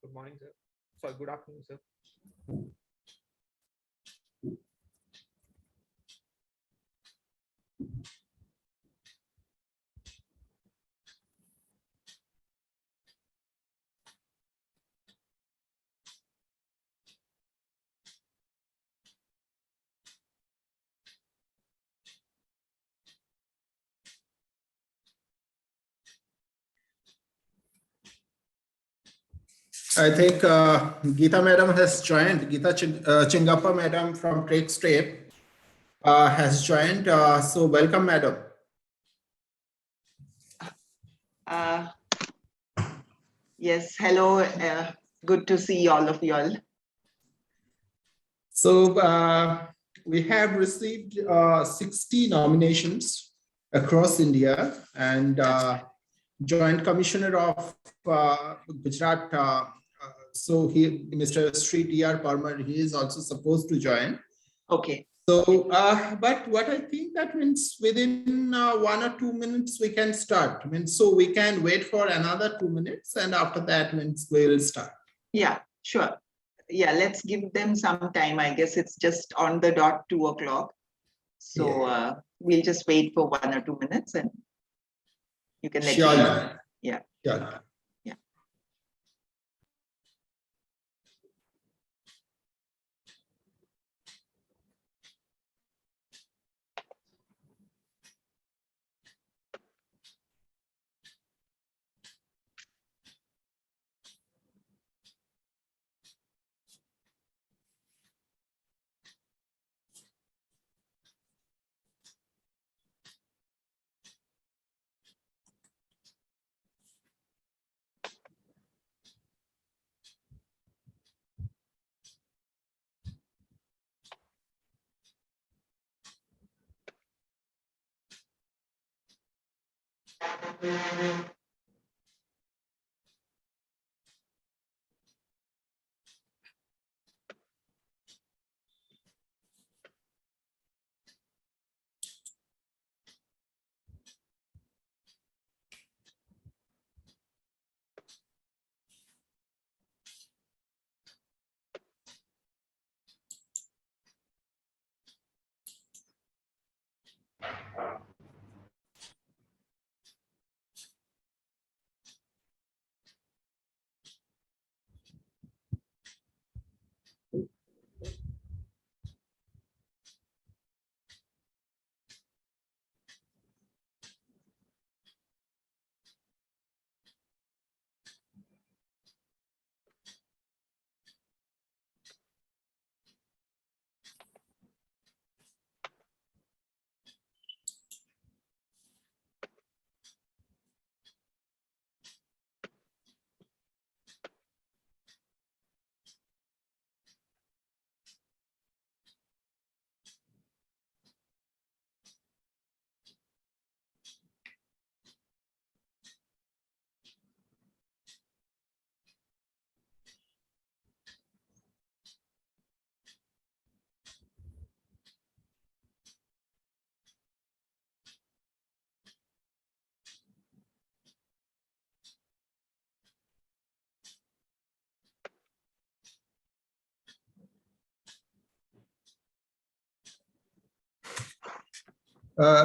Good morning, sir. Sorry, good afternoon, sir. I think Geeta madam has joined. Geeta Chingappa madam from CrAdLE has joined. So welcome, madam. Yes, hello. Good to see all of you all. So we have received 60 nominations across India, and Joint Commissioner of Gujarat. So Mr. Sri D.R. Parmar, he is also supposed to join. Okay. So, but what I think that means within 1 or 2 minutes we can start. So we can wait for another 2 minutes, and after that means we'll start. Yeah, sure. Yeah, let's give them some time. I guess it's just on the dot 2 o'clock. So Yeah. we'll just wait for 1 or 2 minutes, and you can let Sure. me know. Yeah. Sure. Yeah.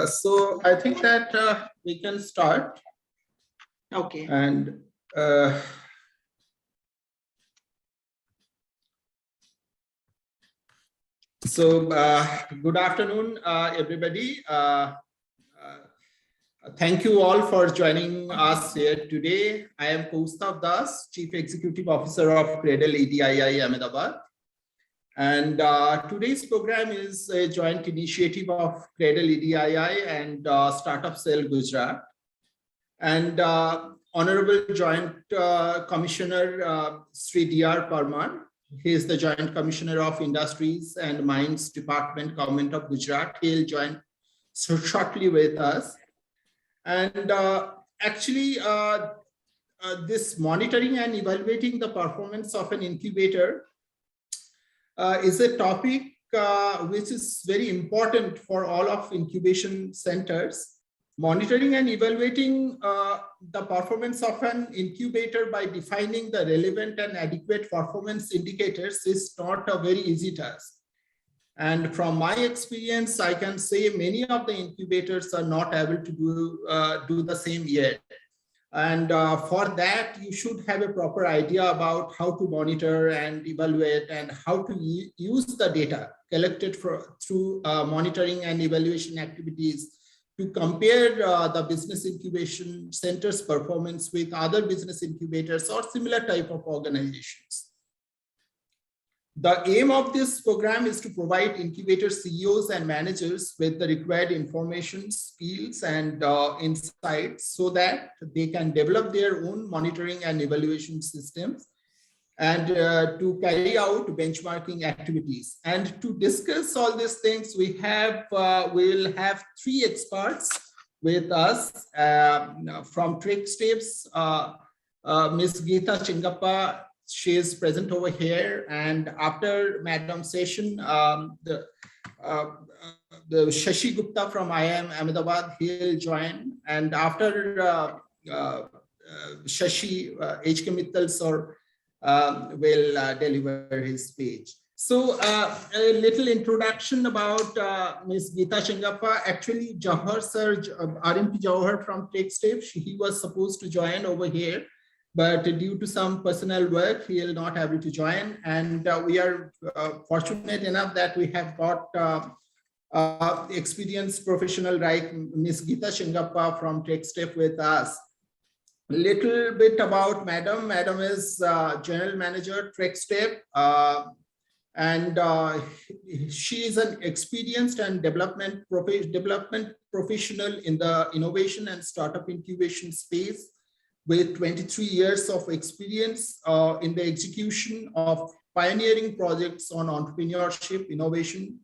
So I think that we can start. Okay. And so good afternoon, everybody. Thank you all for joining us here today. I am Kaustav Das, Chief Executive Officer of CrAdLE EDII Ahmedabad. And today's program is a joint initiative of CrAdLE EDII and Startup Cell Gujarat. And Honorable Joint Commissioner Sri D.R. Parmar, he is the Joint Commissioner of Industries and Mines Department, Government of Gujarat. He'll join shortly with us. And actually, this monitoring and evaluating the performance of an incubator is a topic which is very important for all of incubation centers. Monitoring and evaluating the performance of an incubator by defining the relevant and adequate performance indicators is not a very easy task. And from my experience, I can say many of the incubators are not able to do the same yet. And for that, you should have a proper idea about how to monitor and evaluate and how to use the data collected through monitoring and evaluation activities to compare the business incubation center's performance with other business incubators or similar type of organizations. The aim of this program is to provide incubator CEOs and managers with the required information, skills, and insights so that they can develop their own monitoring and evaluation systems and to carry out benchmarking activities. And to discuss all these things, we'll have three experts with us from CrAdLE. Ms. Geeta Chingappa, she is present over here, and after Madam's session, the Shashi Gupta from IIM Ahmedabad, he'll join, and after Shashi, H.K. Mittal sir will deliver his speech. So a little introduction about Ms. Geeta Chingappa. Actually, Jawhar sir, RMP Jawhar from CrAdLE, he was supposed to join over here, but due to some personal work, he will not able to join. And we are fortunate enough that we have got experienced professional like Ms. Geeta Chingappa from CrAdLE with us. A little bit about Madam. Madam is General Manager CrAdLE, and she is an experienced and development professional in the innovation and startup incubation space, with 23 years of experience in the execution of pioneering projects on entrepreneurship, innovation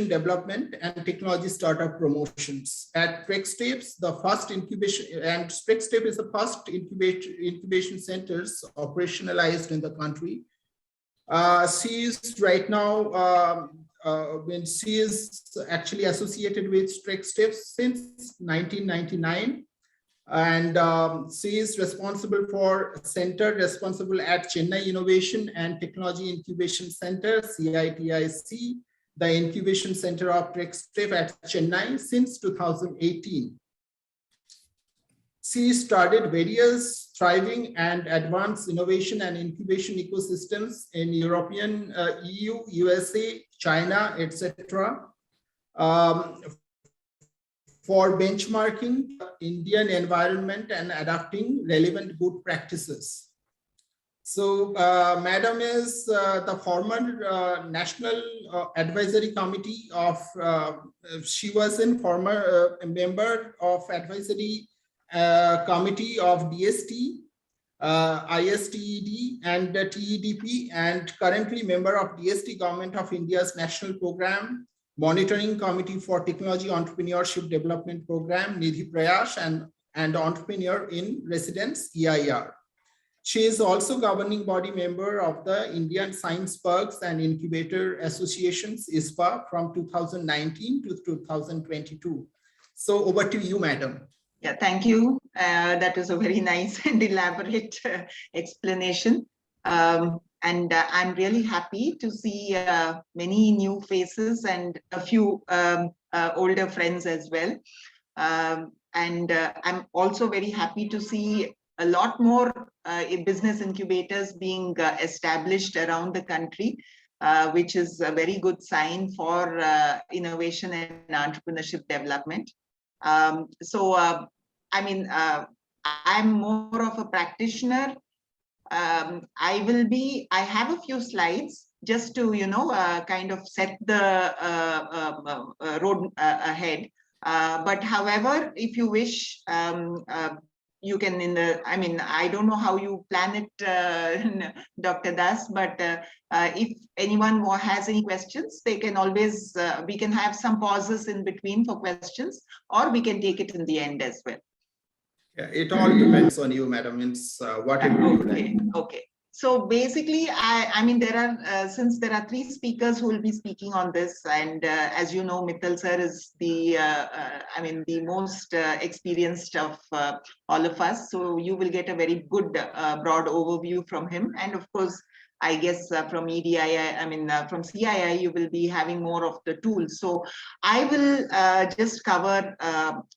development, and technology startup promotions. At CrAdLE, the first incubation, and CrAdLE is the first incubation centers operationalized in the country. She is right now, when she is actually associated with CrAdLE since 1999. And she is responsible for center responsible at Chennai Innovation and Technology Incubation Center, CITIC, the incubation center of CrAdLE at Chennai since 2018. She started various thriving and advanced innovation and incubation ecosystems in European, EU, USA, China, etc. For benchmarking Indian environment and adopting relevant good practices. So Madam is the former National Advisory Committee of, she was in former member of Advisory Committee of DST, ISTED and TEDP, and currently member of DST Government of India's National Program Monitoring Committee for Technology Entrepreneurship Development Program, Nidhi Prayas, and Entrepreneur in Residence, EIR. She is also governing body member of the Indian Science Parks and Incubator Associations, ISPA, from 2019 to 2022. So over to you, Madam. Yeah, thank you. That was a very nice and elaborate explanation. And I'm really happy to see many new faces and a few older friends as well. And I'm also very happy to see a lot more business incubators being established around the country, which is a very good sign for innovation and entrepreneurship development. I mean, I'm more of a practitioner. I have a few slides just to, kind of set the road ahead. But however, if you wish, you can I don't know how you plan it, Dr. Das, but if anyone has any questions, they can always, we can have some pauses in between for questions, or we can take it in the end as well. Yeah, it all depends on you, Madam. It's whatever you like. Okay. So basically, I mean, there are, since there are 3 speakers who will be speaking on this, and as you know, Mittal sir is the, I mean, the most experienced of all of us. So you will get a very good broad overview from him. And of course, I guess from EDII, I mean, from CII, you will be having more of the tools. So I will just cover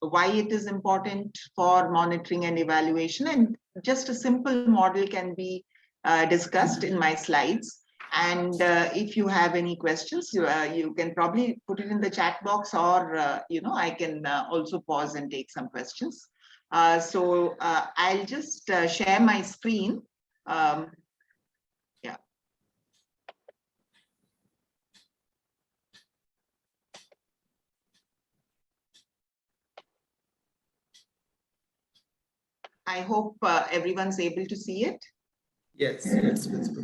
why it is important for monitoring and evaluation, and just a simple model can be discussed in my slides. And if you have any questions, you can probably put it in the chat box, or you know, I can also pause and take some questions. So I'll just share my screen. Yeah. I hope everyone's able to see it. Yes, yes, visible.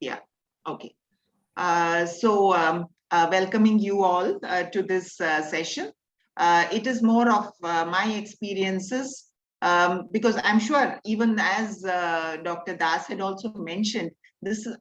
Yeah, okay. So welcoming you all to this session. It is more of my experiences, because I'm sure, even as Dr. Das had also mentioned,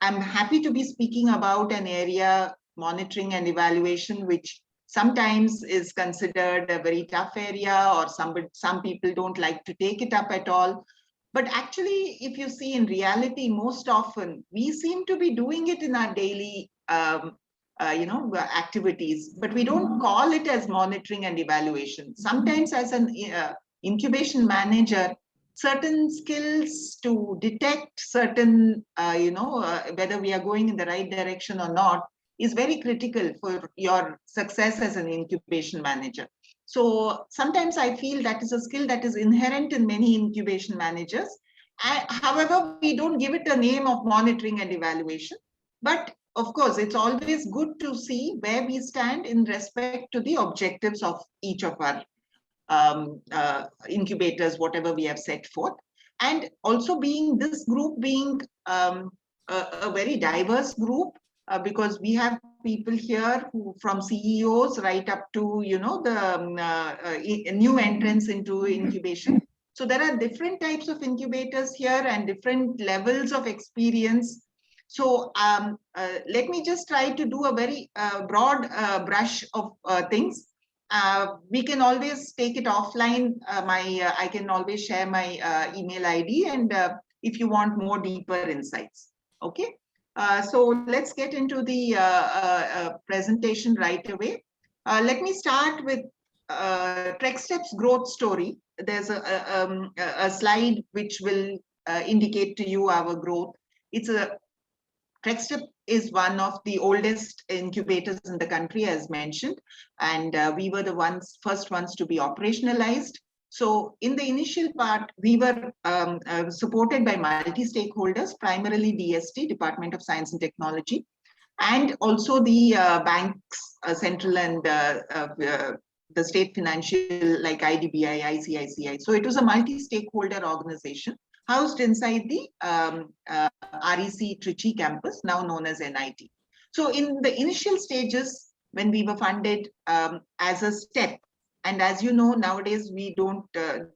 I'm happy to be speaking about an area, monitoring and evaluation, which sometimes is considered a very tough area, or some people don't like to take it up at all. But actually, if you see in reality, most often we seem to be doing it in our daily you know, activities, but we don't call it as monitoring and evaluation. Sometimes as an incubation manager, certain skills to detect certain, you know, whether we are going in the right direction or not is very critical for your success as an incubation manager. So sometimes I feel that is a skill that is inherent in many incubation managers. However, we don't give it a name of monitoring and evaluation. But of course, it's always good to see where we stand in respect to the objectives of each of our incubators, whatever we have set forth. And also being this group being a very diverse group, because we have people here who, from CEOs right up to, you know, the new entrants into incubation. So there are different types of incubators here and different levels of experience. So let me just try to do a very broad brush of things. We can always take it offline. I can always share my email ID, and if you want more deeper insights. Okay. So let's get into the presentation right away. Let me start with TrekStep's growth story. There's a slide which will indicate to you our growth. TrekStep is one of the oldest incubators in the country, as mentioned, and we were the first ones to be operationalized. So in the initial part, we were supported by multi-stakeholders, primarily DST, Department of Science and Technology, and also the banks, central and the state financial, like IDBI, ICICI. So it was a multi-stakeholder organization housed inside the REC Trichy campus, now known as NIT. So in the initial stages, when we were funded as a step, and as you know, nowadays we don't, there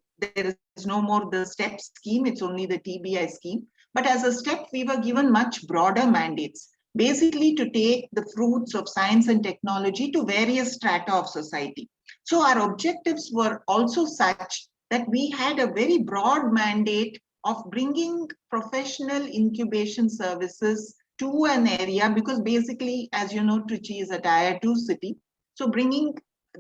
is no more the STEP scheme, it's only the TBI scheme. But as a step, we were given much broader mandates, basically to take the fruits of science and technology to various strata of society. So our objectives were also such that we had a very broad mandate of bringing professional incubation services to an area, because basically, as you know, Trichy is a Tier 2 city. So bringing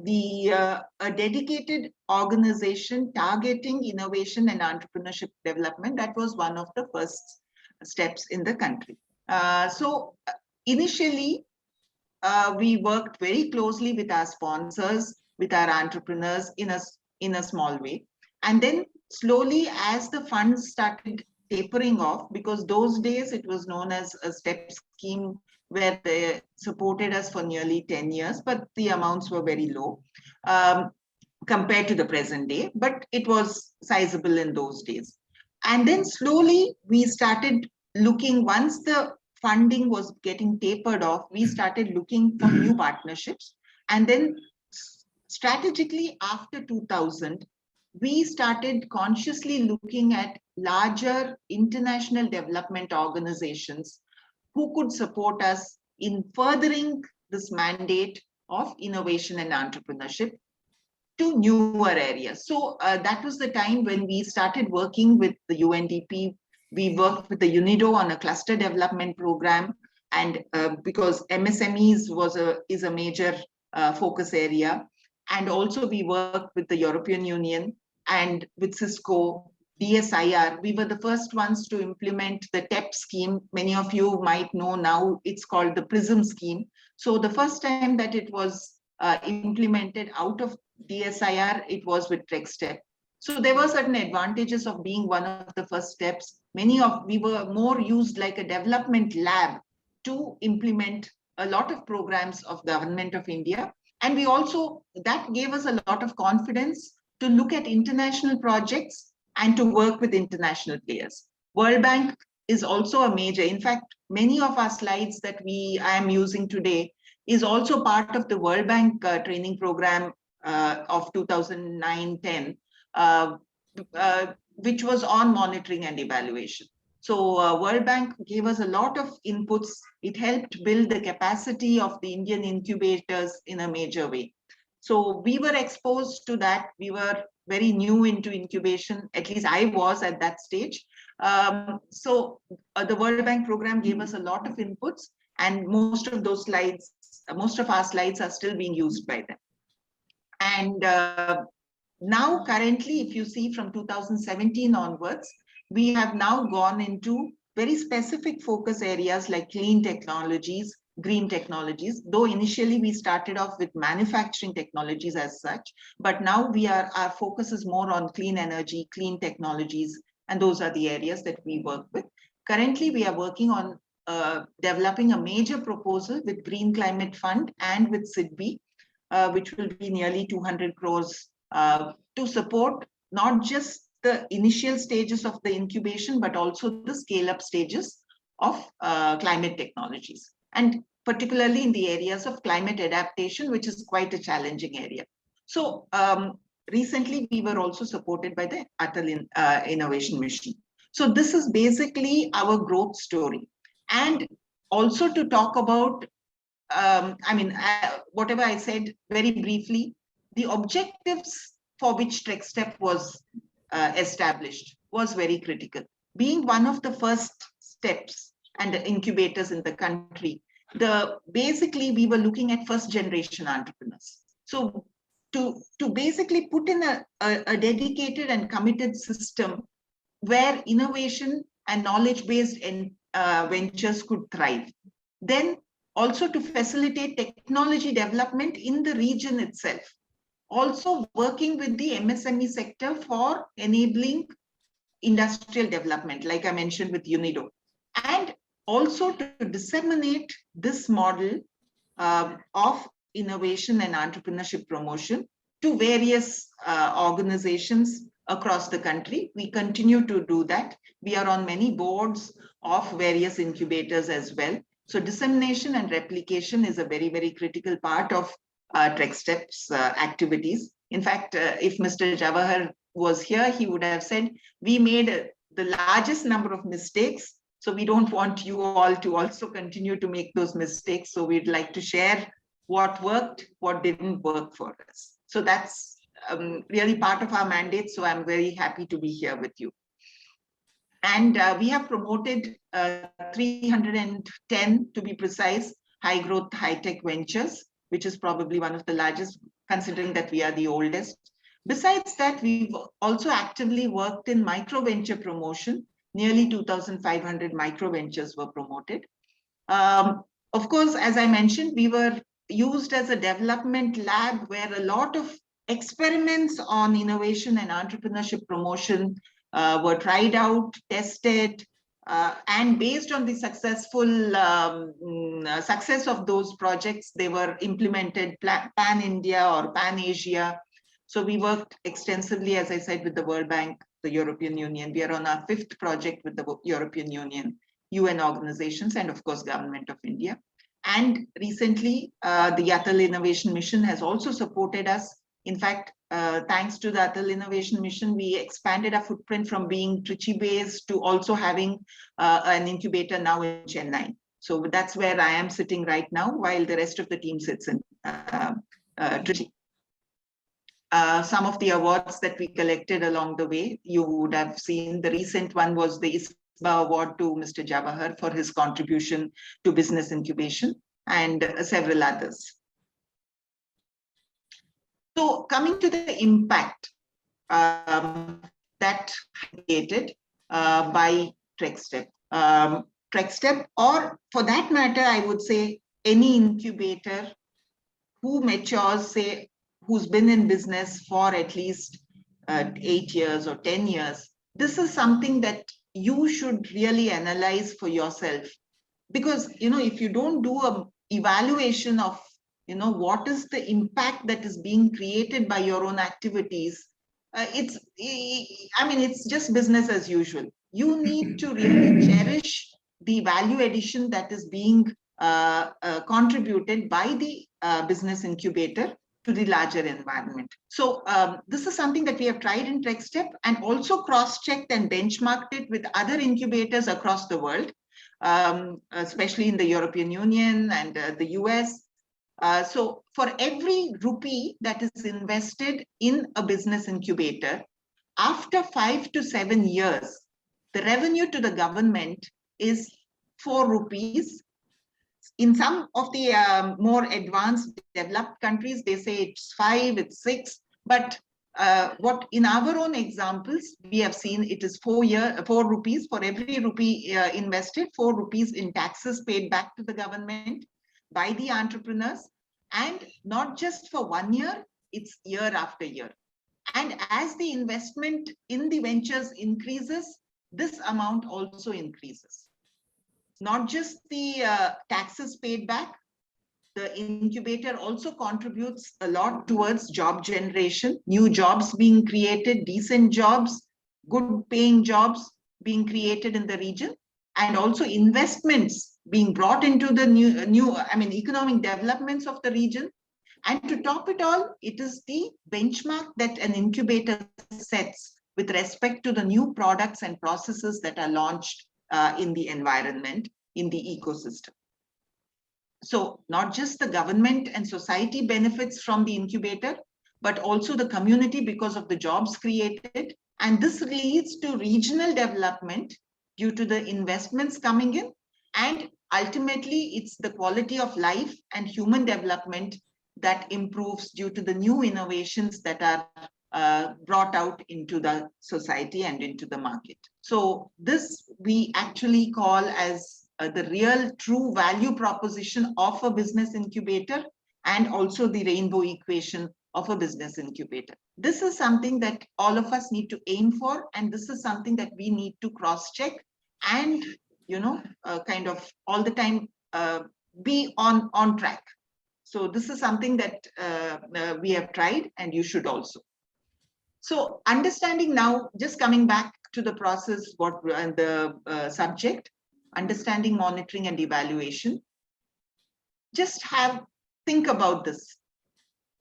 a dedicated organization targeting innovation and entrepreneurship development, that was one of the first steps in the country. So initially, we worked very closely with our sponsors, with our entrepreneurs in a small way. And then slowly, as the funds started tapering off, because those days it was known as a STEP scheme where they supported us for nearly 10 years, but the amounts were very low compared to the present day, but it was sizable in those days. And then slowly we started looking, once the funding was getting tapered off, we started looking for new partnerships. And then strategically after 2000, we started consciously looking at larger international development organizations who could support us in furthering this mandate of innovation and entrepreneurship to newer areas. So that was the time when we started working with the UNDP. We worked with the UNIDO on a cluster development program, and because MSMEs is a major focus area. And also we worked with the European Union and with Cisco, DSIR. We were the first ones to implement the TEP scheme. Many of you might know now it's called the PRISM scheme. So the first time that it was implemented out of DSIR, it was with TREXTEP. So there were certain advantages of being one of the first steps. We were more used like a development lab to implement a lot of programs of Government of India. And we also, that gave us a lot of confidence to look at international projects and to work with international players. World Bank is also a major, in fact, many of our slides that I am using today is also part of the World Bank training program of 2009-10, which was on monitoring and evaluation. So World Bank gave us a lot of inputs. It helped build the capacity of the Indian incubators in a major way. So we were exposed to that. We were very new into incubation, at least I was at that stage. So the World Bank program gave us a lot of inputs, and most of our slides are still being used by them. And now currently, if you see from 2017 onwards, we have now gone into very specific focus areas like clean technologies, green technologies, though initially we started off with manufacturing technologies as such, but now our focus is more on clean energy, clean technologies, and those are the areas that we work with. Currently, we are working on developing a major proposal with Green Climate Fund and with SIDBI, which will be nearly 200 crores to support not just the initial stages of the incubation, but also the scale-up stages of climate technologies, and particularly in the areas of climate adaptation, which is quite a challenging area. So recently, we were also supported by the CrAdLE Innovation Mission. So this is basically our growth story. And also to talk about, whatever I said very briefly, the objectives for which TREXTEP was established was very critical. Being one of the first steps and the incubators in the country, basically we were looking at first generation entrepreneurs. So to basically put in a dedicated and committed system where innovation and knowledge-based ventures could thrive. Then also to facilitate technology development in the region itself. Also working with the MSME sector for enabling industrial development, like I mentioned with UNIDO. And also to disseminate this model of innovation and entrepreneurship promotion to various organizations across the country. We continue to do that. We are on many boards of various incubators as well. So dissemination and replication is a very, very critical part of TREXTEP's activities. In fact, if Mr. Jawahar was here, he would have said, we made the largest number of mistakes. So we don't want you all to also continue to make those mistakes. So we'd like to share what worked, what didn't work for us. So that's really part of our mandate. So I'm very happy to be here with you. And we have promoted 310, to be precise, high growth, high tech ventures, which is probably one of the largest, considering that we are the oldest. Besides that, we've also actively worked in micro venture promotion. Nearly 2,500 micro ventures were promoted. Of course, as I mentioned, we were used as a development lab where a lot of experiments on innovation and entrepreneurship promotion were tried out, tested, and based on the successful success of those projects, they were implemented pan-India or pan-Asia. So we worked extensively, as I said, with the World Bank, the European Union. We are on our 5th project with the European Union, UN organizations, and of course, Government of India. And recently, the CrAdLE Innovation Mission has also supported us In fact, thanks to the Atal Innovation Mission, we expanded our footprint from being Trichy based to also having an incubator now in Chennai. So that's where I am sitting right now, while the rest of the team sits in Trichy. Some of the awards that we collected along the way, you would have seen. The recent one was the ISBA award to Mr. Jawahar for his contribution to business incubation, and several others. So coming to the impact that created by CrAdLE. CrAdLE, or for that matter, I would say any incubator who matures, say, who's been in business for at least 8 years or 10 years, this is something that you should really analyze for yourself. Because, if you don't do an evaluation of, what is the impact that is being created by your own activities, it's just business as usual. You need to really cherish the value addition that is being contributed by the business incubator to the larger environment. So this is something that we have tried in CrAdLE, and also cross-checked and benchmarked it with other incubators across the world, especially in the European Union and the US. So for every rupee that is invested in a business incubator, after 5 to 7 years, the revenue to the government is 4 rupees. In some of the more advanced developed countries, they say it's 5, it's 6. But what in our own examples, we have seen it is 4 rupees for every rupee invested, 4 rupees in taxes paid back to the government by the entrepreneurs. And not just for 1 year, it's year after year. And as the investment in the ventures increases, this amount also increases. Not just the taxes paid back, the incubator also contributes a lot towards job generation, new jobs being created, decent jobs, good paying jobs being created in the region, and also investments being brought into the new economic developments of the region. And to top it all, it is the benchmark that an incubator sets with respect to the new products and processes that are launched in the environment, in the ecosystem. So not just the government and society benefits from the incubator, but also the community because of the jobs created. And this leads to regional development due to the investments coming in. And ultimately, it's the quality of life and human development that improves due to the new innovations that are brought out into the society and into the market. So this we actually call as the real true value proposition of a business incubator, and also the rainbow equation of a business incubator. This is something that all of us need to aim for, and this is something that we need to cross-check and kind of all the time be on track. So this is something that we have tried, and you should also. So understanding now, just coming back to the process, and the subject, understanding, monitoring, and evaluation. Just think about this.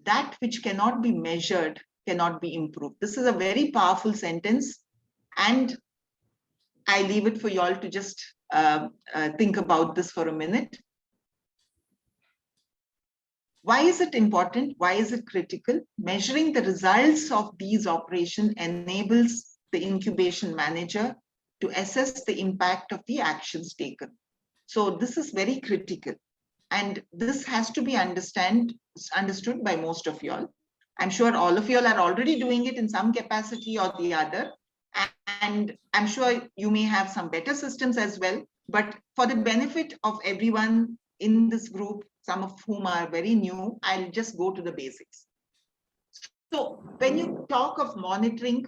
That which cannot be measured cannot be improved. This is a very powerful sentence, and I leave it for you all to just think about this for a minute. Why is it important? Why is it critical? Measuring the results of these operations enables the incubation manager to assess the impact of the actions taken. So this is very critical. And this has to be understood by most of you all. I'm sure all of you all are already doing it in some capacity or the other. And I'm sure you may have some better systems as well. But for the benefit of everyone in this group, some of whom are very new, I'll just go to the basics. So when you talk of monitoring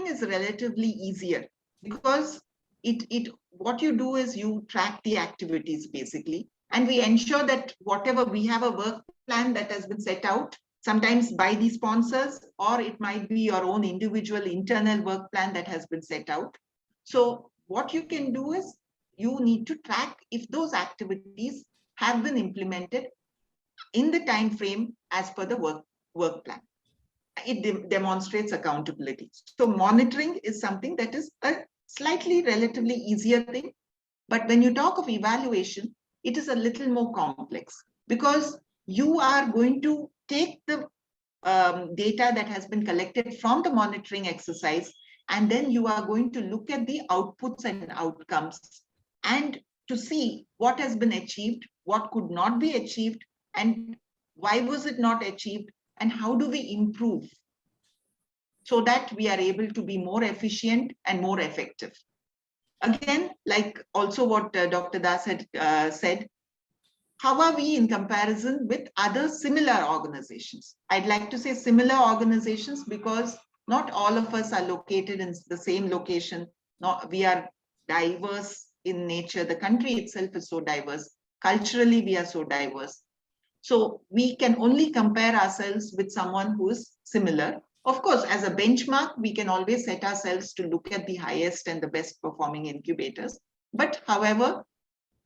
is relatively easier, because what you do is you track the activities basically, and we ensure that whatever we have a work plan that has been set out, sometimes by the sponsors, or it might be your own individual internal work plan that has been set out. So what you can do is you need to track if those activities have been implemented in the time frame as per the work plan. It demonstrates accountability. So monitoring is something that is a slightly relatively easier thing. But when you talk of evaluation, it is a little more complex because you are going to take the data that has been collected from the monitoring exercise, and then you are going to look at the outputs and outcomes and to see what has been achieved, what could not be achieved, and why was it not achieved, and how do we improve so that we are able to be more efficient and more effective. Again, like also what Dr. Das had said, how are we in comparison with other similar organizations? I'd like to say similar organizations because not all of us are located in the same location. We are diverse in nature. The country itself is so diverse. Culturally, we are so diverse. So we can only compare ourselves with someone who is similar. Of course, as a benchmark, we can always set ourselves to look at the highest and the best performing incubators. But however,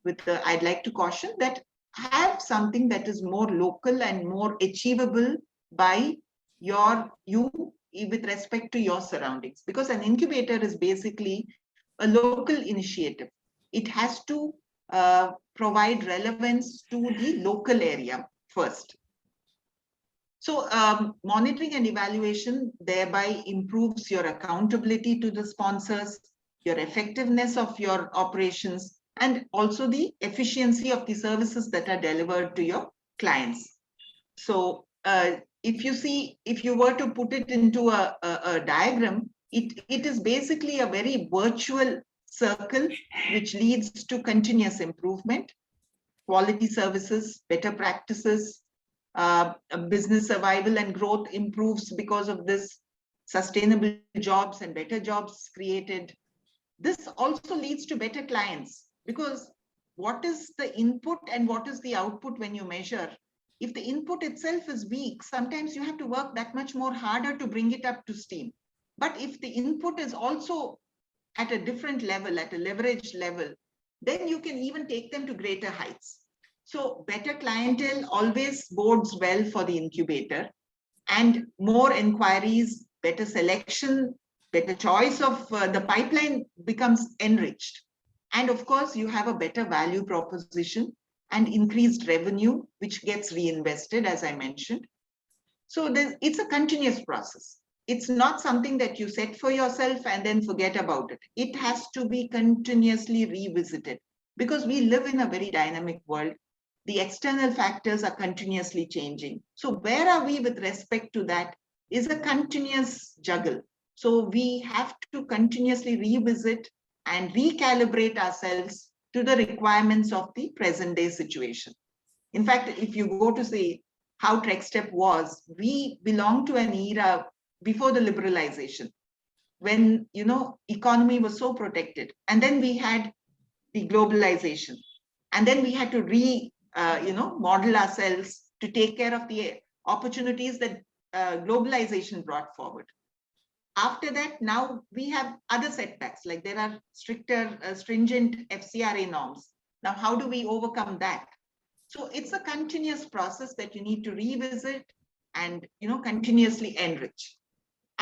I'd like to caution that have something that is more local and more achievable by you with respect to your surroundings. Because an incubator is basically a local initiative. It has to provide relevance to the local area first. So monitoring and evaluation thereby improves your accountability to the sponsors, your effectiveness of your operations, and also the efficiency of the services that are delivered to your clients. So if you were to put it into a diagram, it is basically a very virtual circle which leads to continuous improvement, quality services, better practices, business survival and growth improves because of this, sustainable jobs and better jobs created. This also leads to better clients because what is the input and what is the output when you measure? If the input itself is weak, sometimes you have to work that much more harder to bring it up to steam. But if the input is also at a different level, at a leverage level, then you can even take them to greater heights. So better clientele always bodes well for the incubator, and more inquiries, better selection, better choice of the pipeline becomes enriched. And of course, you have a better value proposition and increased revenue, which gets reinvested, as I mentioned. So it's a continuous process. It's not something that you set for yourself and then forget about it. It has to be continuously revisited because we live in a very dynamic world. The external factors are continuously changing. So where are we with respect to that is a continuous juggle. So we have to continuously revisit and recalibrate ourselves to the requirements of the present day situation. In fact, if you go to say how TrekStep was, we belong to an era before the liberalization, when economy was so protected, and then we had the globalization, and then we had to model ourselves to take care of the opportunities that globalization brought forward. After that, now we have other setbacks, like there are stricter, stringent FCRA norms. Now, how do we overcome that? So it's a continuous process that you need to revisit and continuously enrich.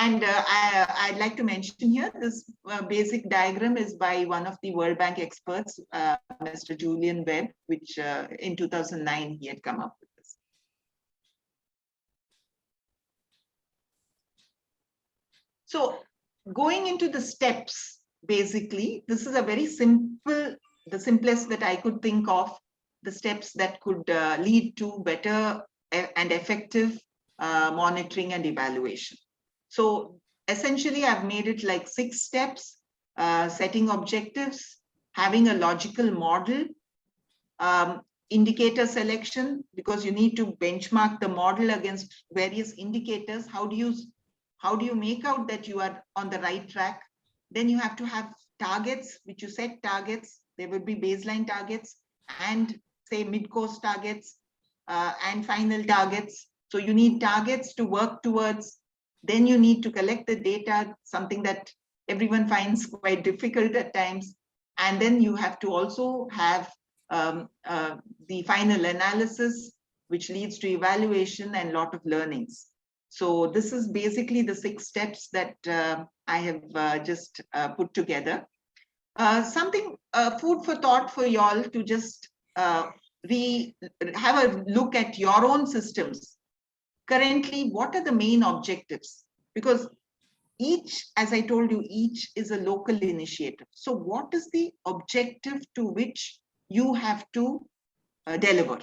And I'd like to mention here, this basic diagram is by one of the World Bank experts, Mr. Julian Webb, which in 2009 he had come up with this. So going into the steps, basically, this is a very simple, the simplest that I could think of, the steps that could lead to better and effective monitoring and evaluation. So essentially, I've made it like 6 steps: setting objectives, having a logical model, indicator selection, because you need to benchmark the model against various indicators. How do you make out that you are on the right track? Then you have to have targets, which you set targets. There will be baseline targets and say mid-course targets and final targets. So you need targets to work towards. Then you need to collect the data, something that everyone finds quite difficult at times. And then you have to also have the final analysis, which leads to evaluation and a lot of learnings. So this is basically the 6 steps that I have just put together. Something food for thought for you all to just have a look at your own systems. Currently, what are the main objectives? Because each, as I told you, each is a local initiative. So what is the objective to which you have to deliver?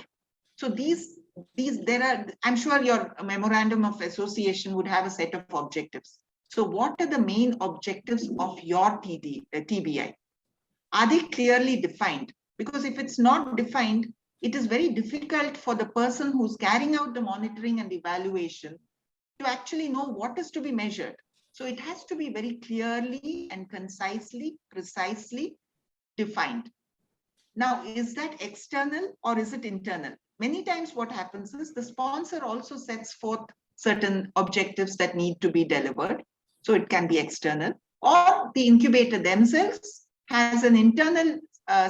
So there are, I'm sure your memorandum of association would have a set of objectives. So what are the main objectives of your TBI? Are they clearly defined? Because if it's not defined, it is very difficult for the person who's carrying out the monitoring and evaluation to actually know what is to be measured. So it has to be very clearly and concisely, precisely defined. Now, is that external or is it internal? Many times what happens is the sponsor also sets forth certain objectives that need to be delivered. So it can be external, or the incubator themselves has an internal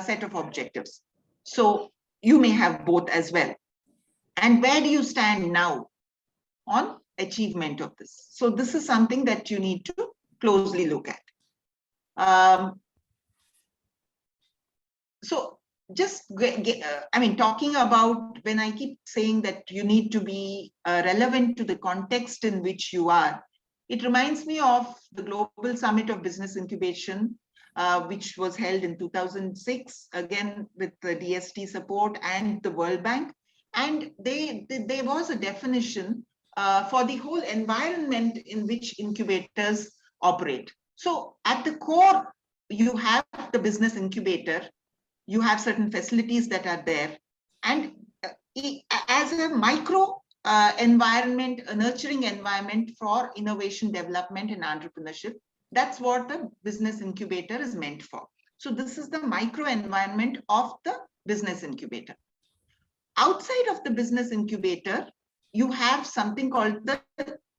set of objectives. So you may have both as well. And where do you stand now on achievement of this? So this is something that you need to closely look at. So just, I mean, talking about, when I keep saying that you need to be relevant to the context in which you are, it reminds me of the Global Summit of Business Incubation, which was held in 2006, again with the DST support and the World Bank. And there was a definition for the whole environment in which incubators operate. So at the core, you have the business incubator, you have certain facilities that are there, and as a micro environment, a nurturing environment for innovation development and entrepreneurship. That's what the business incubator is meant for. So this is the micro environment of the business incubator. Outside of the business incubator, you have something called the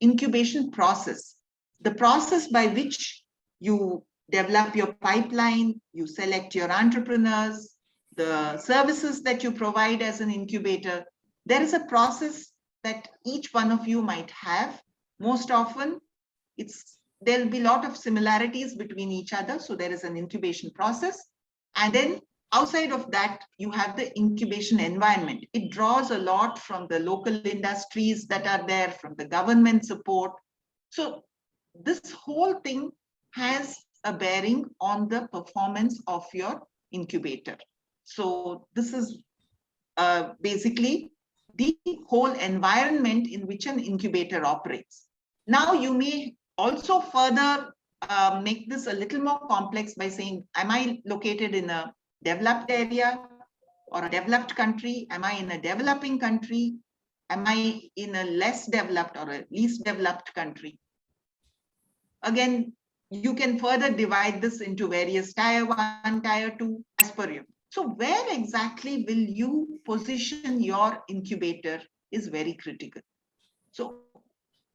incubation process, the process by which you develop your pipeline, you select your entrepreneurs, the services that you provide as an incubator. There is a process that each one of you might have. Most often, there'll be a lot of similarities between each other. So there is an incubation process. And then outside of that, you have the incubation environment. It draws a lot from the local industries that are there, from the government support. So this whole thing has a bearing on the performance of your incubator. So this is basically the whole environment in which an incubator operates. Now you may also further make this a little more complex by saying, am I located in a developed area or a developed country? Am I in a developing country? Am I in a less developed or a least developed country? Again, you can further divide this into various tier 1, tier 2 as per you. So where exactly will you position your incubator is very critical. So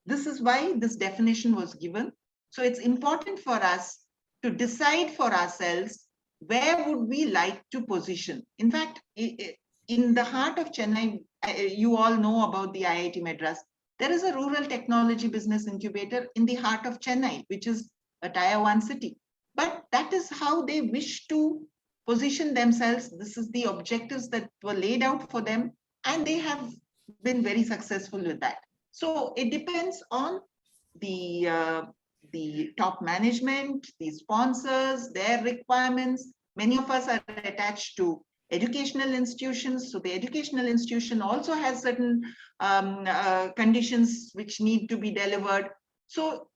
this is why this definition was given. So it's important for us to decide for ourselves, where would we like to position? In fact, in the heart of Chennai, you all know about the IIT Madras. There is a rural technology business incubator in the heart of Chennai, which is a tier 1 city. But that is how they wish to position themselves. This is the objectives that were laid out for them, and they have been very successful with that. So it depends on the top management, the sponsors, their requirements. Many of us are attached to educational institutions. So the educational institution also has certain conditions which need to be delivered. So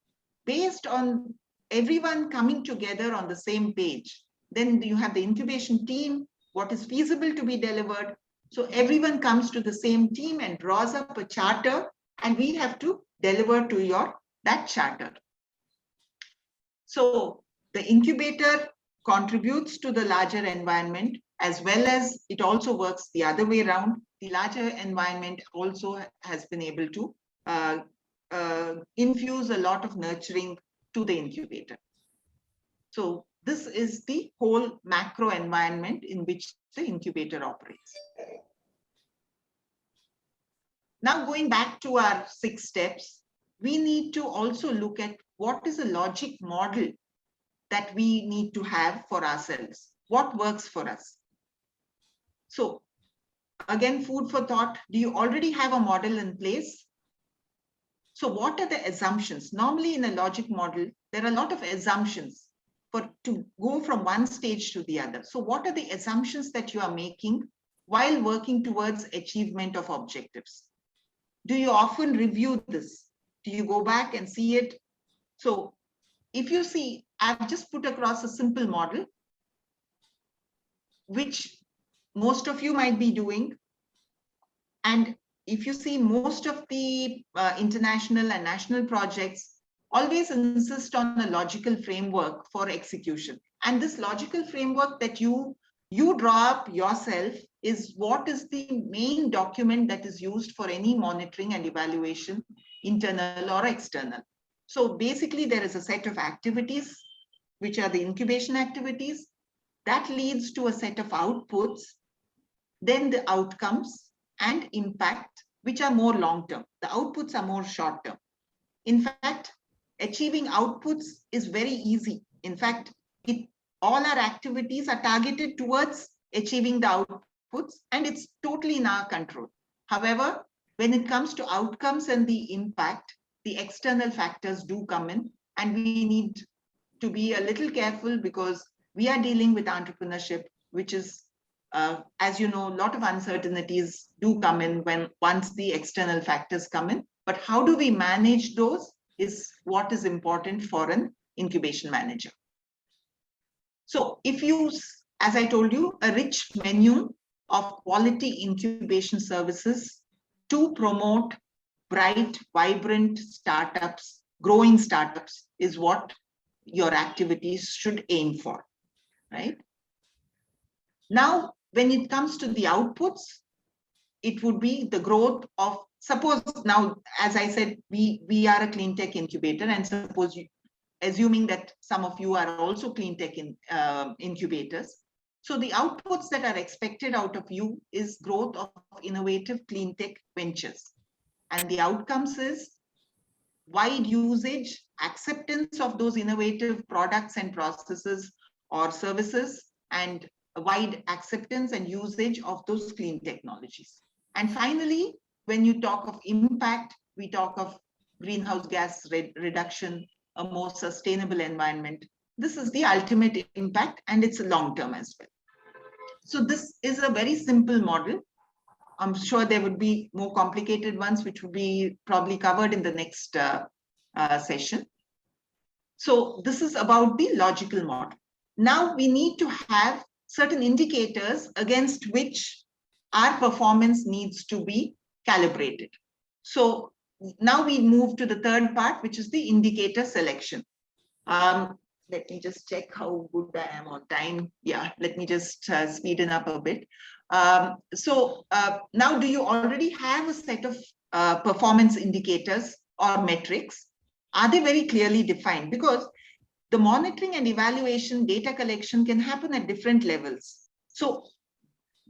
based on everyone coming together on the same page, then you have the incubation team, what is feasible to be delivered. So everyone comes to the same team and draws up a charter, and we have to deliver to that charter. So the incubator contributes to the larger environment, as well as it also works the other way around. The larger environment also has been able to infuse a lot of nurturing to the incubator. So this is the whole macro environment in which the incubator operates. Now going back to our 6 steps, we need to also look at what is a logic model that we need to have for ourselves. What works for us? So again, food for thought. Do you already have a model in place? So what are the assumptions? Normally in a logic model, there are a lot of assumptions to go from one stage to the other. So what are the assumptions that you are making while working towards achievement of objectives? Do you often review this? Do you go back and see it? So if you see, I've just put across a simple model, which most of you might be doing. And if you see, most of the international and national projects always insist on a logical framework for execution. And this logical framework that you draw up yourself is what is the main document that is used for any monitoring and evaluation, internal or external. So basically, there is a set of activities, which are the incubation activities. That leads to a set of outputs, then the outcomes and impact, which are more long-term. The outputs are more short-term. In fact, achieving outputs is very easy. In fact, all our activities are targeted towards achieving the outputs, and it's totally in our control. However, when it comes to outcomes and the impact, the external factors do come in, and we need to be a little careful because we are dealing with entrepreneurship, which is, as you know, a lot of uncertainties do come in once the external factors come in. But how do we manage those is what is important for an incubation manager. So if you, as I told you, a rich menu of quality incubation services to promote bright, vibrant startups, growing startups is what your activities should aim for, right? Now, when it comes to the outputs, it would be the growth of, suppose now, as I said, we are a clean tech incubator, and suppose assuming that some of you are also clean tech incubators. So the outputs that are expected out of you is growth of innovative clean tech ventures. And the outcomes is wide usage, acceptance of those innovative products and processes or services, and wide acceptance and usage of those clean technologies. And finally, when you talk of impact, we talk of greenhouse gas reduction, a more sustainable environment. This is the ultimate impact, and it's long-term as well. So this is a very simple model. I'm sure there would be more complicated ones, which would be probably covered in the next session. So this is about the logical model. Now we need to have certain indicators against which our performance needs to be calibrated. So now we move to the third part, which is the indicator selection. Let me just check how good I am on time. Yeah, let me just speeden up a bit. Now, do you already have a set of performance indicators or metrics? Are they very clearly defined? Because the monitoring and evaluation data collection can happen at different levels. So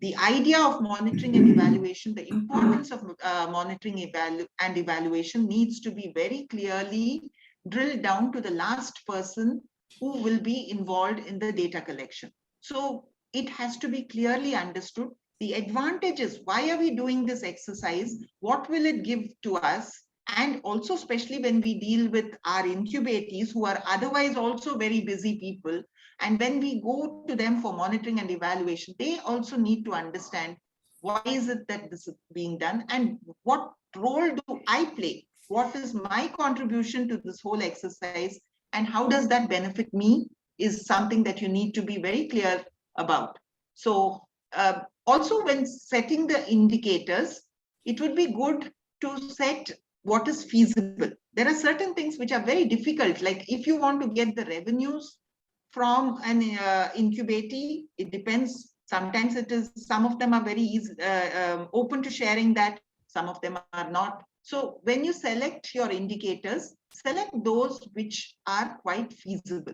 the idea of monitoring and evaluation, the importance of monitoring and evaluation needs to be very clearly drilled down to the last person who will be involved in the data collection. So it has to be clearly understood. The advantages, why are we doing this exercise? What will it give to us? And also, especially when we deal with our incubatees who are otherwise also very busy people. And when we go to them for monitoring and evaluation, they also need to understand why is it that this is being done and what role do I play? What is my contribution to this whole exercise? And how does that benefit me is something that you need to be very clear about. So also when setting the indicators, it would be good to set what is feasible. There are certain things which are very difficult. Like if you want to get the revenues from an incubatee, it depends. Sometimes it is, some of them are very easy, open to sharing that. Some of them are not. So when you select your indicators, select those which are quite feasible.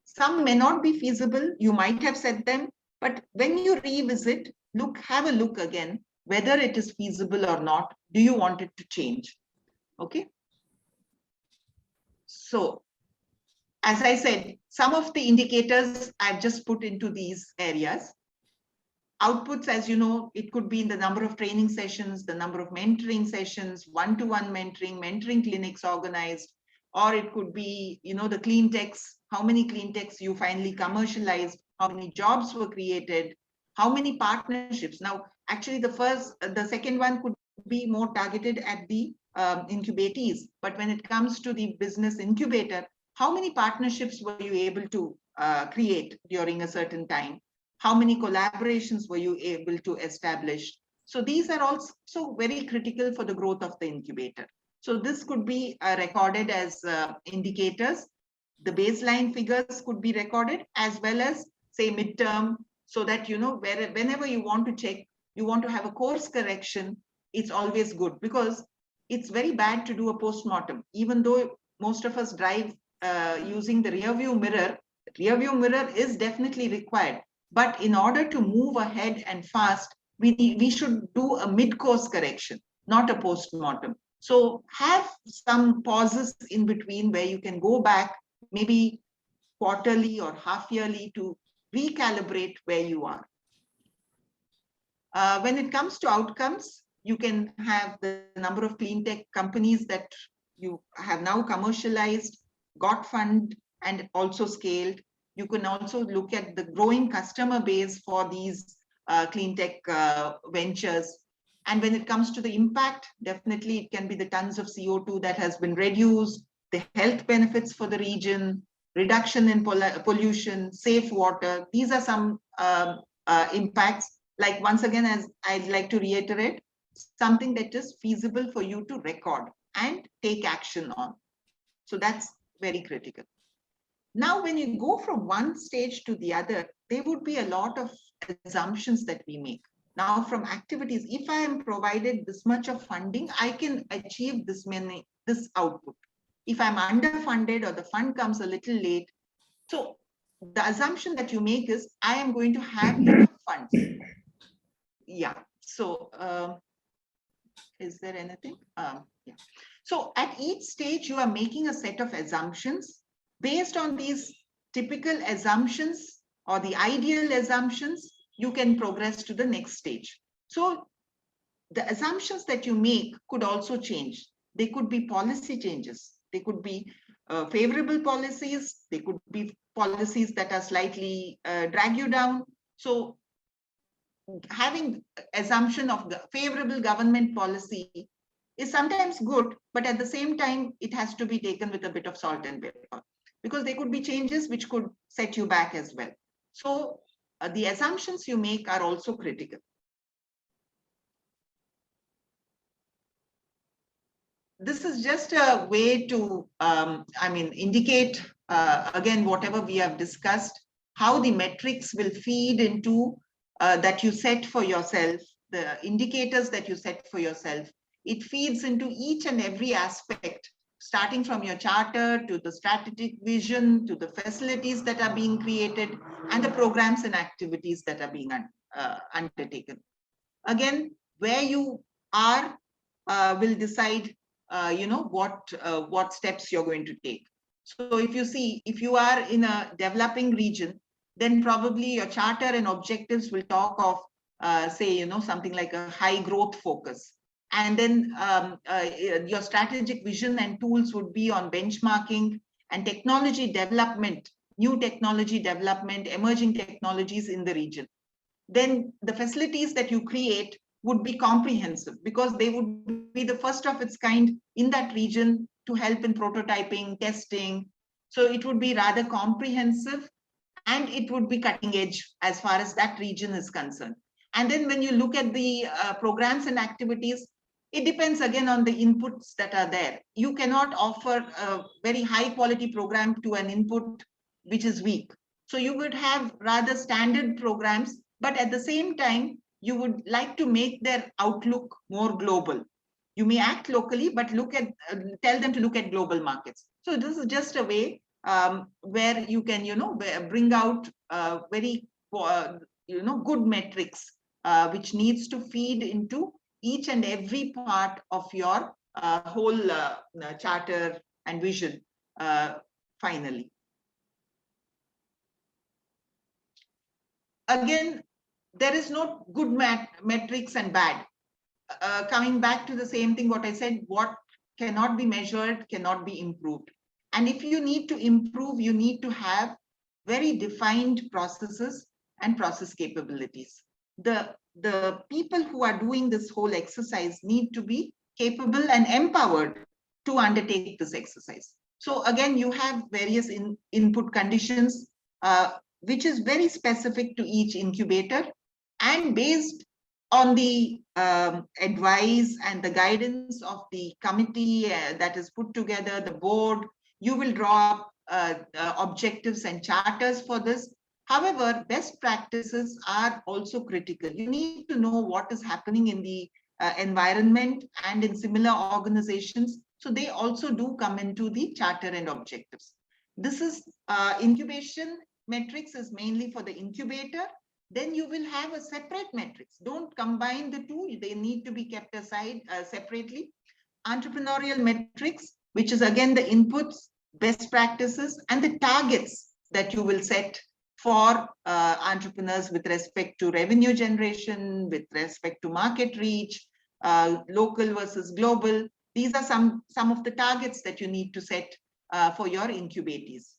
Some may not be feasible. You might have set them, but when you revisit, have a look again, whether it is feasible or not. Do you want it to change? Okay. So as I said, some of the indicators I've just put into these areas. Outputs, as you know, it could be in the number of training sessions, the number of mentoring sessions, one-to-one mentoring clinics organized, or it could be, the clean techs, how many clean techs you finally commercialized, how many jobs were created, how many partnerships. Now, actually, the second one could be more targeted at the incubatees. But when it comes to the business incubator, how many partnerships were you able to create during a certain time? How many collaborations were you able to establish? So these are also very critical for the growth of the incubator. So this could be recorded as indicators. The baseline figures could be recorded as well as, say, midterm, so that, whenever you want to check, you want to have a course correction, it's always good, because it's very bad to do a postmortem. Even though most of us drive using the rear view mirror is definitely required. But in order to move ahead and fast, we should do a mid-course correction, not a postmortem. So have some pauses in between where you can go back, maybe quarterly or half yearly, to recalibrate where you are. When it comes to outcomes, you can have the number of clean tech companies that you have now commercialized, got funded, and also scaled. You can also look at the growing customer base for these clean tech ventures. And when it comes to the impact, definitely it can be the tons of CO2 that has been reduced, the health benefits for the region, reduction in pollution, safe water. These are some impacts. Like, once again, as I'd like to reiterate, something that is feasible for you to record and take action on. So that's very critical. Now, when you go from one stage to the other, there would be a lot of assumptions that we make. Now, from activities, if I am provided this much of funding, I can achieve this output. If I'm underfunded or the fund comes a little late, so the assumption that you make is, I am going to have enough funds. Yeah. So is there anything? Yeah. So at each stage, you are making a set of assumptions. Based on these typical assumptions or the ideal assumptions, you can progress to the next stage. So the assumptions that you make could also change. They could be policy changes. They could be favorable policies. They could be policies that are slightly drag you down. So having assumption of the favorable government policy is sometimes good, but at the same time, it has to be taken with a bit of salt and pepper, because there could be changes which could set you back as well. So the assumptions you make are also critical. This is just a way to, indicate, again, whatever we have discussed, how the metrics will feed into that you set for yourself, the indicators that you set for yourself. It feeds into each and every aspect, starting from your charter to the strategic vision, to the facilities that are being created, and the programs and activities that are being undertaken. Again, where you are will decide, what steps you're going to take. So if you see, if you are in a developing region, then probably your charter and objectives will talk of, something like a high growth focus. And then your strategic vision and tools would be on benchmarking and technology development, new technology development, emerging technologies in the region. Then the facilities that you create would be comprehensive, because they would be the first of its kind in that region to help in prototyping, testing. So it would be rather comprehensive, and it would be cutting edge as far as that region is concerned. And then when you look at the programs and activities, it depends again on the inputs that are there. You cannot offer a very high quality program to an input which is weak. So you would have rather standard programs, but at the same time, you would like to make their outlook more global. You may act locally, but tell them to look at global markets. So this is just a way where you can, bring out very, good metrics, which needs to feed into each and every part of your whole charter and vision. finally. Again, there is no good metrics and bad. Coming back to the same thing, what I said, what cannot be measured cannot be improved. And if you need to improve, you need to have very defined processes and process capabilities. The people who are doing this whole exercise need to be capable and empowered to undertake this exercise. So again, you have various input conditions, which is very specific to each incubator, and based on the advice and the guidance of the committee that is put together, the board, you will draw objectives and charters for this. However, best practices are also critical. You need to know what is happening in the environment and in similar organizations. So they also do come into the charter and objectives. This is incubation metrics is mainly for the incubator. Then you will have a separate metrics. Don't combine the two. They need to be kept aside separately. Entrepreneurial metrics, which is again the inputs, best practices, and the targets that you will set for entrepreneurs with respect to revenue generation, with respect to market reach, local versus global. These are some of the targets that you need to set for your incubatees.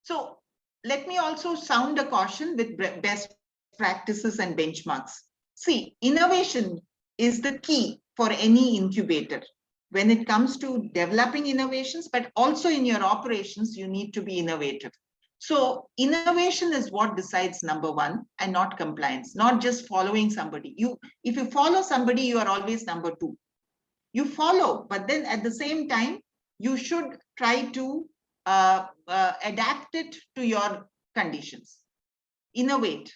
So let me also sound a caution with best practices and benchmarks. See, innovation is the key for any incubator. When it comes to developing innovations, but also in your operations, you need to be innovative. So innovation is what decides number one, and not compliance, not just following somebody. If you follow somebody, you are always number two. You follow, but then at the same time, you should try to adapt it to your conditions. Innovate.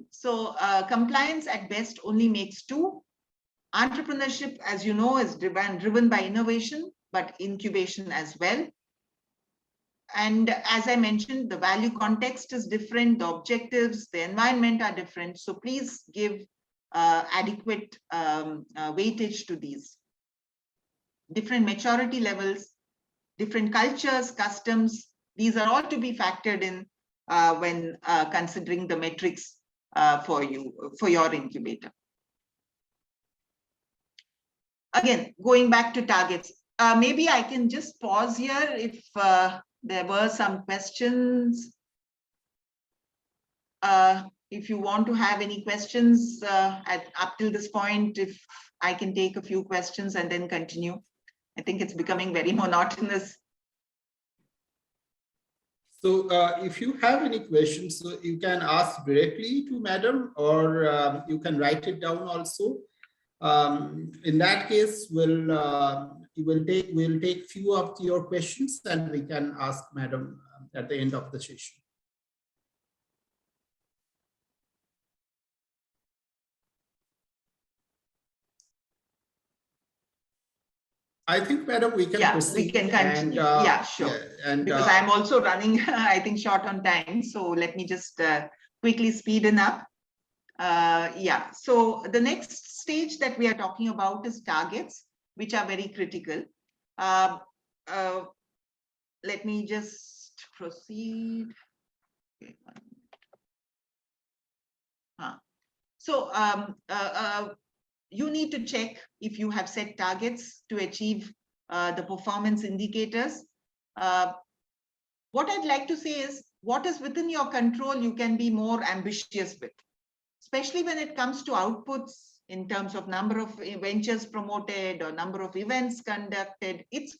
So compliance at best only makes two. Entrepreneurship, as you know, is driven by innovation, but incubation as well. And as I mentioned, the value context is different, the objectives, the environment are different. So please give adequate weightage to these. Different maturity levels, different cultures, customs, these are all to be factored in when considering the metrics for your incubator. Again, going back to targets, maybe I can just pause here if there were some questions. If you want to have any questions up till this point, if I can take a few questions and then continue. I think it's becoming very monotonous. So if you have any questions, you can ask directly to Madam, or you can write it down also. In that case, we'll take few of your questions and we can ask Madam at the end of the session. I think, Madam, we can proceed. We can continue. And, yeah, sure. Yeah, and, because I'm also running, I think, short on time. So let me just quickly speeden up. Yeah, so the next stage that we are talking about is targets, which are very critical. Let me just proceed. Okay. So you need to check if you have set targets to achieve the performance indicators. What I'd like to say is, what is within your control, you can be more ambitious with, especially when it comes to outputs in terms of number of ventures promoted or number of events conducted. It's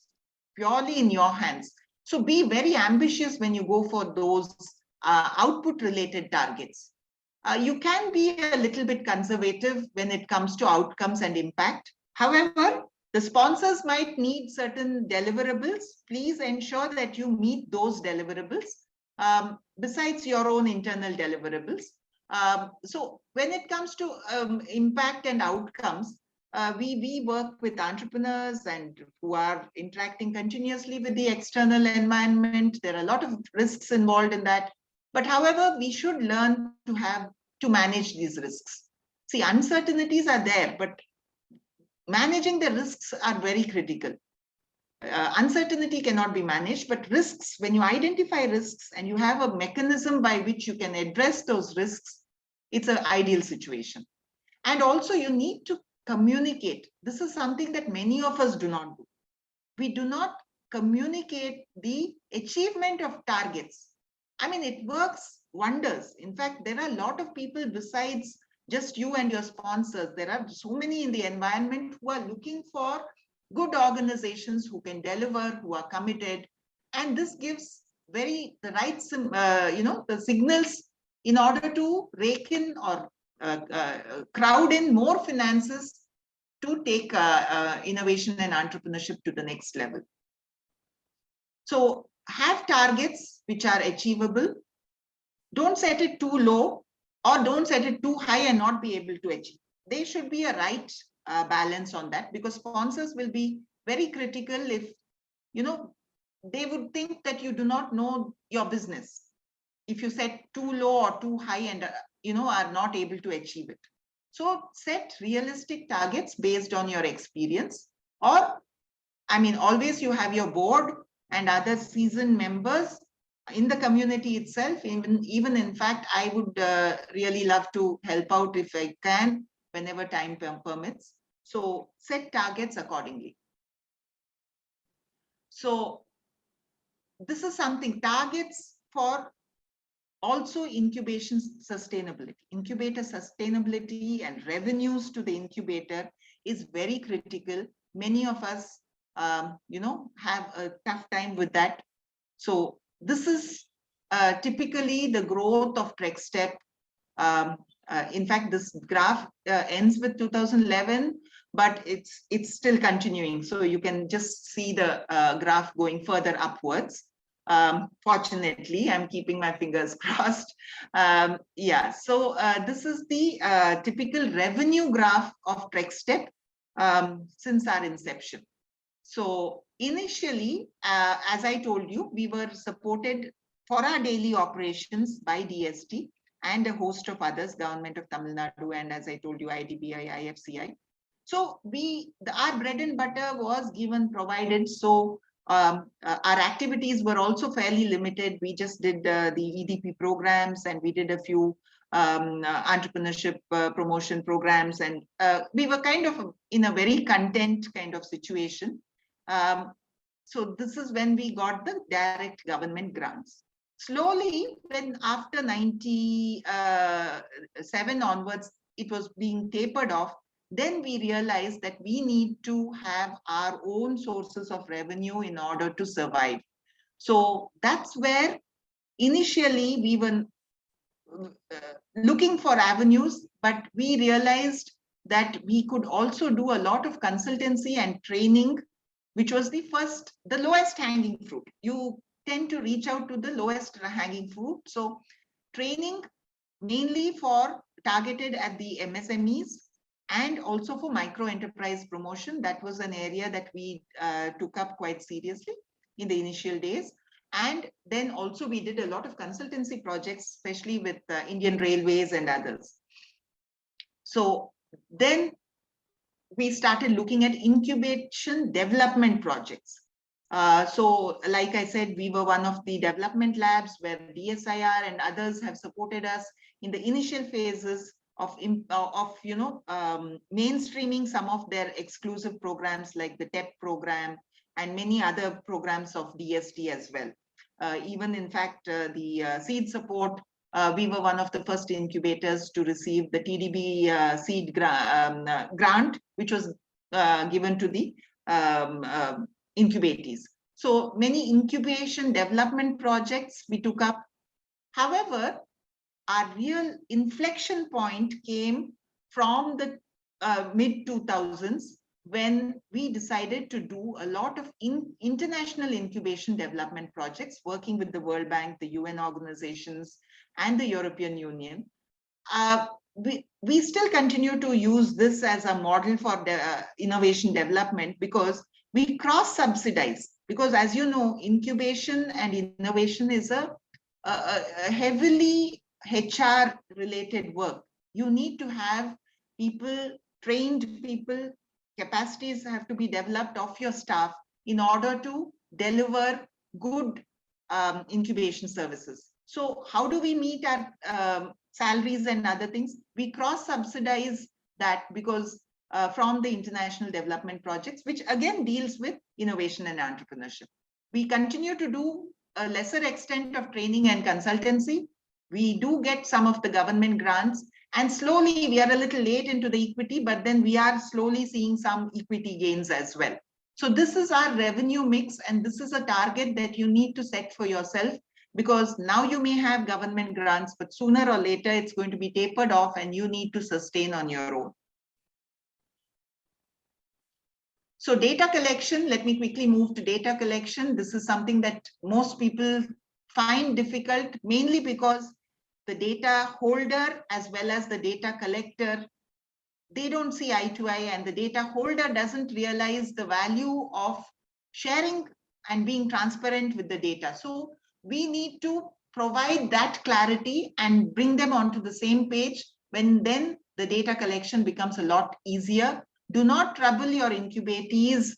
purely in your hands. So be very ambitious when you go for those output related targets. You can be a little bit conservative when it comes to outcomes and impact. However, the sponsors might need certain deliverables. Please ensure that you meet those deliverables besides your own internal deliverables. So when it comes to impact and outcomes, we work with entrepreneurs and who are interacting continuously with the external environment. There are a lot of risks involved in that. But however, we should learn to manage these risks. See, uncertainties are there, but managing the risks are very critical. uncertainty cannot be managed, but risks, when you identify risks and you have a mechanism by which you can address those risks, it's an ideal situation. And also you need to communicate. This is something that many of us do not do. We do not communicate the achievement of targets. I mean, it works wonders. In fact, there are a lot of people besides just you and your sponsors. There are so many in the environment who are looking for good organizations who can deliver, who are committed. And this gives the right, the signals in order to rake in or crowd in more finances to take innovation and entrepreneurship to the next level. So have targets which are achievable. Don't set it too low or don't set it too high and not be able to achieve. There should be a right balance on that, because sponsors will be very critical if, they would think that you do not know your business if you set too low or too high and, are not able to achieve it. So set realistic targets based on your experience, or, always you have your board and other seasoned members in the community itself. Even in fact, I would really love to help out if I can, whenever time permits. So set targets accordingly. So this is something, targets for also incubation sustainability. Incubator sustainability and revenues to the incubator is very critical. Many of us, have a tough time with that. So this is typically the growth of TRECSTEP. In fact, this graph ends with 2011, but it's still continuing. So you can just see the graph going further upwards. Fortunately, I'm keeping my fingers crossed. Yeah, so this is the typical revenue graph of TRECSTEP since our inception. So initially, as I told you, we were supported for our daily operations by DST and a host of others, Government of Tamil Nadu, and as I told you, IDBI, IFCI. So our bread and butter was provided. So our activities were also fairly limited. We just did the EDP programs, and we did a few entrepreneurship promotion programs, and we were kind of in a very content kind of situation. So this is when we got the direct government grants. Slowly, when after 97 onwards, it was being tapered off, then we realized that we need to have our own sources of revenue in order to survive. So that's where initially we were looking for avenues, but we realized that we could also do a lot of consultancy and training, which was the lowest hanging fruit. You tend to reach out to the lowest hanging fruit. So training mainly targeted at the MSMEs and also for micro enterprise promotion. That was an area that we took up quite seriously in the initial days. And then also we did a lot of consultancy projects, especially with Indian Railways and others. So then we started looking at incubation development projects. So like I said, we were one of the development labs where DSIR and others have supported us in the initial phases of mainstreaming some of their exclusive programs like the TEP program and many other programs of DST as well. Even in fact, the seed support, we were one of the first incubators to receive the TDB seed grant, which was given to the incubatees. So many incubation development projects we took up. However, our real inflection point came from the mid 2000s, when we decided to do a lot of international incubation development projects, working with the World Bank, the UN organizations, and the European Union. We still continue to use this as a model for the innovation development, because we cross-subsidize. Because as you know, incubation and innovation is a heavily HR-related work. You need to have people, trained people, capacities have to be developed of your staff in order to deliver good incubation services. So how do we meet our salaries and other things? We cross-subsidize that because from the international development projects, which again deals with innovation and entrepreneurship. We continue to do a lesser extent of training and consultancy. We do get some of the government grants, and slowly we are a little late into the equity, but then we are slowly seeing some equity gains as well. So this is our revenue mix, and this is a target that you need to set for yourself, because now you may have government grants, but sooner or later it's going to be tapered off and you need to sustain on your own. So data collection, let me quickly move to data collection. This is something that most people find difficult, mainly because the data holder as well as the data collector, they don't see eye to eye, and the data holder doesn't realize the value of sharing and being transparent with the data. So we need to provide that clarity and bring them onto the same page, when then the data collection becomes a lot easier. Do not trouble your incubatees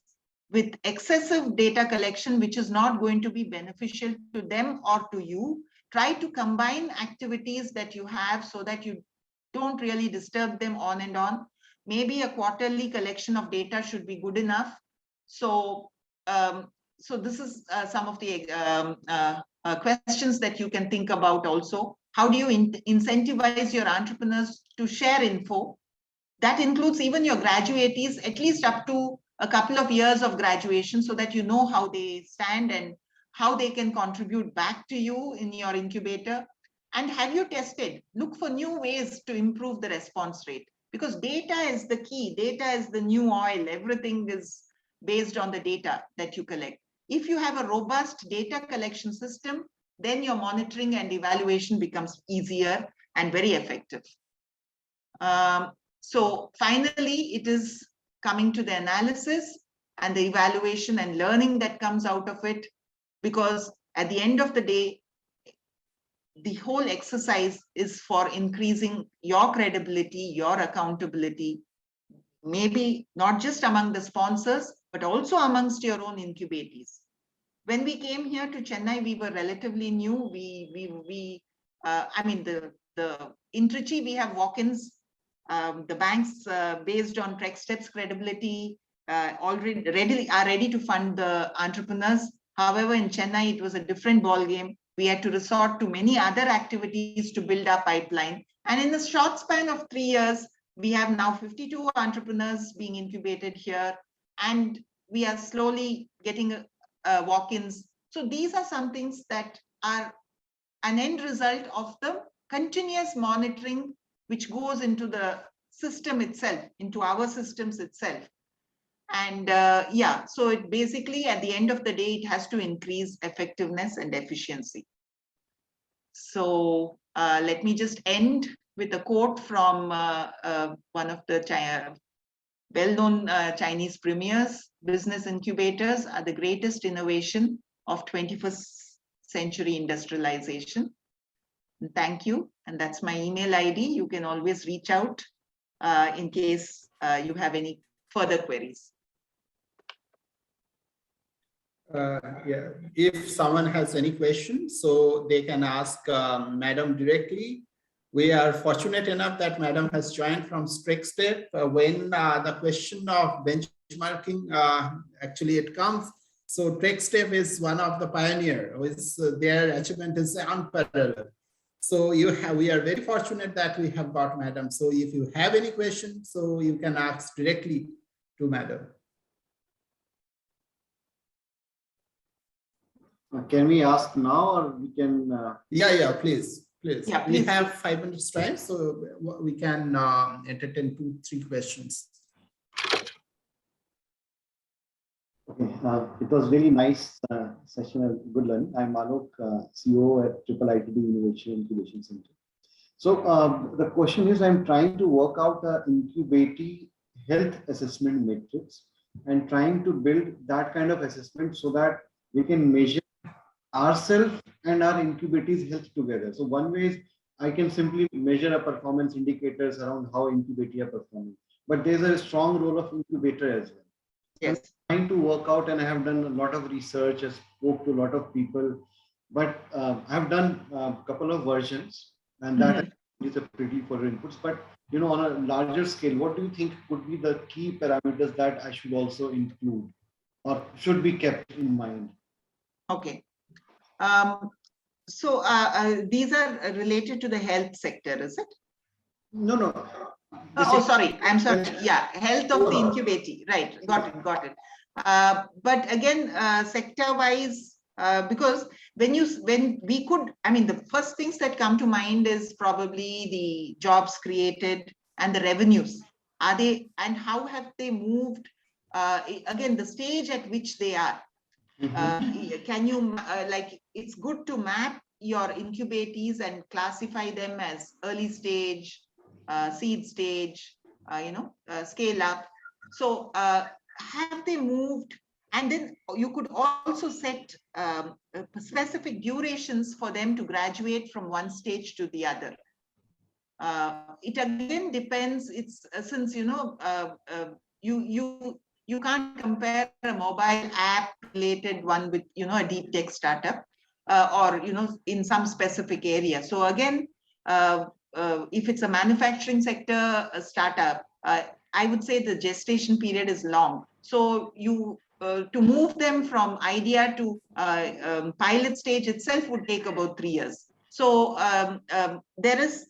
with excessive data collection, which is not going to be beneficial to them or to you. Try to combine activities that you have so that you don't really disturb them on and on. Maybe a quarterly collection of data should be good enough. So, so this is some of the questions that you can think about also. How do you incentivize your entrepreneurs to share info? That includes even your graduatees, at least up to a couple of years of graduation, so that you know how they stand and how they can contribute back to you in your incubator. And have you tested? Look for new ways to improve the response rate, because data is the key. Data is the new oil. Everything is based on the data that you collect. If you have a robust data collection system, then your monitoring and evaluation becomes easier and very effective. So finally, it is coming to the analysis and the evaluation and learning that comes out of it, because at the end of the day, the whole exercise is for increasing your credibility, your accountability, maybe not just among the sponsors, but also amongst your own incubatees. When we came here to Chennai, we were relatively new. I mean, in Trichy, we have walk-ins. The banks, based on CrAdLE's credibility, already are ready to fund the entrepreneurs. However, in Chennai, it was a different ballgame. We had to resort to many other activities to build our pipeline. And in a short span of 3 years, we have now 52 entrepreneurs being incubated here, and we are slowly getting walk-ins. So these are some things that are an end result of the continuous monitoring, which goes into the system itself, into our systems itself. And yeah, so it basically, at the end of the day, it has to increase effectiveness and efficiency. So let me just end with a quote from one of the well-known Chinese premiers. Business incubators are the greatest innovation of 21st century industrialization. Thank you. And that's my email ID. You can always reach out in case you have any further queries. Yeah, if someone has any questions, so they can ask Madam directly. We are fortunate enough that Madam has joined from CrAdLE when the question of benchmarking actually it comes. So CrAdLE is one of the pioneer. Their achievement is unparalleled. So we are very fortunate that we have got Madam. So if you have any questions, so you can ask directly to Madam. Can we ask now, or we can? Yeah, please. Yeah, please. We have 5 minutes time, so we can entertain 2-3 questions. Okay, it was really nice session and good learning. I'm Alok, CEO at IIITB Innovation Incubation Center. So the question is, I'm trying to work out the incubatee health assessment matrix and trying to build that kind of assessment so that we can measure ourselves and our incubatees health together. So one way is I can simply measure a performance indicators around how incubatee are performing, but there's a strong role of incubator as well. Yes. trying to work out, and I have done a lot of research, I spoke to a lot of people, but I've done a couple of versions, and that is a pretty for inputs. But on a larger scale, what do you think could be the key parameters that I should also include or should be kept in mind? Okay. So these are related to the health sector, is it? No. Sorry. I'm sorry. Yeah, health of the incubator. Right. Got it. But again, sector-wise, because when we could, I mean, the first things that come to mind is probably the jobs created and the revenues. Are they, and how have they moved? Again, the stage at which they are. Can you it's good to map your incubators and classify them as early stage, seed stage, scale up. So have they moved? And then you could also set specific durations for them to graduate from one stage to the other. It again depends. It's since you can't compare a mobile app related one with a deep tech startup or in some specific area. So again, if it's a manufacturing sector startup, I would say the gestation period is long. So you to move them from idea to pilot stage itself would take about 3 years. So there is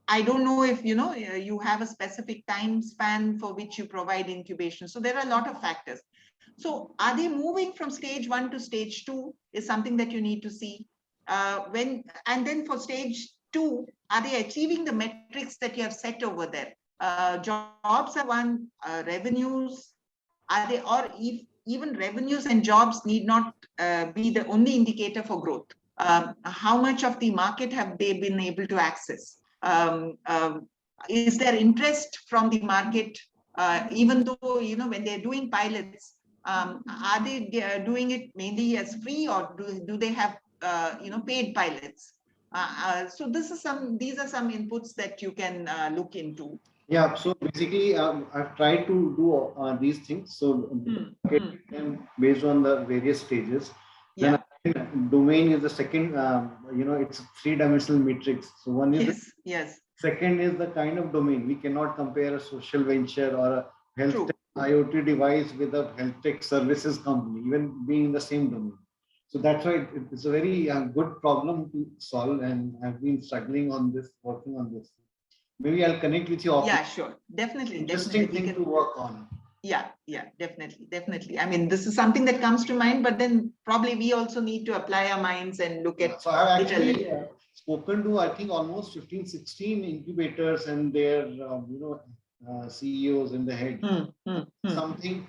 I don't know if you have a specific time span for which you provide incubation. So there are a lot of factors. So are they moving from stage 1 to stage 2 is something that you need to see. And then for stage 2, are they achieving the metrics that you have set over there? Jobs are one, revenues, are they, or even revenues and jobs need not be the only indicator for growth. How much of the market have they been able to access? Is there interest from the market, even though, when they're doing pilots, are they doing it mainly as free, or do they have, paid pilots? So these are some inputs that you can look into. Yeah, so basically, I've tried to do these things. So based on the various stages. Yeah. Then domain is the second, it's 3-dimensional matrix. So one is yes. Second is the kind of domain. We cannot compare a social venture or a health tech IoT device with a health tech services company, even being in the same domain. So that's why it's a very good problem to solve, and I've been struggling on this, working on this. Maybe I'll connect with you. Yeah, sure. Definitely. Interesting thing to work on. Yeah, definitely. I mean, this is something that comes to mind, but then probably we also need to apply our minds and look at. So I've actually spoken to, I think, almost 15, 16 incubators and their, CEOs in the head. Something,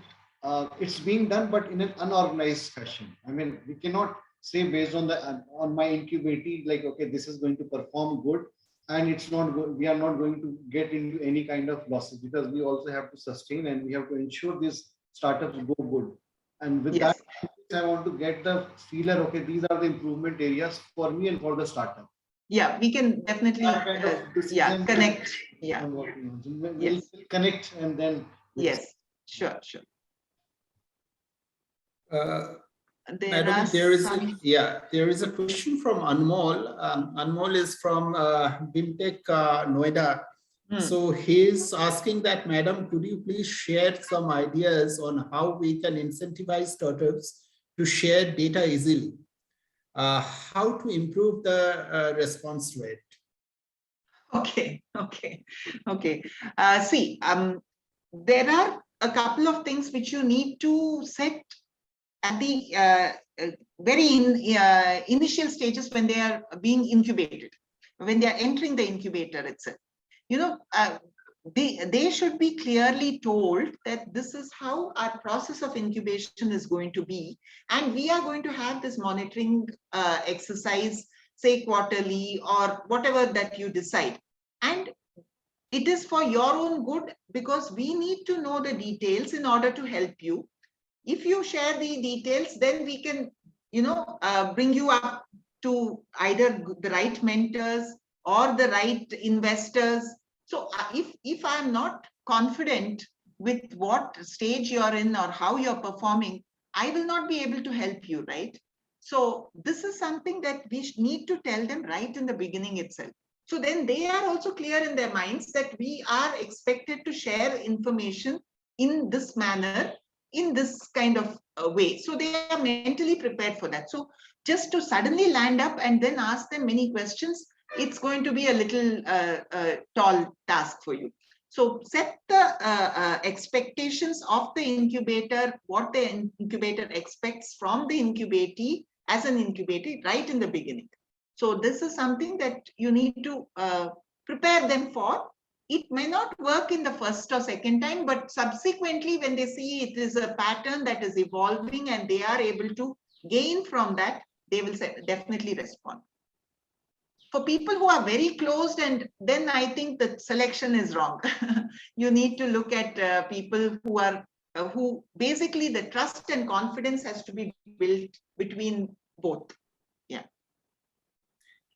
it's being done, but in an unorganized fashion. I mean, we cannot say based on on my incubator, like, okay, this is going to perform good, and it's not good. We are not going to get into any kind of losses, because we also have to sustain and we have to ensure these startups go good. And with that, I want to get the feeler, okay, these are the improvement areas for me and for the startup. Yeah, we can definitely connect. Yeah. We'll connect and then. Yes, sure. Madam, there is a question from Anmol. Anmol is from BIMTech Noida. So he's asking that, Madam, could you please share some ideas on how we can incentivize startups to share data easily? How to improve the response rate? Okay. See, there are a couple of things which you need to set at the very initial stages when they are being incubated, when they are entering the incubator itself. They should be clearly told that this is how our process of incubation is going to be, and we are going to have this monitoring exercise, say quarterly or whatever that you decide. And it is for your own good, because we need to know the details in order to help you. If you share the details, then we can, bring you up to either the right mentors or the right investors. So if I'm not confident with what stage you're in or how you're performing, I will not be able to help you, right? So this is something that we need to tell them right in the beginning itself. So then they are also clear in their minds that we are expected to share information in this manner, in this kind of way. So they are mentally prepared for that. So just to suddenly land up and then ask them many questions, it's going to be a little tall task for you. So set the expectations of the incubator, what the incubator expects from the incubatee as an incubator right in the beginning. So this is something that you need to prepare them for. It may not work in the first or second time, but subsequently when they see it is a pattern that is evolving and they are able to gain from that, they will definitely respond. For people who are very closed, and then I think the selection is wrong. You need to look at people who are, who basically the trust and confidence has to be built between both.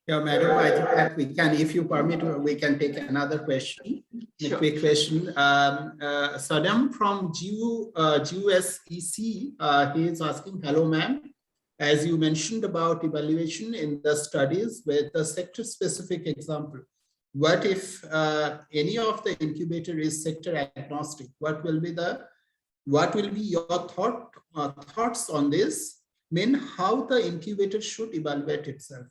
Yeah, Madam, I think that we can, if you permit, we can take another question, a Sure. quick question. Saddam from GUSEC, he is asking, hello, ma'am. As you mentioned about evaluation in the studies with the sector-specific example, what if any of the incubator is sector agnostic? What will be your thoughts on this? Mean how the incubator should evaluate itself?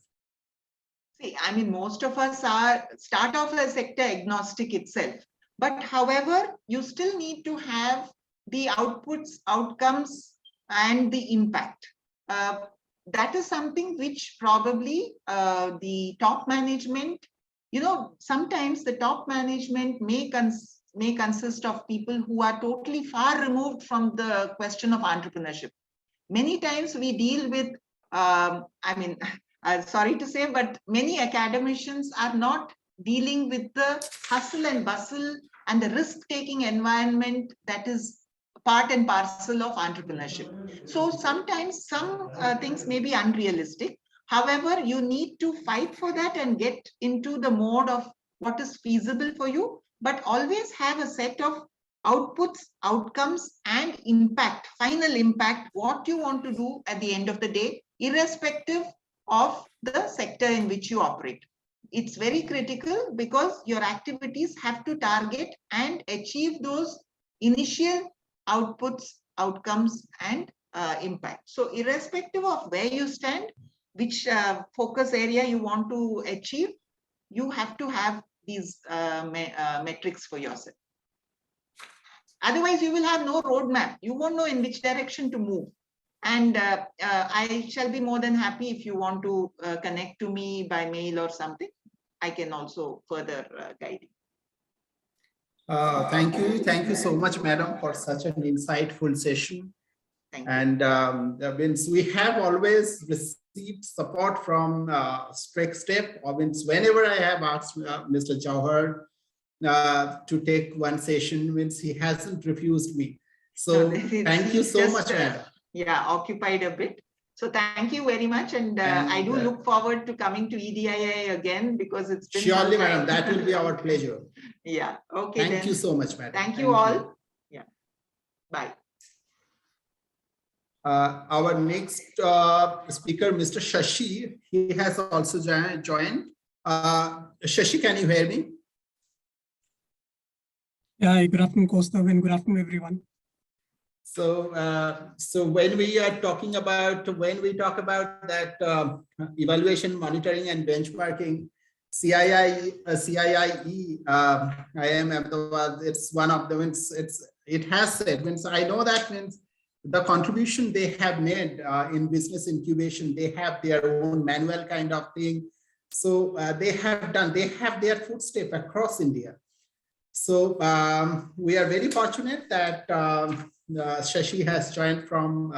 See, I mean, most of us start off as sector agnostic itself. But however, you still need to have the outputs, outcomes, and the impact. That is something which probably the top management, sometimes the top management may consist of people who are totally far removed from the question of entrepreneurship. Many times we deal with, sorry to say, but many academicians are not dealing with the hustle and bustle and the risk-taking environment that is part and parcel of entrepreneurship. So sometimes some things may be unrealistic. However, you need to fight for that and get into the mode of what is feasible for you, but always have a set of outputs, outcomes, and impact, final impact, what you want to do at the end of the day, irrespective of the sector in which you operate. It's very critical because your activities have to target and achieve those initial outputs, outcomes, and impact. So irrespective of where you stand, which focus area you want to achieve, you have to have these metrics for yourself. Otherwise, you will have no roadmap. You won't know in which direction to move. And I shall be more than happy if you want to connect to me by mail or something. I can also further guide you. Thank you. Thank you so much, madam, for such an insightful session. Thank you. And we have always received support from StrexStep. Whenever I have asked Mr. Jauhar to take one session, he hasn't refused me. So thank you so much, madam. Yeah, occupied a bit. So thank you very much. And I do look forward to coming to EDII again because it's been surely, madam, that will be our pleasure. Yeah. Okay. Thank you so much, madam. Thank you all. Yeah. Bye. Our next speaker, Mr. Shashi, he has also joined. Shashi, can you hear me? Yeah, good afternoon, Kaustav, and good afternoon, everyone. So, when we talk about that evaluation, monitoring, and benchmarking, CIIE, I am Ahmedabad. It's one of the it has said I know that means the contribution they have made in business incubation. They have their own manual kind of thing. So they have their footstep across India. So we are very fortunate that Shashi has joined from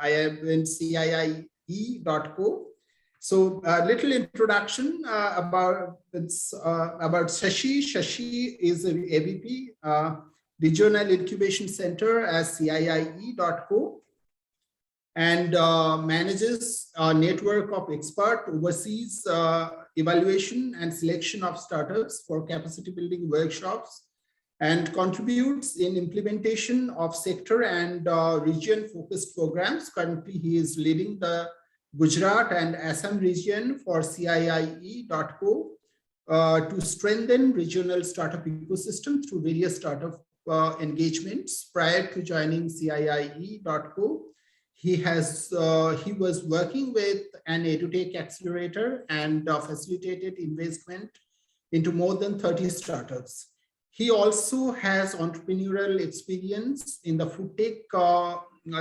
CIIE.co. So a little introduction about Shashi. Shashi is an AVP, Regional Incubation Center at CIIE.co, and manages a network of experts, oversees evaluation and selection of startups for capacity building workshops, and contributes in implementation of sector and region-focused programs. Currently, he is leading the Gujarat and Assam region for CIIE.co to strengthen regional startup ecosystem through various startup engagements. Prior to joining CIIE.co, he was working with an edutech accelerator and facilitated investment into more than 30 startups. He also has entrepreneurial experience in the food tech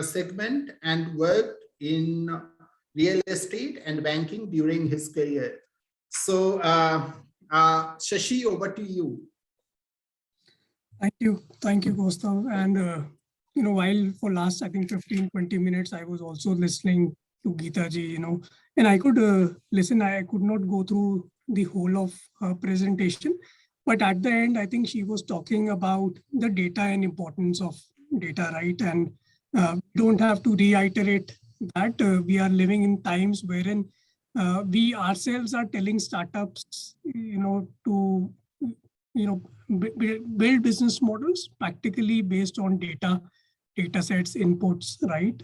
segment and worked in real estate and banking during his career. So, Shashi, over to you. Thank you, Gustav. And while for last, I think 15-20 minutes, I was also listening to Geeta ji, and I could listen. I could not go through the whole of her presentation, but at the end, I think she was talking about the data and importance of data, right? And don't have to reiterate that we are living in times wherein we ourselves are telling startups, to build business models practically based on data sets, inputs, right?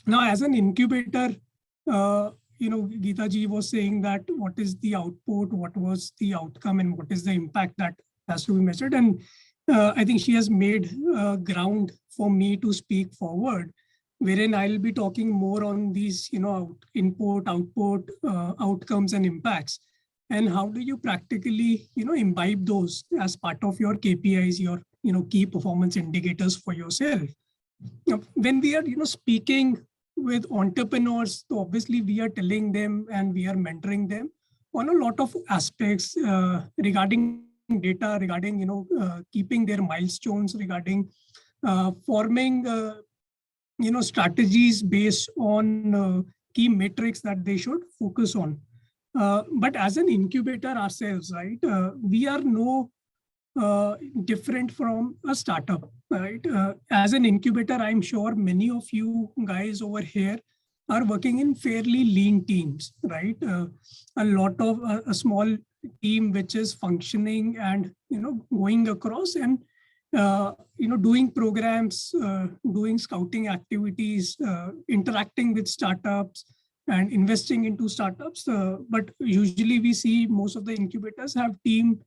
Now, as an incubator, Geeta ji was saying that what is the output, what was the outcome, and what is the impact that has to be measured. And I think she has made ground for me to speak forward, wherein I'll be talking more on these, input, output, outcomes, and impacts. And how do you practically, imbibe those as part of your KPIs, your, key performance indicators for yourself? Now, when we are, speaking with entrepreneurs, so obviously we are telling them and we are mentoring them on a lot of aspects regarding data, regarding, keeping their milestones, regarding forming, strategies based on key metrics that they should focus on. But as an incubator ourselves, right, we are no different from a startup, right? As an incubator, I'm sure many of you guys over here are working in fairly lean teams, right? A lot of a small team which is functioning and, going across and, doing programs, doing scouting activities, interacting with startups and investing into startups. But usually we see most of the incubators have team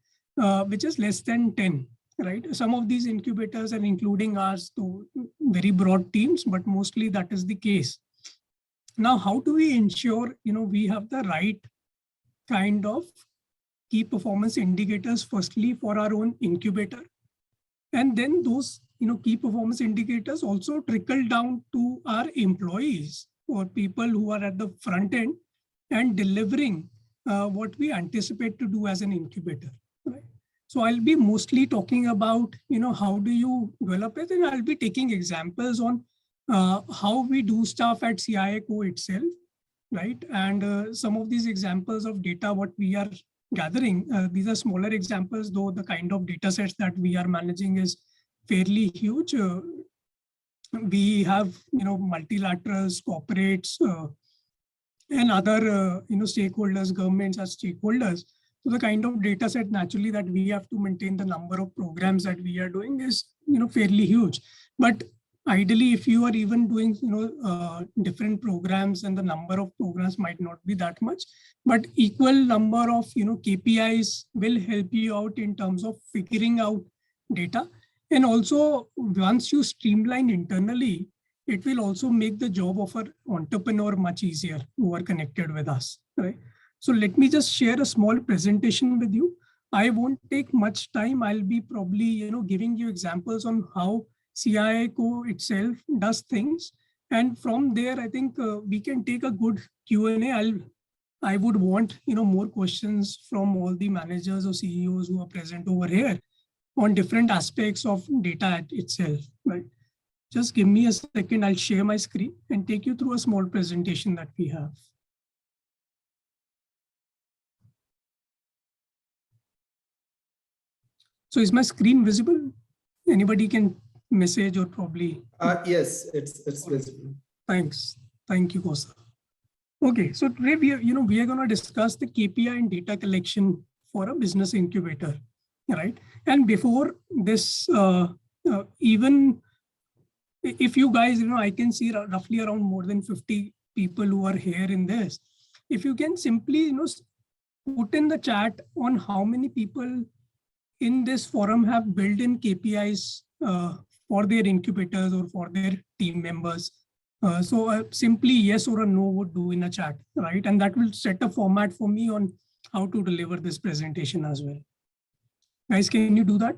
which is less than 10, right? Some of these incubators and including ours to very broad teams, but mostly that is the case. Now, how do we ensure, we have the right kind of key performance indicators, firstly for our own incubator, and then those, key performance indicators also trickle down to our employees or people who are at the front end and delivering what we anticipate to do as an incubator. Right. So I'll be mostly talking about, how do you develop it, and I'll be taking examples on how we do stuff at CIIE.co itself, right? And some of these examples of data, what we are gathering, these are smaller examples, though the kind of data sets that we are managing is fairly huge. We have, multilaterals, corporates, and other, stakeholders, governments as stakeholders. So the kind of data set naturally that we have to maintain, the number of programs that we are doing is, fairly huge. But ideally, if you are even doing, different programs, and the number of programs might not be that much, but equal number of, KPIs will help you out in terms of figuring out data. And also, once you streamline internally, it will also make the job of an entrepreneur much easier who are connected with us, right? So let me just share a small presentation with you. I won't take much time. I'll be probably, giving you examples on how CIIE.co itself does things. And from there, I think we can take a good Q&A. I would want, more questions from all the managers or CEOs who are present over here on different aspects of data itself, right? Just give me a second. I'll share my screen and take you through a small presentation that we have. So is my screen visible? Anybody can message or probably. Yes, it's visible. Thanks. Thank you, Kosa. Okay, so today we are going to discuss the KPI and data collection for a business incubator. right? And before this, even if you guys, I can see roughly around more than 50 people who are here in this. If you can simply, put in the chat on how many people in this forum have built in KPIs for their incubators or for their team members. So simply yes or a no would do in a chat, right? And that will set a format for me on how to deliver this presentation as well. Guys, can you do that?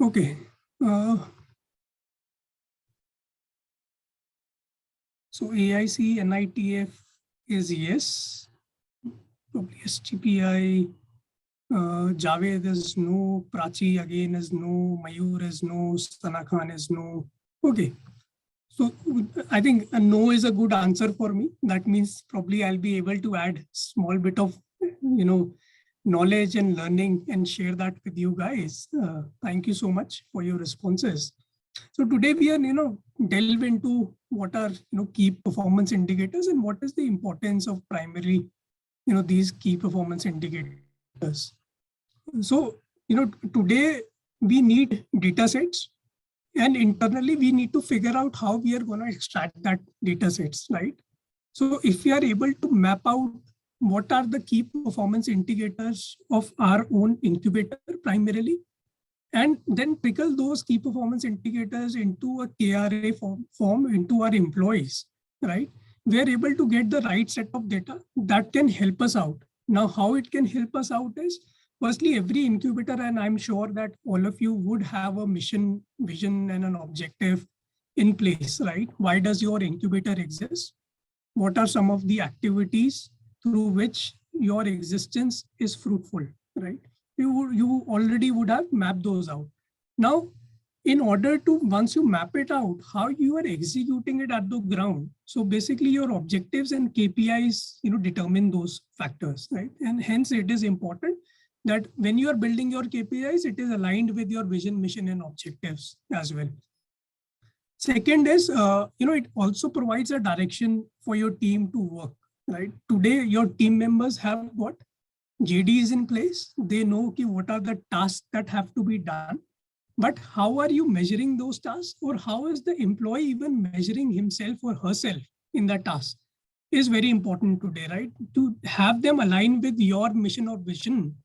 Okay. So AIC, NITF is yes. Probably SGPI, Javed is no, Prachi again is no, Mayur is no, Sana Khan is no. Okay. So I think a no is a good answer for me. That means probably I'll be able to add small bit of, knowledge and learning and share that with you guys. Thank you so much for your responses. So today we are, delve into what are, key performance indicators and what is the importance of primarily, these key performance indicators. So, today we need data sets, and internally we need to figure out how we are going to extract that data sets, right? So if we are able to map out what are the key performance indicators of our own incubator primarily, and then pickle those key performance indicators into a KRA form into our employees, right? We are able to get the right set of data that can help us out. Now, how it can help us out is, firstly, every incubator, and I'm sure that all of you would have a mission, vision, and an objective in place, right? Why does your incubator exist? What are some of the activities through which your existence is fruitful, right? You already would have mapped those out. Now, in order to, once you map it out, how you are executing it at the ground. So basically your objectives and KPIs, determine those factors, right? And hence it is important that when you are building your KPIs, it is aligned with your vision, mission, and objectives as well. Second is, it also provides a direction for your team to work, right? Today, your team members have got JDs in place. They know what are the tasks that have to be done. But how are you measuring those tasks, or how is the employee even measuring himself or herself in that task is very important today, right? To have them align with your mission or vision,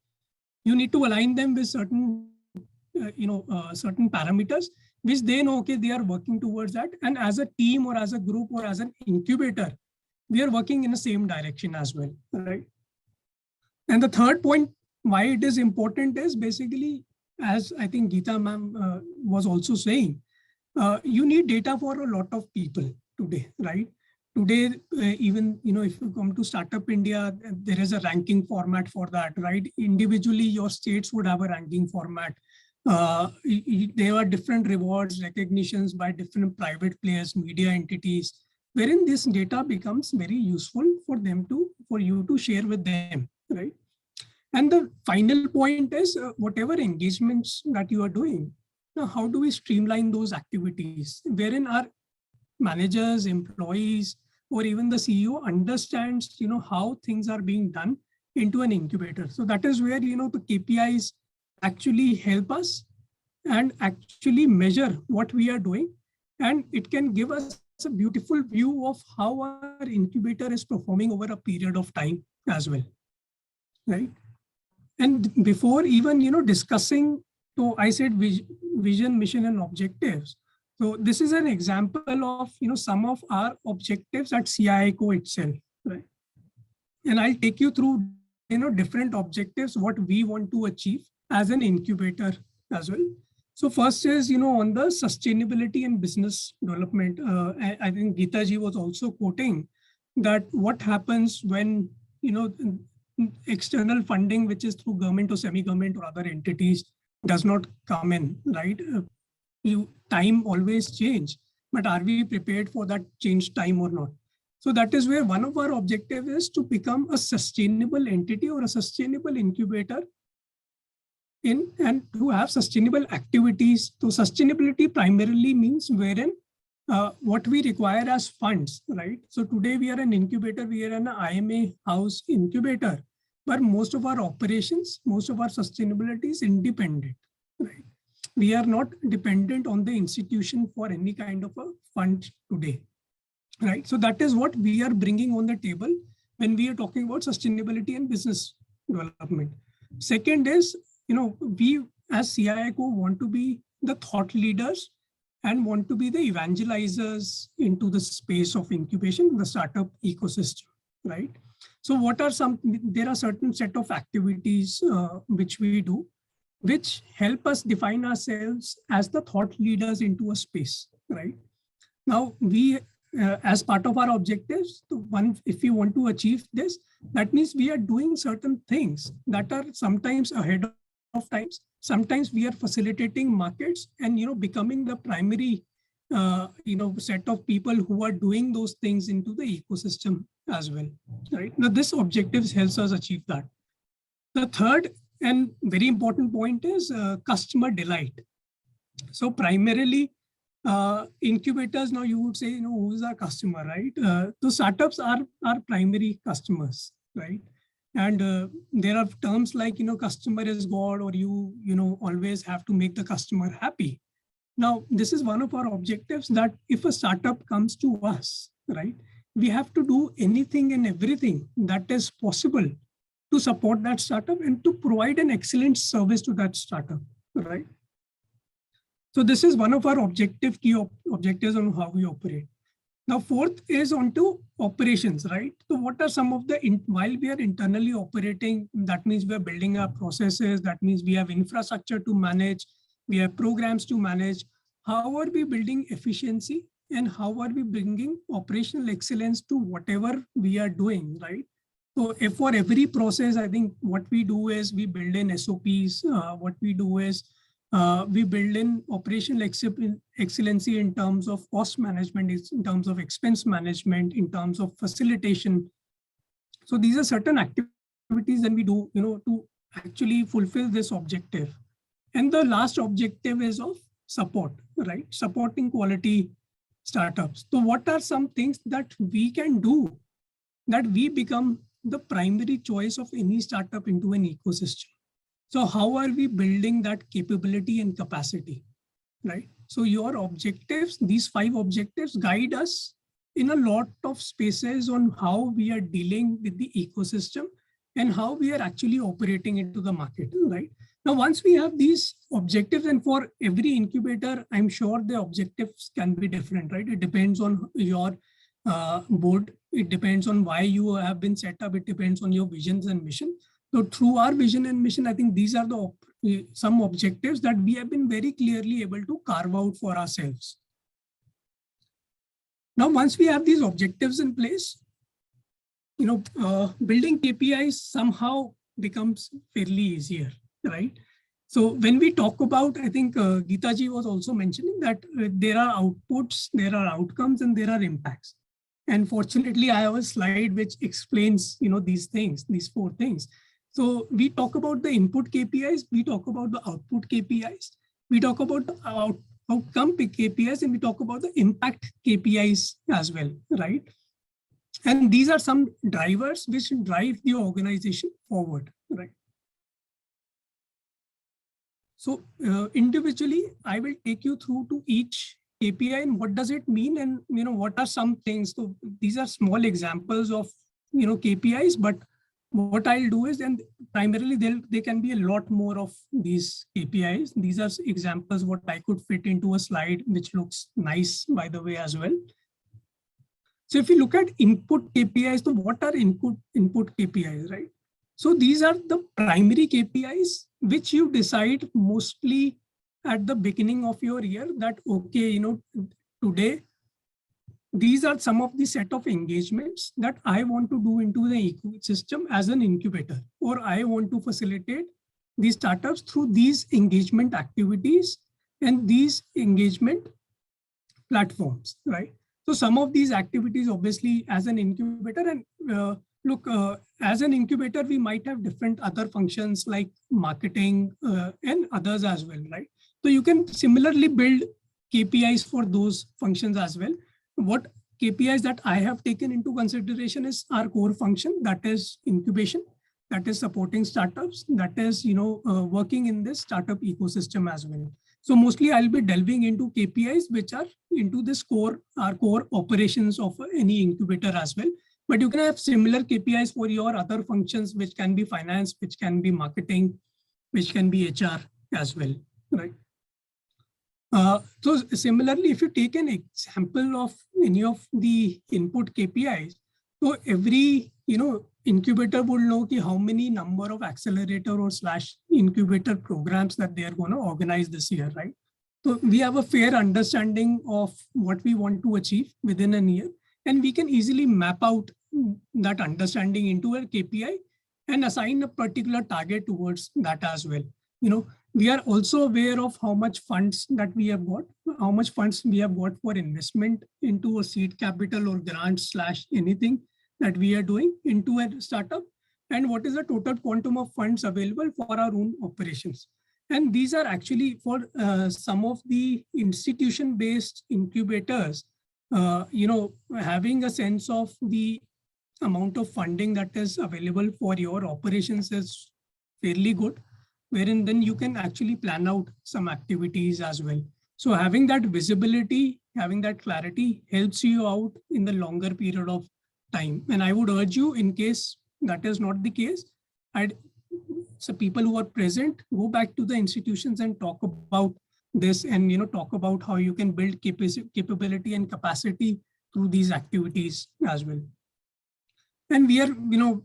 you need to align them with certain, certain parameters, which they know, okay, they are working towards that. And as a team or as a group or as an incubator, we are working in the same direction as well, right? And the third point, why it is important is basically, as I think Geeta ma'am was also saying, you need data for a lot of people today, right? Today, even, if you come to Startup India, there is a ranking format for that, right? Individually, your states would have a ranking format. There are different rewards, recognitions by different private players, media entities, wherein this data becomes very useful for you to share with them, right? And the final point is whatever engagements that you are doing, now how do we streamline those activities wherein our managers, employees, or even the CEO understands, how things are being done into an incubator. So that is where, the KPIs actually help us and actually measure what we are doing. And it can give us a beautiful view of how our incubator is performing over a period of time as well, right? And before even, discussing, so I said vision, mission, and objectives. So this is an example of, some of our objectives at CIICO itself, right? And I'll take you through, different objectives, what we want to achieve as an incubator as well. So first is, on the sustainability and business development. I think Geeta ji was also quoting that what happens when, external funding, which is through government or semi-government or other entities, does not come in, right? Time always change, but are we prepared for that change time or not? So that is where one of our objectives is to become a sustainable entity or a sustainable incubator in and to have sustainable activities. So sustainability primarily means wherein what we require as funds, right? So today we are an incubator, we are an IMA house incubator, but most of our operations, most of our sustainability is independent, right? We are not dependent on the institution for any kind of a fund today, right? So that is what we are bringing on the table when we are talking about sustainability and business development. Second is, we as CIICO want to be the thought leaders and want to be the evangelizers into the space of incubation, the startup ecosystem, right? So what are there are certain set of activities which we do, which help us define ourselves as the thought leaders into a space, right? Now, we, as part of our objectives, if we want to achieve this, that means we are doing certain things that are sometimes ahead of times. Sometimes we are facilitating markets and, becoming the primary, set of people who are doing those things into the ecosystem as well, right? Now, this objectives helps us achieve that. The third and very important point is customer delight. So primarily, incubators, now you would say, who is our customer, right? So startups are our primary customers, right? And there are terms like, customer is God, or you always have to make the customer happy. Now, this is one of our objectives, that if a startup comes to us, right, we have to do anything and everything that is possible to support that startup and to provide an excellent service to that startup, right? So this is one of our key objectives on how we operate. Now, fourth is onto operations, right? So what are some of while we are internally operating, that means we are building our processes, that means we have infrastructure to manage, we have programs to manage. How are we building efficiency and how are we bringing operational excellence to whatever we are doing, right? So if for every process, I think what we do is we build in SOPs. What we do is we build in operational excellency in terms of cost management, in terms of expense management, in terms of facilitation. So these are certain activities that we do, to actually fulfill this objective. And the last objective is of support, right? Supporting quality startups. So what are some things that we can do that we become the primary choice of any startup into an ecosystem? So how are we building that capability and capacity, right? So your objectives, these 5 objectives, guide us in a lot of spaces on how we are dealing with the ecosystem and how we are actually operating into the market, right? Now, once we have these objectives, and for every incubator, I'm sure the objectives can be different, right? It depends on your board. It depends on why you have been set up. It depends on your visions and mission. So through our vision and mission, I think these are some objectives that we have been very clearly able to carve out for ourselves. Now, once we have these objectives in place, building KPIs somehow becomes fairly easier, right? So when we talk about, I think Geeta ji was also mentioning that there are outputs, there are outcomes, and there are impacts. And fortunately, I have a slide which explains, these things, these 4 things. So we talk about the input KPIs, we talk about the output KPIs, we talk about the outcome KPIs, and we talk about the impact KPIs as well, right? And these are some drivers which drive the organization forward, right? So individually, I will take you through to each KPI and what does it mean, and what are some things. So these are small examples of KPIs, but what I'll do is, and primarily there can be a lot more of these KPIs. These are examples what I could fit into a slide, which looks nice, by the way, as well. So if you look at input KPIs, so what are input KPIs, right? So these are the primary KPIs which you decide mostly at the beginning of your year that, okay, today, these are some of the set of engagements that I want to do into the ecosystem as an incubator, or I want to facilitate these startups through these engagement activities and these engagement platforms, right? So some of these activities, obviously, as an incubator, and look, as an incubator, we might have different other functions like marketing and others as well, right? So you can similarly build KPIs for those functions as well. What KPIs that I have taken into consideration is our core function, that is incubation, that is supporting startups, that is, working in this startup ecosystem as well. So mostly I'll be delving into KPIs which are into this our core operations of any incubator as well. But you can have similar KPIs for your other functions, which can be finance, which can be marketing, which can be HR as well, right? So similarly, if you take an example of any of the input KPIs, so every incubator will know how many number of accelerator or / incubator programs that they are going to organize this year, right? So we have a fair understanding of what we want to achieve within a year, and we can easily map out that understanding into a KPI and assign a particular target towards that as well. We are also aware of how much funds that we have got, how much funds we have got for investment into a seed capital or grant / anything that we are doing into a startup, and what is the total quantum of funds available for our own operations. And these are actually for some of the institution-based incubators, having a sense of the amount of funding that is available for your operations is fairly good, wherein then you can actually plan out some activities as well. So having that visibility, having that clarity helps you out in the longer period of time. And I would urge you, in case that is not the case, so people who are present, go back to the institutions and talk about this, and talk about how you can build capability and capacity through these activities as well. And we are,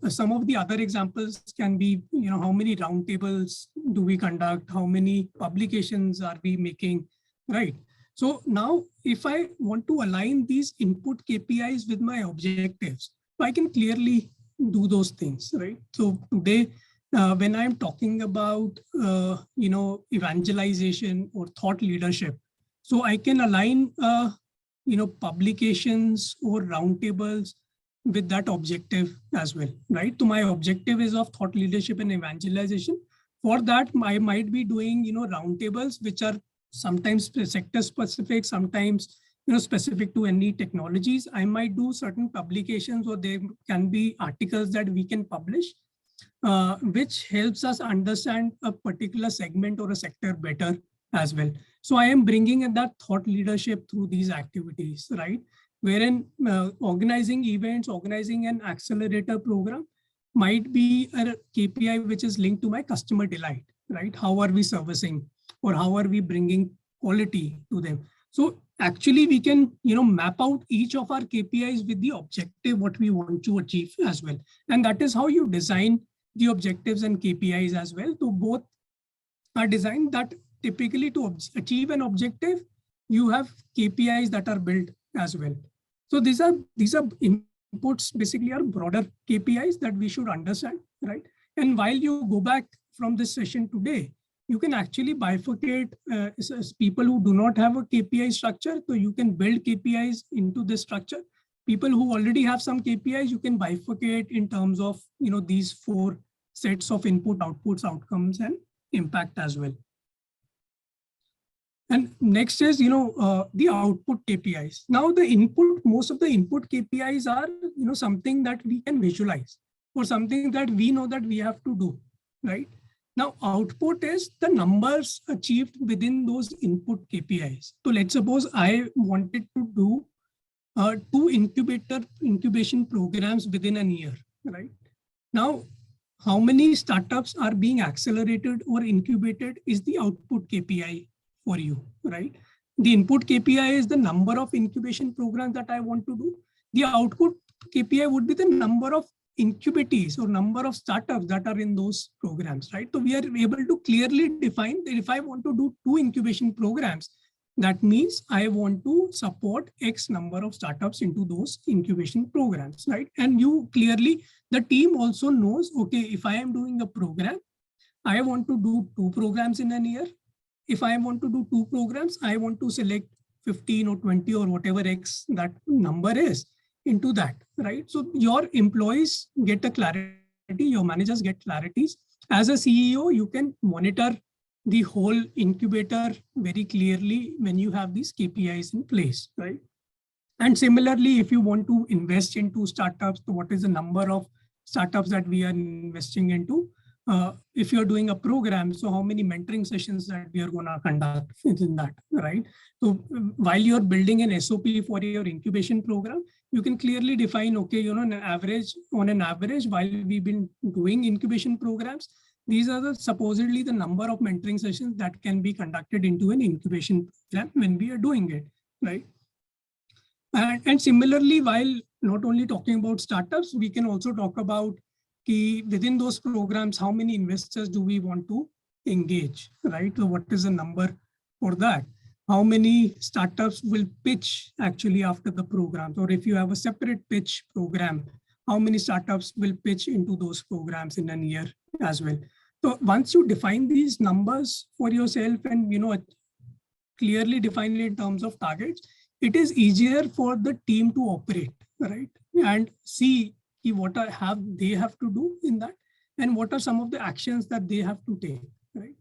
some of the other examples can be, how many roundtables do we conduct? How many publications are we making, right? So now if I want to align these input KPIs with my objectives, I can clearly do those things, right? So today, when I'm talking about, evangelization or thought leadership, so I can align, publications or roundtables with that objective as well, right? So my objective is of thought leadership and evangelization. For that, I might be doing, roundtables, which are sometimes sector specific, sometimes, specific to any technologies. I might do certain publications, or there can be articles that we can publish, which helps us understand a particular segment or a sector better as well. So I am bringing in that thought leadership through these activities, right? Wherein organizing events, organizing an accelerator program might be a KPI which is linked to my customer delight, right? How are we servicing, or how are we bringing quality to them? So actually we can, map out each of our KPIs with the objective, what we want to achieve as well. And that is how you design the objectives and KPIs as well. So both are designed that typically to achieve an objective, you have KPIs that are built as well. So these are inputs, basically are broader KPIs that we should understand, right? And while you go back from this session today, you can actually bifurcate as people who do not have a KPI structure. So you can build KPIs into this structure. People who already have some KPIs, you can bifurcate in terms of, these 4 sets of input, outputs, outcomes, and impact as well. And next is, the output KPIs. Now the input, most of the input KPIs are, something that we can visualize, or something that we know that we have to do, right? Now output is the numbers achieved within those input KPIs. So let's suppose I wanted to do 2 incubation programs within a year, right? Now, how many startups are being accelerated or incubated is the output KPI for you, right? The input KPI is the number of incubation programs that I want to do. The output KPI would be the number of incubatees or number of startups that are in those programs, right? So we are able to clearly define that if I want to do 2 incubation programs, that means I want to support X number of startups into those incubation programs, right? And you clearly, the team also knows, okay, if I am doing a program, I want to do 2 programs in a year. If I want to do 2 programs, I want to select 15 or 20 or whatever X that number is. into that, right? So your employees get a clarity, your managers get clarities. As a CEO, you can monitor the whole incubator very clearly when you have these KPIs in place, right? And similarly, if you want to invest into startups, what is the number of startups that we are investing into? If you're doing a program, so how many mentoring sessions that we are going to conduct within that, right? So while you're building an SOP for your incubation program, you can clearly define, okay, on an average, while we've been doing incubation programs, these are supposedly the number of mentoring sessions that can be conducted into an incubation program when we are doing it, right? And similarly, while not only talking about startups, we can also talk about within those programs, how many investors do we want to engage, right? So what is the number for that? How many startups will pitch actually after the programs? Or if you have a separate pitch program, how many startups will pitch into those programs in a year as well? So once you define these numbers for yourself and clearly define it in terms of targets, it is easier for the team to operate, right? And see what they have to do in that, and what are some of the actions that they have to take, right?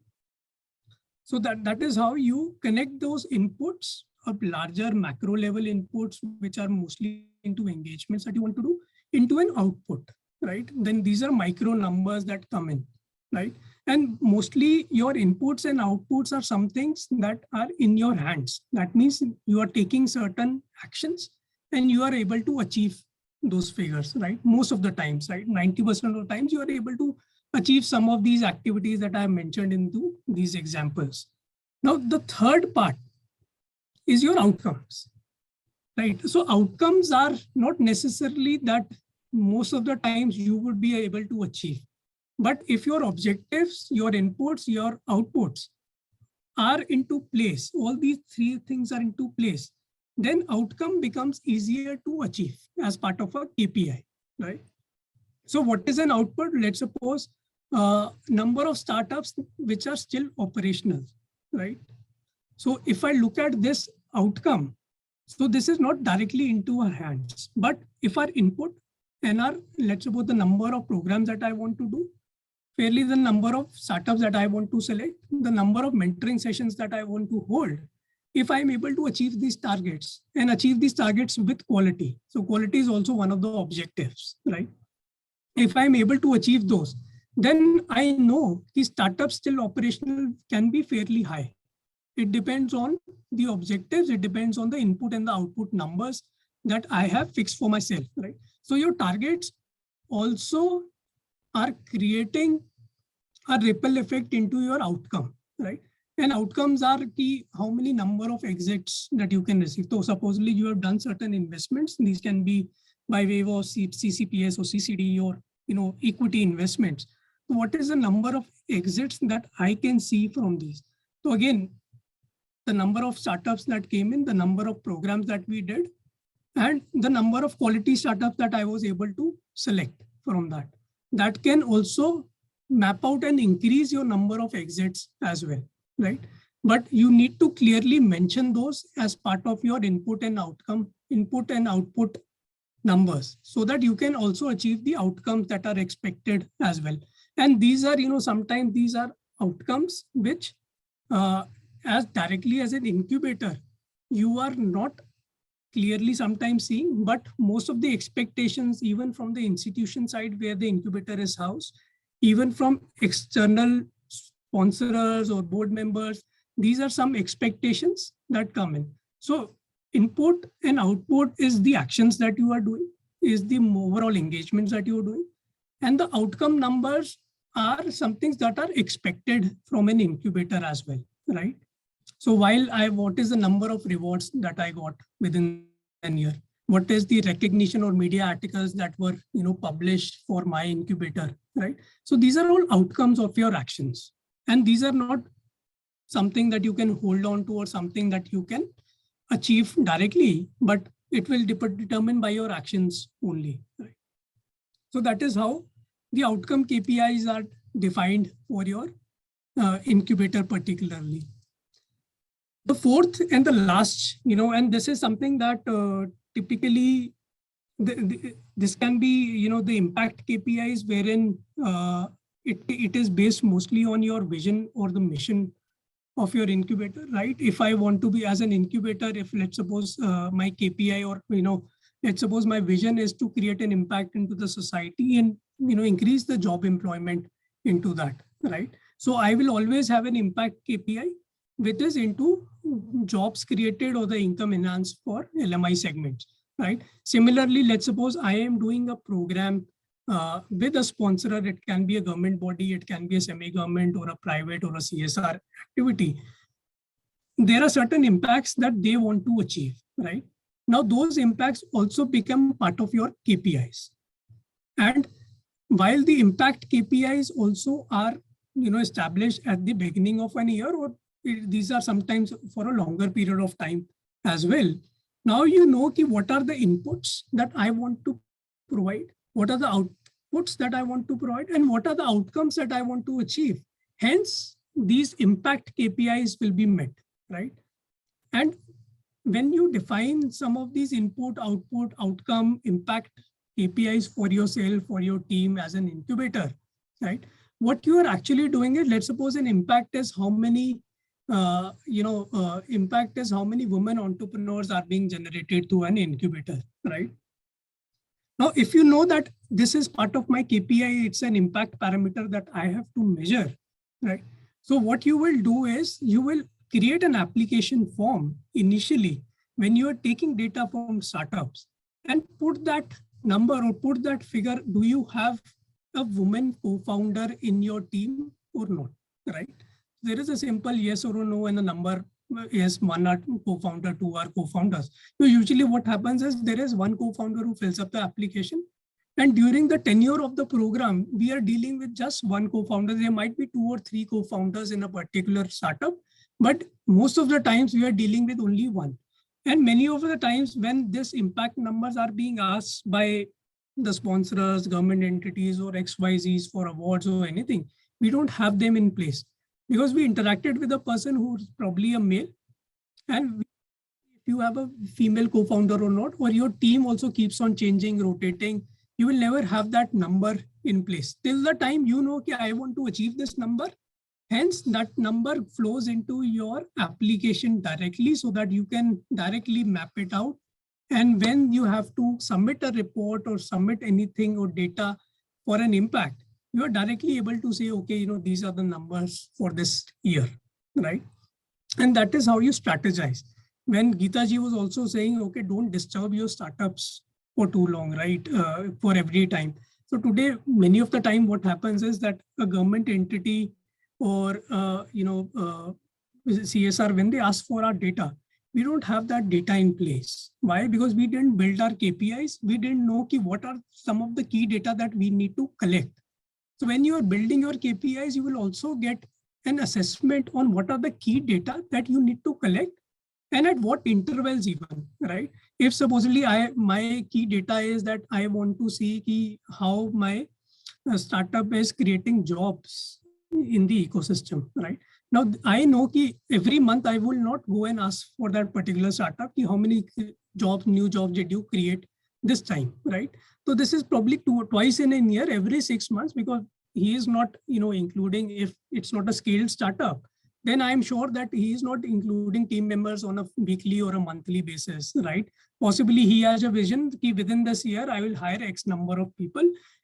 So that is how you connect those inputs of larger macro level inputs, which are mostly into engagements that you want to do, into an output, right? Then these are micro numbers that come in, right? And mostly your inputs and outputs are some things that are in your hands. That means you are taking certain actions and you are able to achieve those figures, right? Most of the times, right? 90% of the times you are able to achieve some of these activities that I have mentioned into these examples. Now, the third part is your outcomes, right? So outcomes are not necessarily that most of the times you would be able to achieve. But if your objectives, your inputs, your outputs are into place, all these three things are into place, then outcome becomes easier to achieve as part of a KPI, right? So what is an output? Let's suppose number of startups which are still operational, right? So if I look at this outcome, so this is not directly into our hands, but if our input and our, let's suppose the number of programs that I want to do, fairly the number of startups that I want to select, the number of mentoring sessions that I want to hold, if I'm able to achieve these targets and achieve these targets with quality. So quality is also one of the objectives, right? If I'm able to achieve those, then I know the startups still operational can be fairly high. It depends on the objectives. It depends on the input and the output numbers that I have fixed for myself, right? So your targets also are creating a ripple effect into your outcome, right? And outcomes are key, how many number of exits that you can receive. So supposedly you have done certain investments. These can be by way of CCPS or CCD or equity investments. So what is the number of exits that I can see from these? So again, the number of startups that came in, the number of programs that we did, and the number of quality startups that I was able to select from that. That can also map out and increase your number of exits as well, right? But you need to clearly mention those as part of your input and output numbers, so that you can also achieve the outcomes that are expected as well. And these are, sometimes these are outcomes which as directly as an incubator, you are not clearly sometimes seeing, but most of the expectations, even from the institution side where the incubator is housed, even from external sponsors or board members, these are some expectations that come in. So input and output is the actions that you are doing, is the overall engagements that you are doing. And the outcome numbers are some things that are expected from an incubator as well, right? So while what is the number of rewards that I got within a year? What is the recognition or media articles that were published for my incubator, right? So these are all outcomes of your actions. And these are not something that you can hold on to or something that you can achieve directly, but it will be determined by your actions only, right? So that is how the outcome KPIs are defined for your incubator particularly. The fourth and the last, and this is something that typically this can be, the impact KPIs wherein it is based mostly on your vision or the mission of your incubator, right? If I want to be as an incubator, if let's suppose my KPI or, let's suppose my vision is to create an impact into the society and, increase the job employment into that, right? So I will always have an impact KPI, which is into jobs created or the income enhanced for LMI segments, right? Similarly, let's suppose I am doing a program with a sponsor. It can be a government body, it can be a semi-government or a private or a CSR activity. There are certain impacts that they want to achieve, right? Now, those impacts also become part of your KPIs. And while the impact KPIs also are, established at the beginning of an year, or these are sometimes for a longer period of time as well. Now, what are the inputs that I want to provide, what are the outputs that I want to provide, and what are the outcomes that I want to achieve. Hence, these impact KPIs will be met, right? And when you define some of these input, output, outcome, impact KPIs for yourself, for your team as an incubator, right? What you are actually doing is, let's suppose an impact is how many, impact is how many women entrepreneurs are being generated through an incubator, right? Now, if you know that this is part of my KPI, it's an impact parameter that I have to measure, right? So what you will do is you will create an application form initially when you are taking data from startups and put that number or put that figure. Do you have a woman co-founder in your team or not, right? There is a simple yes or no and a number. Yes, one are co-founder, two are co-founders. So usually what happens is there is one co-founder who fills up the application. And during the tenure of the program, we are dealing with just one co-founder. There might be 2 or 3 co-founders in a particular startup, but most of the times we are dealing with only one. And many of the times when this impact numbers are being asked by the sponsors, government entities, or XYZs for awards or anything, we don't have them in place because we interacted with a person who's probably a male. And if you have a female co-founder or not, or your team also keeps on changing, rotating, you will never have that number in place till the time I want to achieve this number. Hence, that number flows into your application directly so that you can directly map it out. And when you have to submit a report or submit anything or data for an impact, you are directly able to say, okay, these are the numbers for this year, right? And that is how you strategize. When Geeta ji was also saying, okay, don't disturb your startups for too long, right? For every time. So today, many of the time, what happens is that a government entity or CSR, when they ask for our data, we don't have that data in place. Why? Because we didn't build our KPIs. We didn't know what are some of the key data that we need to collect. So when you are building your KPIs, you will also get an assessment on what are the key data that you need to collect and at what intervals even, right? If supposedly my key data is that I want to see how my startup is creating jobs in the ecosystem, right? Now, I know that every month I will not go and ask for that particular startup, how many new jobs did you create this time, right? So this is probably twice in a year, every 6 months, because he is not, including, if it's not a scaled startup, then I'm sure that he is not including team members on a weekly or a monthly basis, right? Possibly he has a vision that within this year, I will hire X number of people.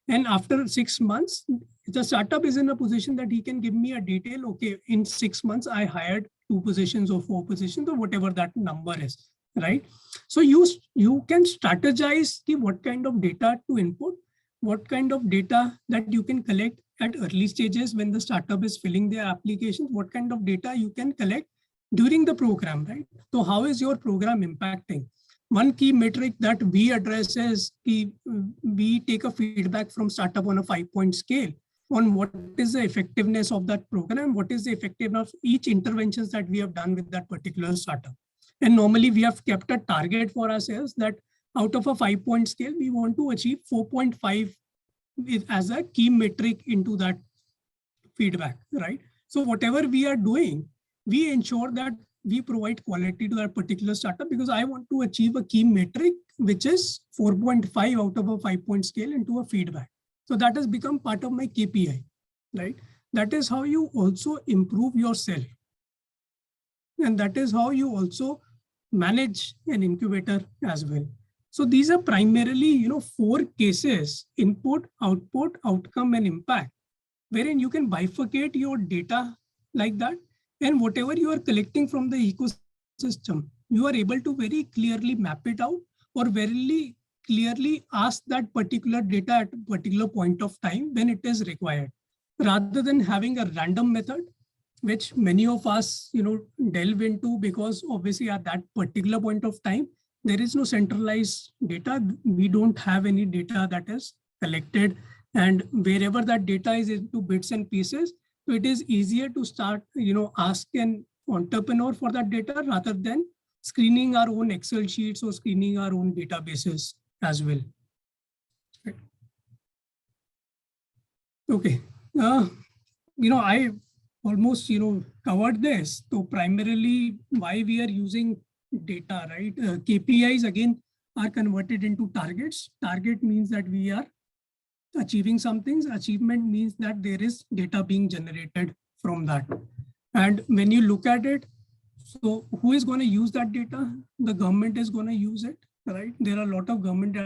And after 6 months, the startup is in a position that he can give me a detail. Okay, in 6 months, I hired 2 positions or 4 positions or whatever that number is, right? So you can strategize what kind of data to input, what kind of data that you can collect at early stages when the startup is filling their applications, what kind of data you can collect during the program, right? So how is your program impacting? One key metric that we address is we take a feedback from startup on a 5-point scale on what is the effectiveness of that program, what is the effectiveness of each interventions that we have done with that particular startup. And normally we have kept a target for ourselves that out of a 5-point scale, we want to achieve 4.5 as a key metric into that feedback, right? So whatever we are doing, we ensure that we provide quality to that particular startup because I want to achieve a key metric which is 4.5 out of a 5-point scale into a feedback. So that has become part of my KPI, right? That is how you also improve yourself. And that is how you also manage an incubator as well. So these are primarily, 4 cases: input, output, outcome, and impact, wherein you can bifurcate your data like that. And whatever you are collecting from the ecosystem, you are able to very clearly map it out, or very clearly ask that particular data at a particular point of time when it is required, rather than having a random method, which many of us, delve into, because obviously at that particular point of time, there is no centralized data. We don't have any data that is collected, and wherever that data is into bits and pieces, so it is easier to start, ask an entrepreneur for that data rather than screening our own Excel sheets or screening our own databases as well. Right. Okay. I almost, covered this. So primarily why we are using data, right? KPIs again are converted into targets. Target means that we are achieving some things. Achievement means that there is data being generated from that. And when you look at it, so who is going to use that data? The government is going to use it, right? There are a lot of government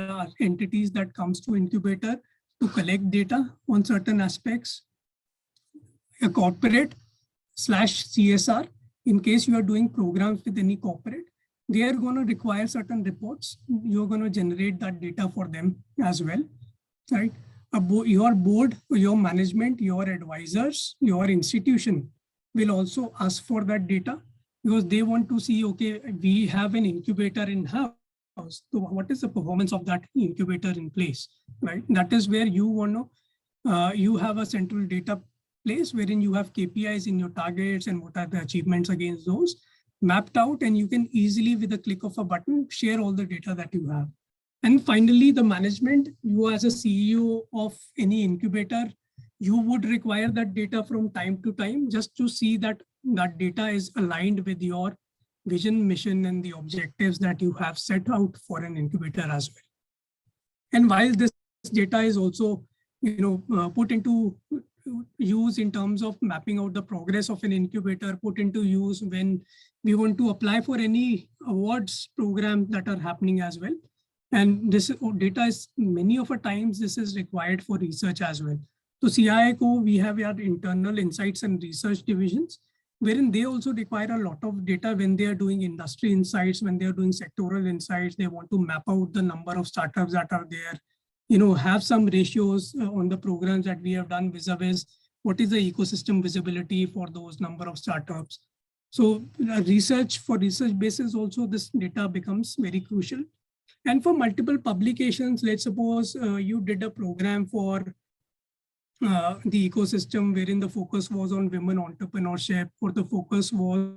entities that comes to incubator to collect data on certain aspects. A corporate / CSR, in case you are doing programs with any corporate, they are going to require certain reports. You're going to generate that data for them as well, right? Your board, your management, your advisors, your institution will also ask for that data, because they want to see, okay, we have an incubator in house. So what is the performance of that incubator in place, right? That is where you want to, you have a central data place wherein you have KPIs in your targets and what are the achievements against those mapped out, and you can easily, with a click of a button, share all the data that you have. And finally, the management, you as a CEO of any incubator, you would require that data from time to time just to see that that data is aligned with your vision, mission, and the objectives that you have set out for an incubator as well. And while this data is also, put into use in terms of mapping out the progress of an incubator, put into use when we want to apply for any awards programs that are happening as well. And this data is, many of the times, this is required for research as well. So CIICO, we have our internal insights and research divisions, wherein they also require a lot of data when they are doing industry insights, when they are doing sectoral insights. They want to map out the number of startups that are there, have some ratios on the programs that we have done vis-a-vis what is the ecosystem visibility for those number of startups. So research basis also, this data becomes very crucial. And for multiple publications, let's suppose you did a program for the ecosystem wherein the focus was on women entrepreneurship, or the focus was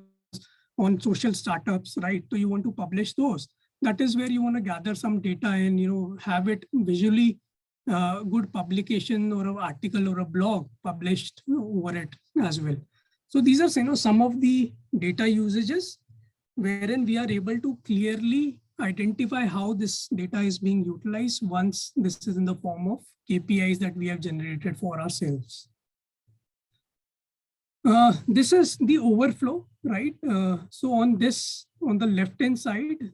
on social startups, right? So you want to publish those. That is where you want to gather some data and have it visually good publication or an article or a blog published over it as well. So these are some of the data usages wherein we are able to clearly identify how this data is being utilized once this is in the form of KPIs that we have generated for ourselves. This is the overflow, right? So on the left-hand side,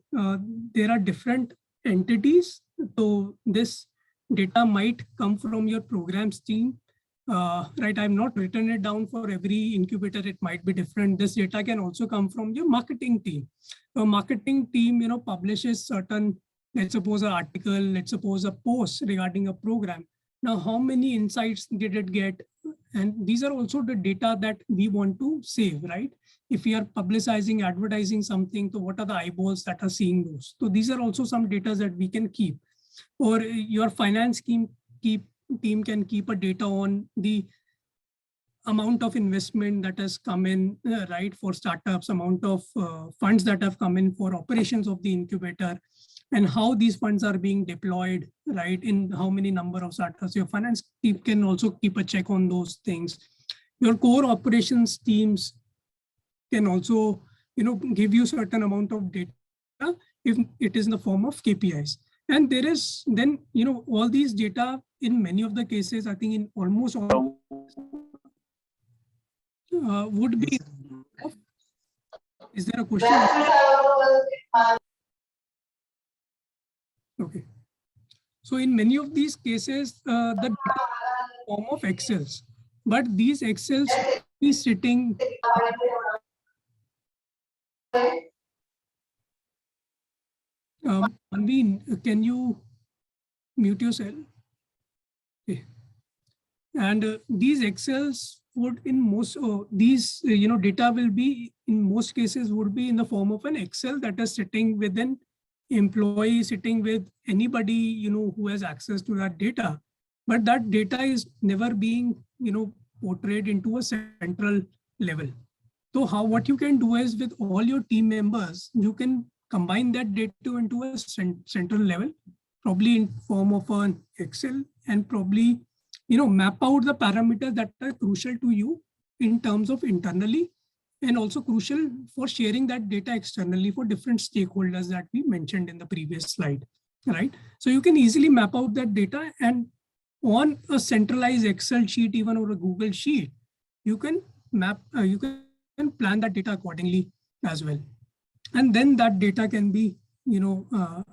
there are different entities. So this data might come from your programs team, right? I've not written it down for every incubator. It might be different. This data can also come from your marketing team. The marketing team, publishes certain, let's suppose an article, let's suppose a post regarding a program. Now, how many insights did it get? And these are also the data that we want to save, right? If we are publicizing, advertising something, so what are the eyeballs that are seeing those? So these are also some data that we can keep. Or your finance team can keep a data on the amount of investment that has come in, right, for startups, amount of funds that have come in for operations of the incubator, and how these funds are being deployed, right, in how many number of startups. Your finance team can also keep a check on those things. Your core operations teams can also, give you certain amount of data if it is in the form of KPIs. And there is then, all these data in many of the cases, I think in almost all would be, is there a question? Okay. So in many of these cases, the data is in the form of Excels, but these Excels be sitting. Anveen, can you mute yourself? Okay. And these Excels would in most these data will be in most cases would be in the form of an Excel that is sitting with an employee, sitting with anybody who has access to that data, but that data is never being portrayed into a central level. So what you can do is with all your team members, you can combine that data into a central level, probably in form of an Excel, and probably map out the parameters that are crucial to you in terms of internally, and also crucial for sharing that data externally for different stakeholders that we mentioned in the previous slide, right? So you can easily map out that data, and on a centralized Excel sheet, even or a Google sheet, you can map, you can plan that data accordingly as well. And then that data can be,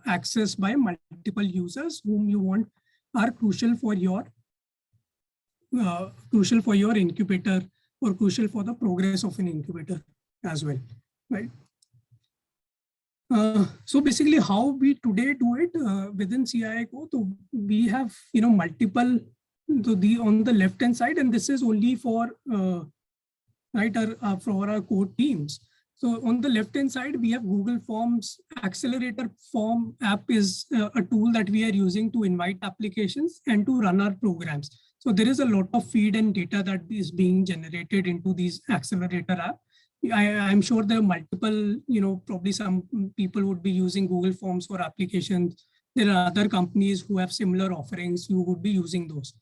accessed by multiple users whom you want are crucial for your incubator, or crucial for the progress of an incubator as well, right? So basically how we today do it within CIICO, so we have, multiple, so on the left hand side, and this is only for, for our core teams. So on the left hand side, we have Google Forms. Accelerator Form app is a tool that we are using to invite applications and to run our programs. So there is a lot of feed and data that is being generated into these Accelerator app. I'm sure there are multiple, probably some people would be using Google Forms for applications. There are other companies who have similar offerings, who would be using those.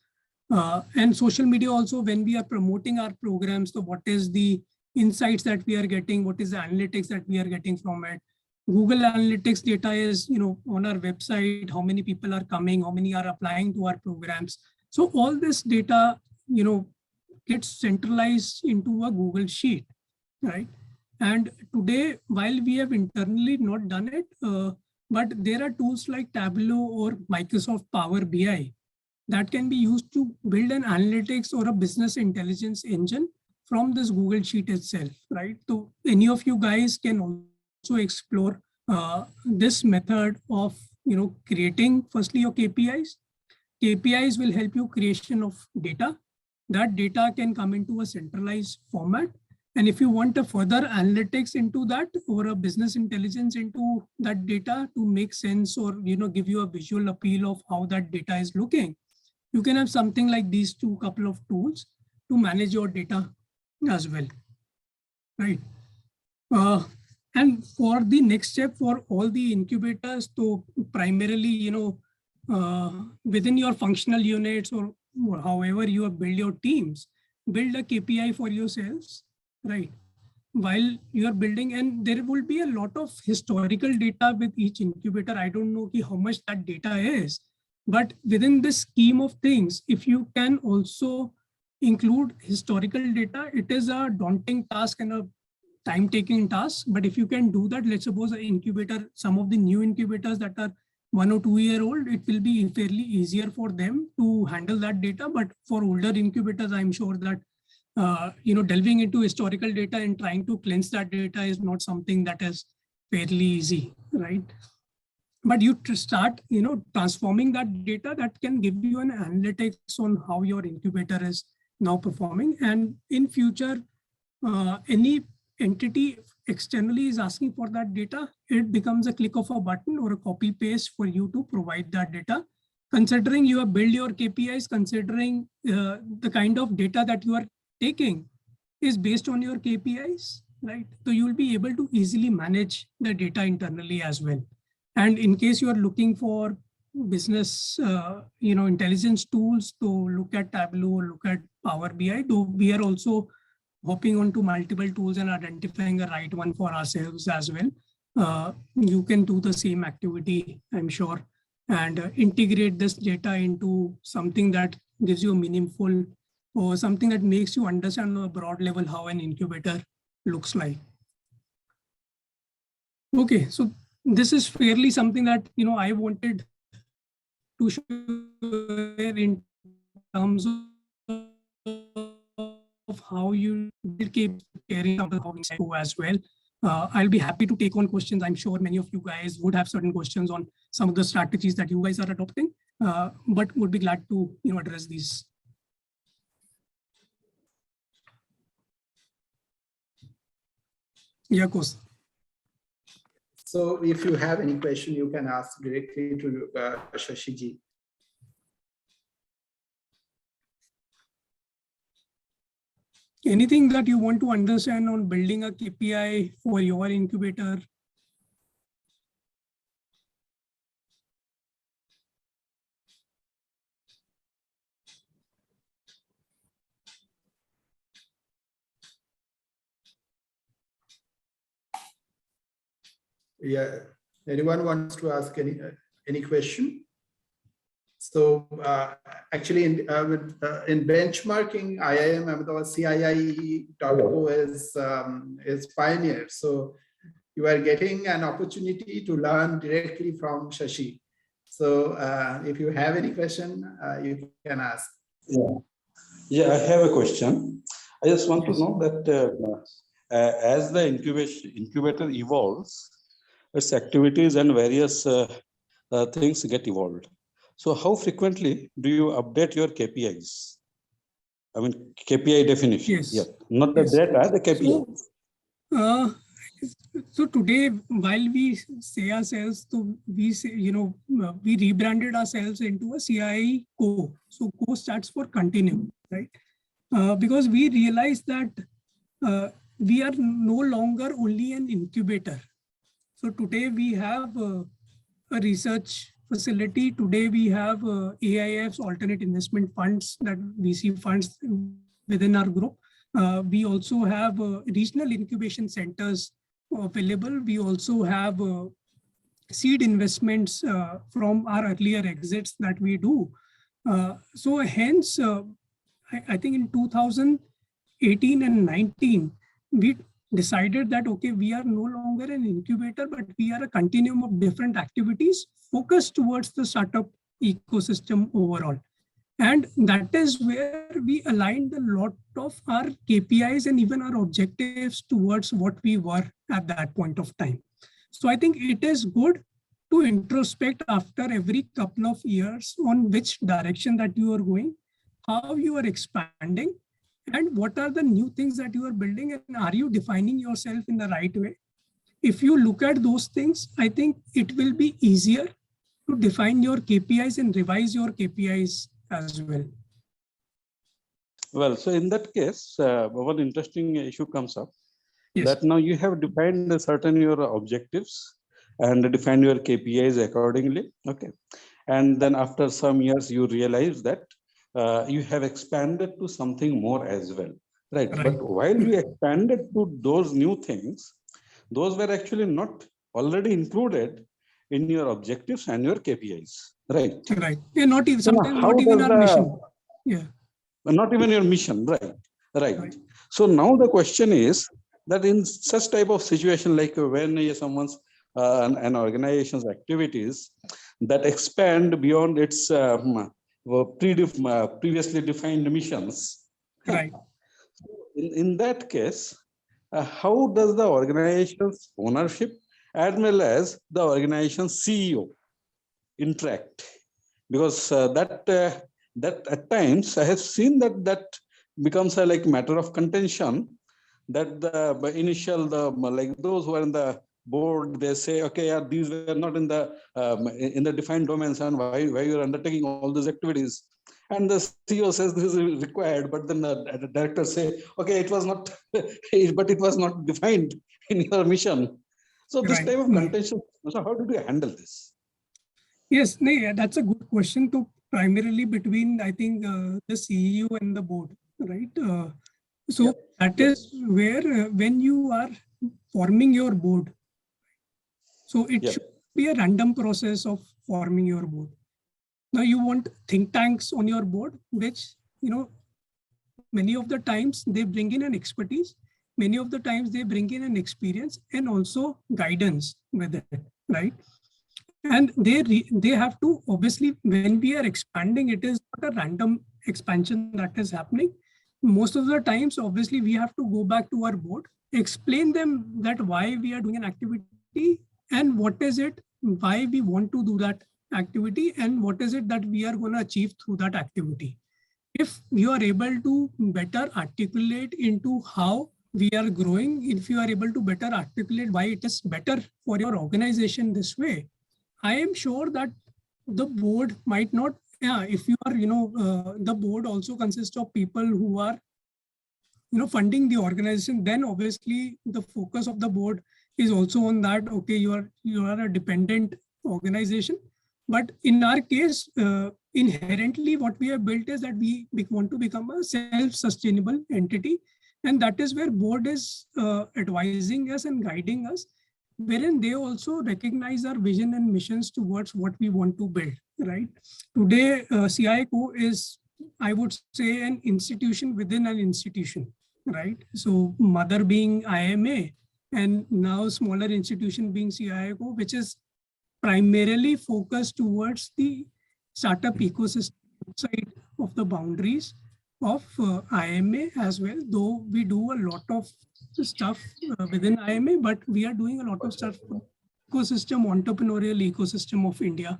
And social media also, when we are promoting our programs, so what is the insights that we are getting, what is the analytics that we are getting from it. Google Analytics data is, on our website, how many people are coming, how many are applying to our programs. So all this data, gets centralized into a Google Sheet, right? And today, while we have internally not done it, but there are tools like Tableau or Microsoft Power BI that can be used to build an analytics or a business intelligence engine from this Google Sheet itself, right? So any of you guys can also explore this method of, creating firstly your KPIs. KPIs will help you creation of data. That data can come into a centralized format. And if you want a further analytics into that, or a business intelligence into that data to make sense, or give you a visual appeal of how that data is looking, you can have something like these couple of tools to manage your data as well, right? And for the next step for all the incubators, to primarily, within your functional units or however you have built your teams, build a KPI for yourselves, right? While you are building, and there will be a lot of historical data with each incubator. I don't know how much that data is, but within this scheme of things, if you can also include historical data, it is a daunting task and a time-taking task. But if you can do that, let's suppose an incubator, some of the new incubators that are 1 or 2 year old, it will be fairly easier for them to handle that data. But for older incubators, I'm sure that delving into historical data and trying to cleanse that data is not something that is fairly easy, right? But you start, transforming that data, that can give you an analytics on how your incubator is now performing. And in future, any entity externally is asking for that data, it becomes a click of a button or a copy paste for you to provide that data. Considering you have built your KPIs, considering the kind of data that you are taking is based on your KPIs, right? So you will be able to easily manage the data internally as well. And in case you are looking for business, intelligence tools to look at Tableau or look at Power BI, though we are also hopping onto multiple tools and identifying the right one for ourselves as well. you can do the same activity, I'm sure, and integrate this data into something that gives you a meaningful or something that makes you understand on a broad level how an incubator looks like. Okay, so this is fairly something that I wanted to share in terms of how you keep caring about as well. I'll be happy to take on questions. I'm sure many of you guys would have certain questions on some of the strategies that you guys are adopting, but would be glad to address these. Yeah, of course. So if you have any question, you can ask directly to Shashi ji. Anything that you want to understand on building a KPI for your incubator? Yeah, anyone wants to ask any question? So actually in benchmarking, IIM Ahmedabad CII.co is pioneer. So you are getting an opportunity to learn directly from Shashi. So if you have any question, you can ask. Yeah, I have a question. I just want to know that as the incubator evolves, its activities and various things get evolved. So how frequently do you update your KPIs? I mean, KPI definition. Yes. Yeah, not the data, the KPI. So today, while we say ourselves, so we say, we rebranded ourselves into a CII Co. So Co stands for continue, right? Because we realized that we are no longer only an incubator. So today we have a research facility. Today we have AIFs, alternate investment funds, that VC funds within our group. We also have regional incubation centers available. We also have seed investments from our earlier exits that we do. So hence, I think in 2018 and 19, we decided that, okay, we are no longer an incubator, but we are a continuum of different activities focused towards the startup ecosystem overall. And that is where we aligned a lot of our KPIs and even our objectives towards what we were at that point of time. So I think it is good to introspect after every couple of years on which direction that you are going, how you are expanding, and what are the new things that you are building, and are you defining yourself in the right way? If you look at those things, I think it will be easier to define your KPIs and revise your KPIs as well. Well, so in that case, one interesting issue comes up. Yes. That now you have defined certain your objectives and defined your KPIs accordingly. Okay. And then after some years, you realize that you have expanded to something more as well. Right. But while you expanded to those new things, those were actually not already included in your objectives and your KPIs. Right. Right. Yeah, not even So sometimes not even our mission. Yeah. Not even your mission. Right. Right. So now the question is that in such type of situation, like when someone's an organization's activities that expand beyond its previously defined missions. Right. In that case, how does the organization's ownership as well as the organization's CEO interact? Because that at times I have seen that becomes a like matter of contention, that the initial like those who are in the board, they say, okay, yeah, these were not in the defined domains, and why you are undertaking all these activities. And the CEO says this is required, but then the director say, okay, it was not, but it was not defined in your mission. So this type of contention. So how did you handle this? Yes, that's a good question to primarily between, I think, the CEO and the board, right? So that is where when you are forming your board, So it Yep. should be a random process of forming your board. Now you want think tanks on your board, which, many of the times they bring in an expertise, many of the times they bring in an experience and also guidance with it, right? And they have to, obviously, when we are expanding, it is not a random expansion that is happening. Most of the times, obviously, we have to go back to our board, explain them that why we are doing an activity and what is it, why we want to do that activity and what is it that we are going to achieve through that activity. If you are able to better articulate into how we are growing, if you are able to better articulate why it is better for your organization this way, I am sure that the board might not, if you are, the board also consists of people who are, funding the organization, then obviously the focus of the board is also on that, okay, you are a dependent organization. But in our case, inherently what we have built is that we want to become a self-sustainable entity. And that is where board is advising us and guiding us, wherein they also recognize our vision and missions towards what we want to build, right? Today, CICO is, I would say, an institution within an institution, right? So mother being IMA and now smaller institution being CICO, which is primarily focused towards the startup ecosystem outside of the boundaries of IMA as well, though we do a lot of stuff within IMA, but we are doing a lot of stuff for ecosystem, entrepreneurial ecosystem of India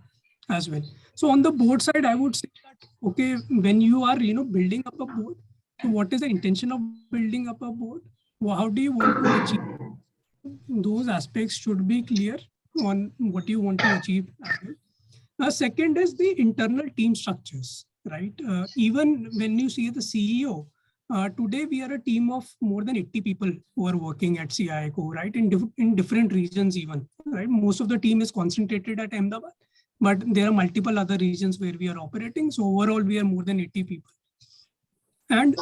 as well. So on the board side, I would say that, okay, when you are, building up a board, so what is the intention of building up a board? How do you want to achieve? Those aspects should be clear on what you want to achieve as well. Second is the internal team structures, right? Even when you see the CEO, today we are a team of more than 80 people who are working at CICO, right? In different regions even, right? Most of the team is concentrated at Ahmedabad, but there are multiple other regions where we are operating. So overall, we are more than 80 people. And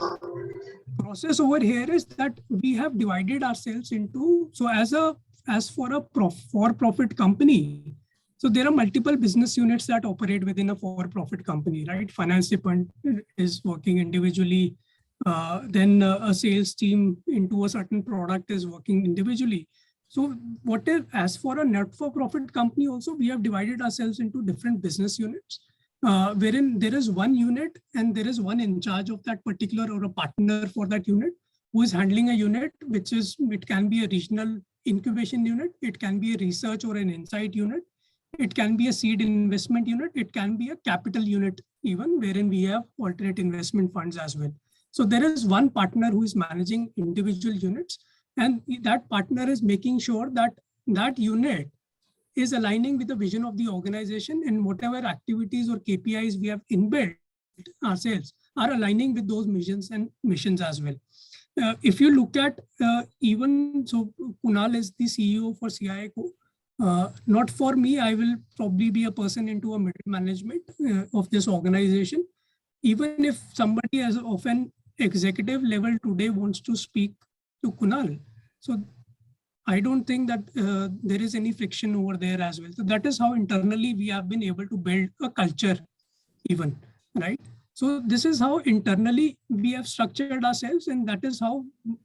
process over here is that we have divided ourselves into, so as for a for-profit company, so there are multiple business units that operate within a for-profit company, right? Finance department is working individually. Then a sales team into a certain product is working individually. So as for a not-for-profit company also, we have divided ourselves into different business units, wherein there is one unit and there is one in charge of that particular or a partner for that unit who is handling a unit, it can be a regional incubation unit, it can be a research or an insight unit, it can be a seed investment unit, it can be a capital unit even, wherein we have alternate investment funds as well. So there is one partner who is managing individual units, and that partner is making sure that that unit is aligning with the vision of the organization, and whatever activities or KPIs we have inbuilt ourselves are aligning with those missions and missions as well. If you look at so Kunal is the CEO for CICO. Not for me, I will probably be a person into a middle management of this organization. Even if somebody as of an executive level today wants to speak to Kunal, so I don't think that there is any friction over there as well. So that is how internally we have been able to build a culture even, right? So this is how internally we have structured ourselves, and that is how,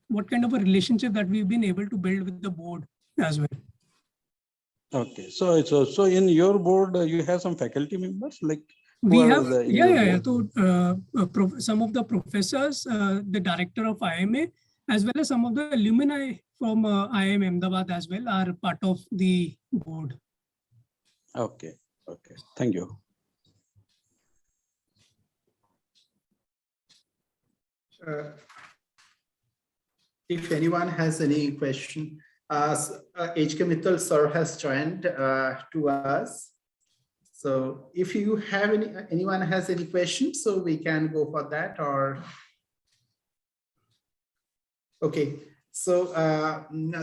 what kind of a relationship that we've been able to build with the board as well. Okay, so in your board, you have some faculty members, like we have, So some of the professors, the director of IMA, as well as some of the alumni from IIM Ahmedabad as well are part of the board. Okay, thank you. If anyone has any question, HK Mittal sir has joined to us. So if you have anyone has any questions, so we can go for that or. Okay, so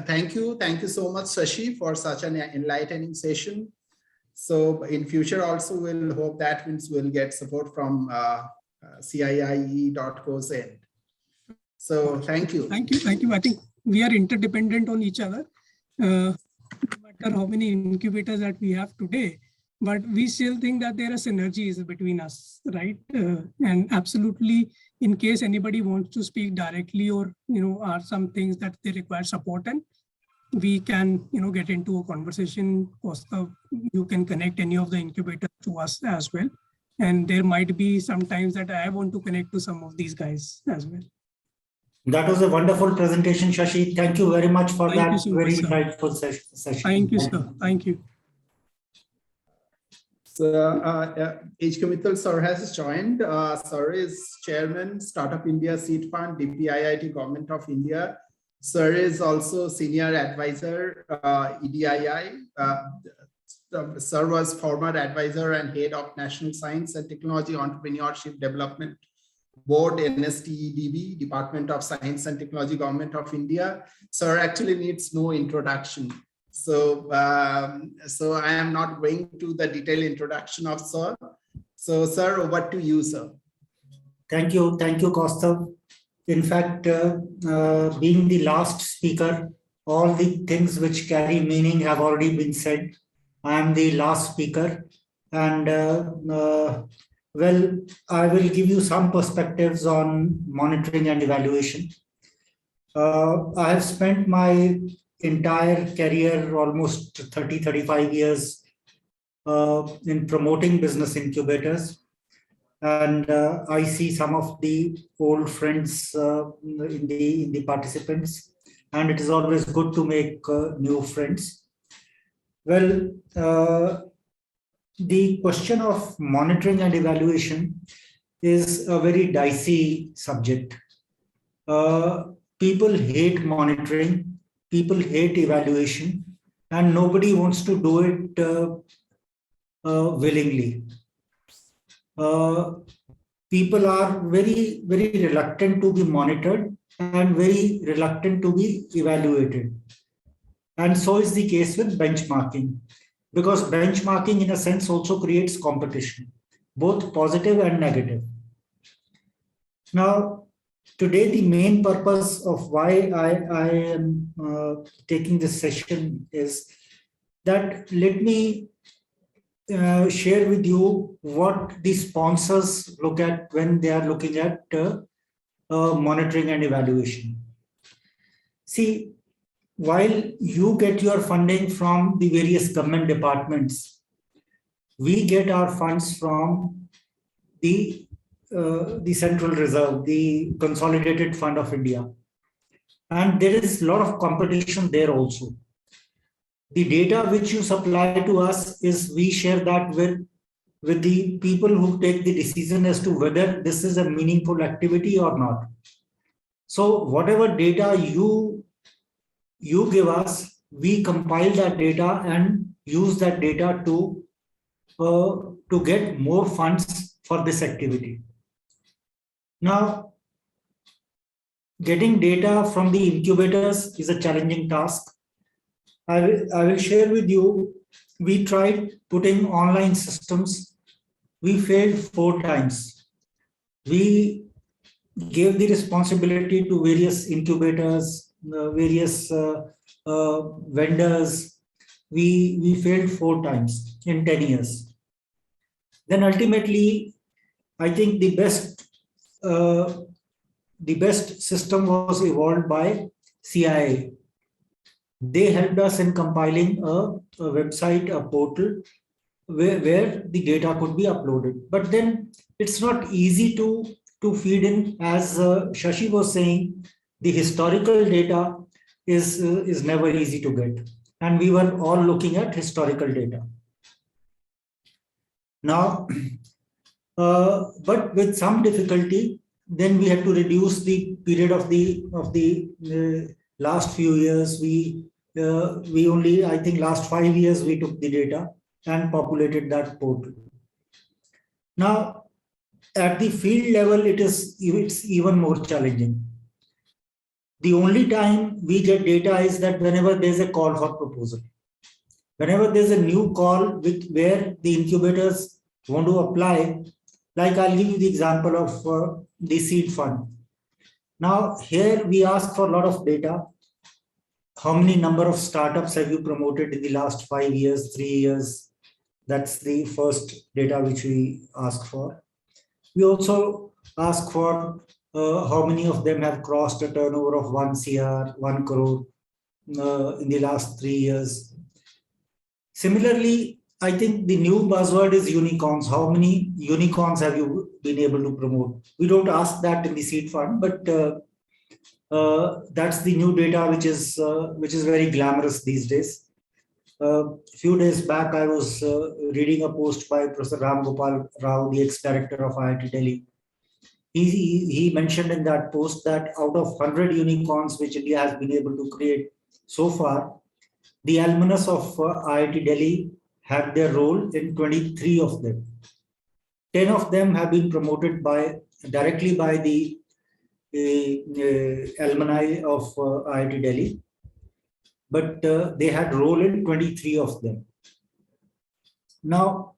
thank you so much, Shashi, for such an enlightening session. So in future also, we'll hope that we'll get support from CIIE.co's end. So thank you. Thank you. I think we are interdependent on each other. But matter how many incubators that we have today, but we still think that there are synergies between us, right? And absolutely, in case anybody wants to speak directly or, are some things that they require support in, we can, get into a conversation. Costa, you can connect any of the incubators to us as well. And there might be some times that I want to connect to some of these guys as well. That was a wonderful presentation, Shashi. Thank you very much for that very insightful session. Thank you, sir. Thank you. So H. Mittal sir has joined. Sir is Chairman, Startup India Seed Fund, DPIIT Government of India. Sir is also Senior Advisor, EDII. Sir was former advisor and head of National Science and Technology Entrepreneurship Development Board, NSTEDB, Department of Science and Technology, Government of India. Sir actually needs no introduction. So, so I am not going to the detailed introduction of Sir. So, Sir, over to you, sir. Thank you, Costa. In fact, being the last speaker, all the things which carry meaning have already been said. I am the last speaker, and well, I will give you some perspectives on monitoring and evaluation. I have spent my entire career, almost 30-35 years, in promoting business incubators. And I see some of the old friends in the participants, and it is always good to make new friends. Well, the question of monitoring and evaluation is a very dicey subject. People hate monitoring, people hate evaluation, and nobody wants to do it willingly. People are very, very reluctant to be monitored and very reluctant to be evaluated. And so is the case with benchmarking, because benchmarking in a sense also creates competition, both positive and negative. Now, today, the main purpose of why I am taking this session is that let me share with you what the sponsors look at when they are looking at monitoring and evaluation. See, while you get your funding from the various government departments, we get our funds from the Central Reserve, the Consolidated Fund of India. And there is a lot of competition there also. The data which you supply to us is we share that with the people who take the decision as to whether this is a meaningful activity or not. So whatever data you give us, we compile that data and use that data to get more funds for this activity. Now, getting data from the incubators is a challenging task. I will share with you, we tried putting online systems. We failed 4 times. We gave the responsibility to various incubators, various vendors. We failed 4 times in 10 years. Then ultimately, I think the best system was evolved by CIA. They helped us in compiling a website, a portal where the data could be uploaded. But then it's not easy to feed in, as Shashi was saying, the historical data is never easy to get. And we were all looking at historical data. Now, but with some difficulty, then we had to reduce the period of the last few years. We only, I think last 5 years, we took the data and populated that portal. Now, at the field level, it's even more challenging. The only time we get data is that whenever there's a call for proposal. Whenever there's a new call where the incubators want to apply, like I'll give you the example of the seed fund. Now, here we ask for a lot of data. how many number of startups have you promoted in the last 5 years, 3 years? That's the first data which we ask for. We also ask for how many of them have crossed a turnover of 1 CR, 1 crore in the last 3 years. Similarly, I think the new buzzword is unicorns. How many unicorns have you been able to promote? We don't ask that in the seed fund, but that's the new data which is very glamorous these days. A few days back, I was reading a post by Professor Ram Gopal Rao, the ex-director of IIT Delhi. He mentioned in that post that out of 100 unicorns which India has been able to create so far, the alumnus of IIT Delhi had their role in 23 of them. 10 of them have been promoted directly by the alumni of IIT Delhi, but they had role in 23 of them. Now,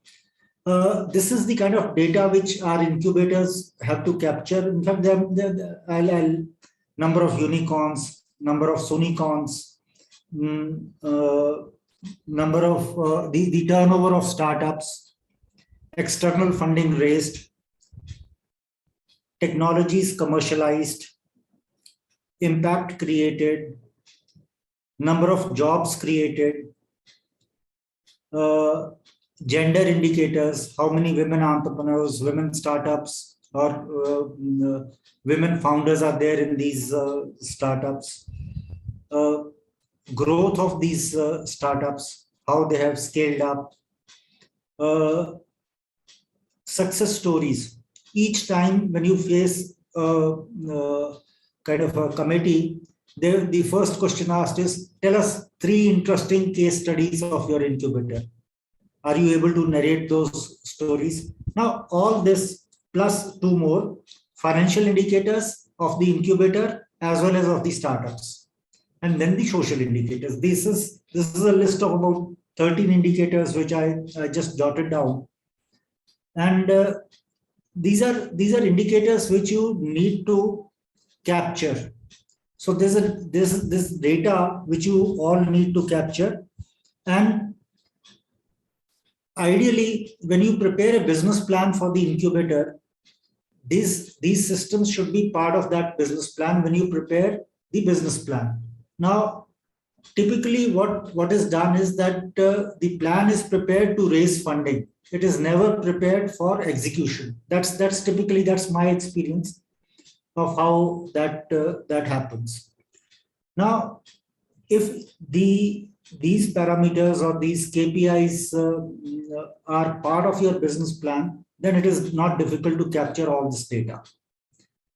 this is the kind of data which our incubators have to capture. In fact, the number of unicorns, number of sonicorns, number of the turnover of startups, external funding raised, technologies commercialized, impact created, number of jobs created, gender indicators, how many women entrepreneurs, women startups, or women founders are there in these startups, growth of these startups, how they have scaled up, success stories. Each time when you face kind of a committee, the first question asked is, tell us 3 interesting case studies of your incubator. Are you able to narrate those stories? Now, all this plus 2 more financial indicators of the incubator as well as of the startups. And then the social indicators. This is a list of about 13 indicators which I just jotted down. And these are indicators which you need to capture. So there's this data which you all need to capture. And ideally, when you prepare a business plan for the incubator, these systems should be part of that business plan when you prepare the business plan. Now, typically what is done is that the plan is prepared to raise funding. It is never prepared for execution. That's my experience of how that happens. Now, if these parameters or these KPIs are part of your business plan, then it is not difficult to capture all this data.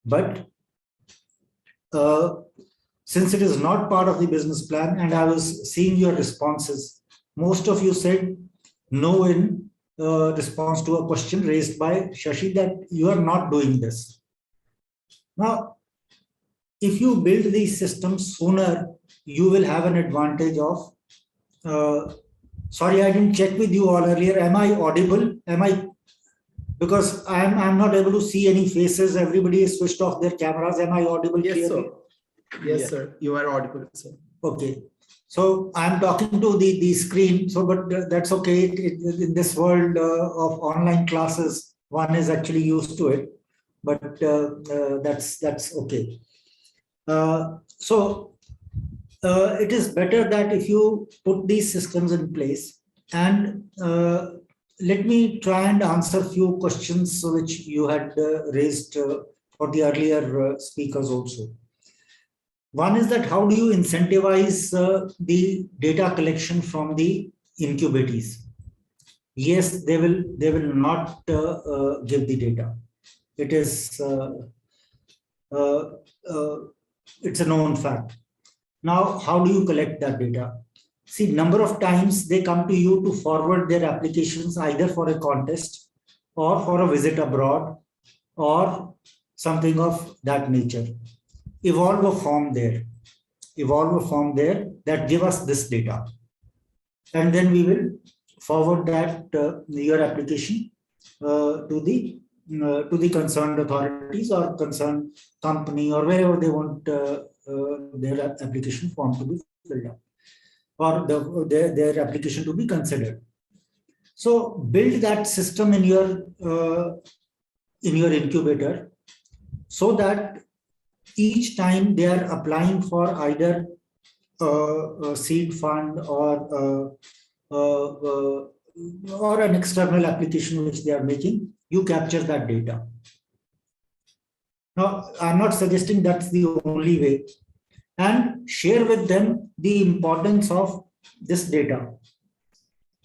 But since it is not part of the business plan, and I was seeing your responses, most of you said no in response to a question raised by Shashi that you are not doing this. Now, if you build these systems sooner, you will have an advantage of, sorry, I didn't check with you all earlier. Am I audible? Because I'm not able to see any faces. Everybody is switched off their cameras. Am I audible? Yes, clearly? sir. Yes, sir. You are audible, sir. Okay. So I'm talking to the screen. So, but that's okay. In this world of online classes, one is actually used to it. But that's okay. So it is better that if you put these systems in place, and let me try and answer a few questions which you had raised for the earlier speakers also. One is that how do you incentivize the data collection from the incubatees? Yes, they will not give the data. It is it's a known fact. Now, how do you collect that data? See, number of times they come to you to forward their applications either for a contest or for a visit abroad or something of that nature. Evolve a form there that give us this data. And then we will forward that your application to the concerned authorities or concerned company or wherever they want their application form to be filled up, or their application to be considered. So build that system in your incubator, so that each time they are applying for either a seed fund or an external application which they are making, you capture that data. Now, I'm not suggesting that's the only way, and share with them the importance of this data.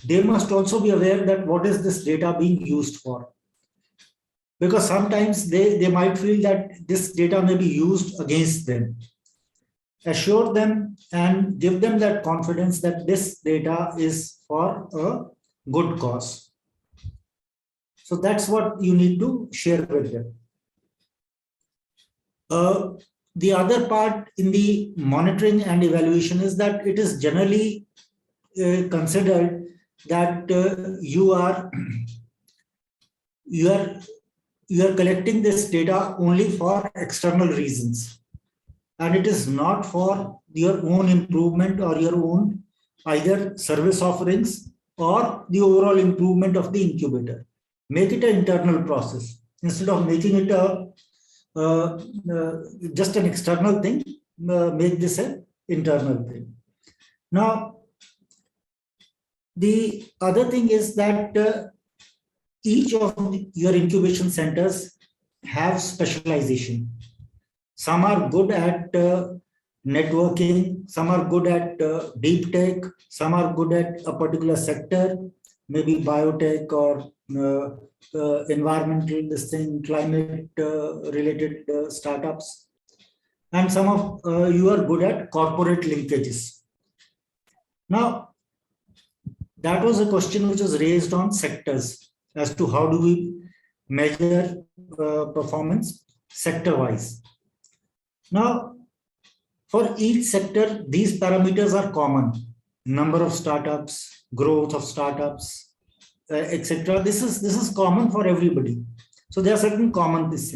They must also be aware that what is this data being used for? Because sometimes they might feel that this data may be used against them. Assure them and give them that confidence that this data is for a good cause. So that's what you need to share with them. The other part in the monitoring and evaluation is that it is generally considered that you are collecting this data only for external reasons, and it is not for your own improvement or your own either service offerings or the overall improvement of the incubator. Make it an internal process instead of making it just an external thing. Make this an internal thing. Now, the other thing is that each of your incubation centers have specialization. Some are good at networking, some are good at deep tech, some are good at a particular sector, maybe biotech or environmental, climate related startups. And some of you are good at corporate linkages. Now, that was a question which was raised on sectors as to how do we measure performance sector-wise. Now, for each sector, these parameters are common: number of startups, growth of startups, etc. This is common for everybody. So there are certain common things,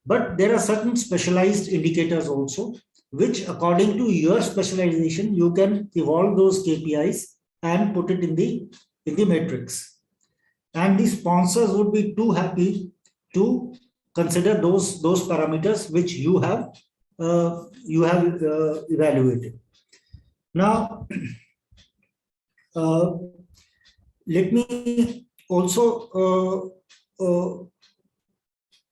but there are certain specialized indicators also, which according to your specialization, you can evolve those KPIs and put it in the matrix. And the sponsors would be too happy to consider those parameters which you have evaluated. Now, let me also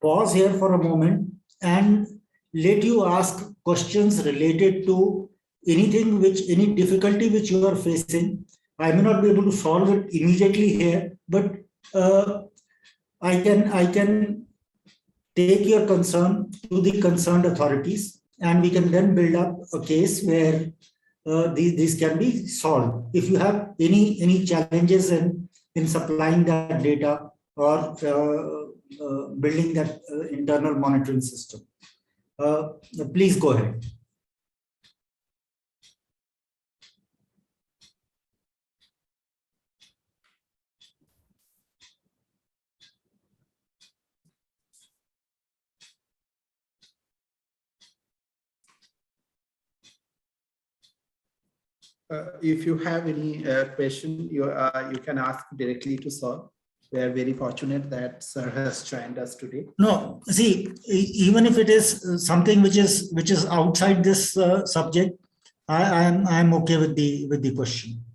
pause here for a moment and let you ask questions related to any difficulty which you are facing. I may not be able to solve it immediately here, but I can take your concern to the concerned authorities, and we can then build up a case where these can be solved. If you have any challenges in supplying that data or building that internal monitoring system, please go ahead. If you have any question, you can ask directly to Sir. We are very fortunate that Sir has joined us today. No, see, even if it is something which is outside this subject, I'm okay with the question.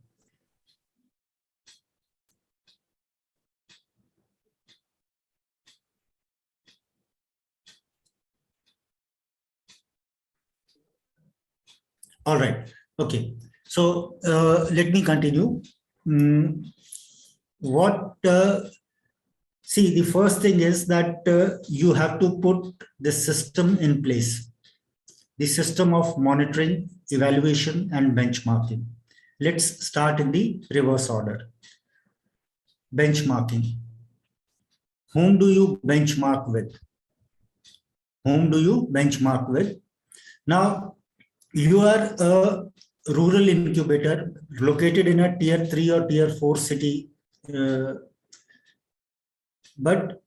All right. Okay. So let me continue. See, the first thing is that you have to put the system in place, the system of monitoring, evaluation, and benchmarking. Let's start in the reverse order. Benchmarking. Whom do you benchmark with? Whom do you benchmark with? Now, you are a rural incubator located in a tier 3 or tier 4 city, but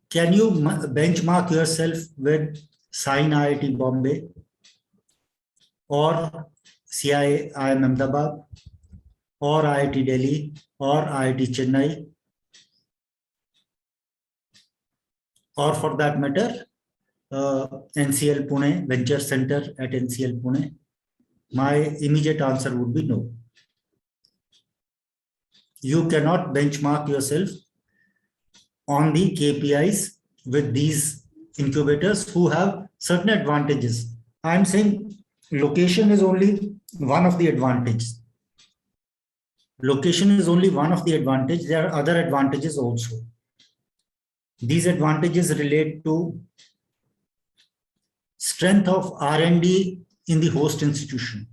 can you benchmark yourself with Sign IIT Bombay or CII Ahmedabad, or IIT Delhi, or IIT Chennai, or for that matter, NCL Pune, Venture Center at NCL Pune? My immediate answer would be no. You cannot benchmark yourself on the KPIs with these incubators who have certain advantages. I'm saying location is only one of the advantages. Location is only one of the advantages. There are other advantages also. These advantages relate to strength of R&D in the host institution.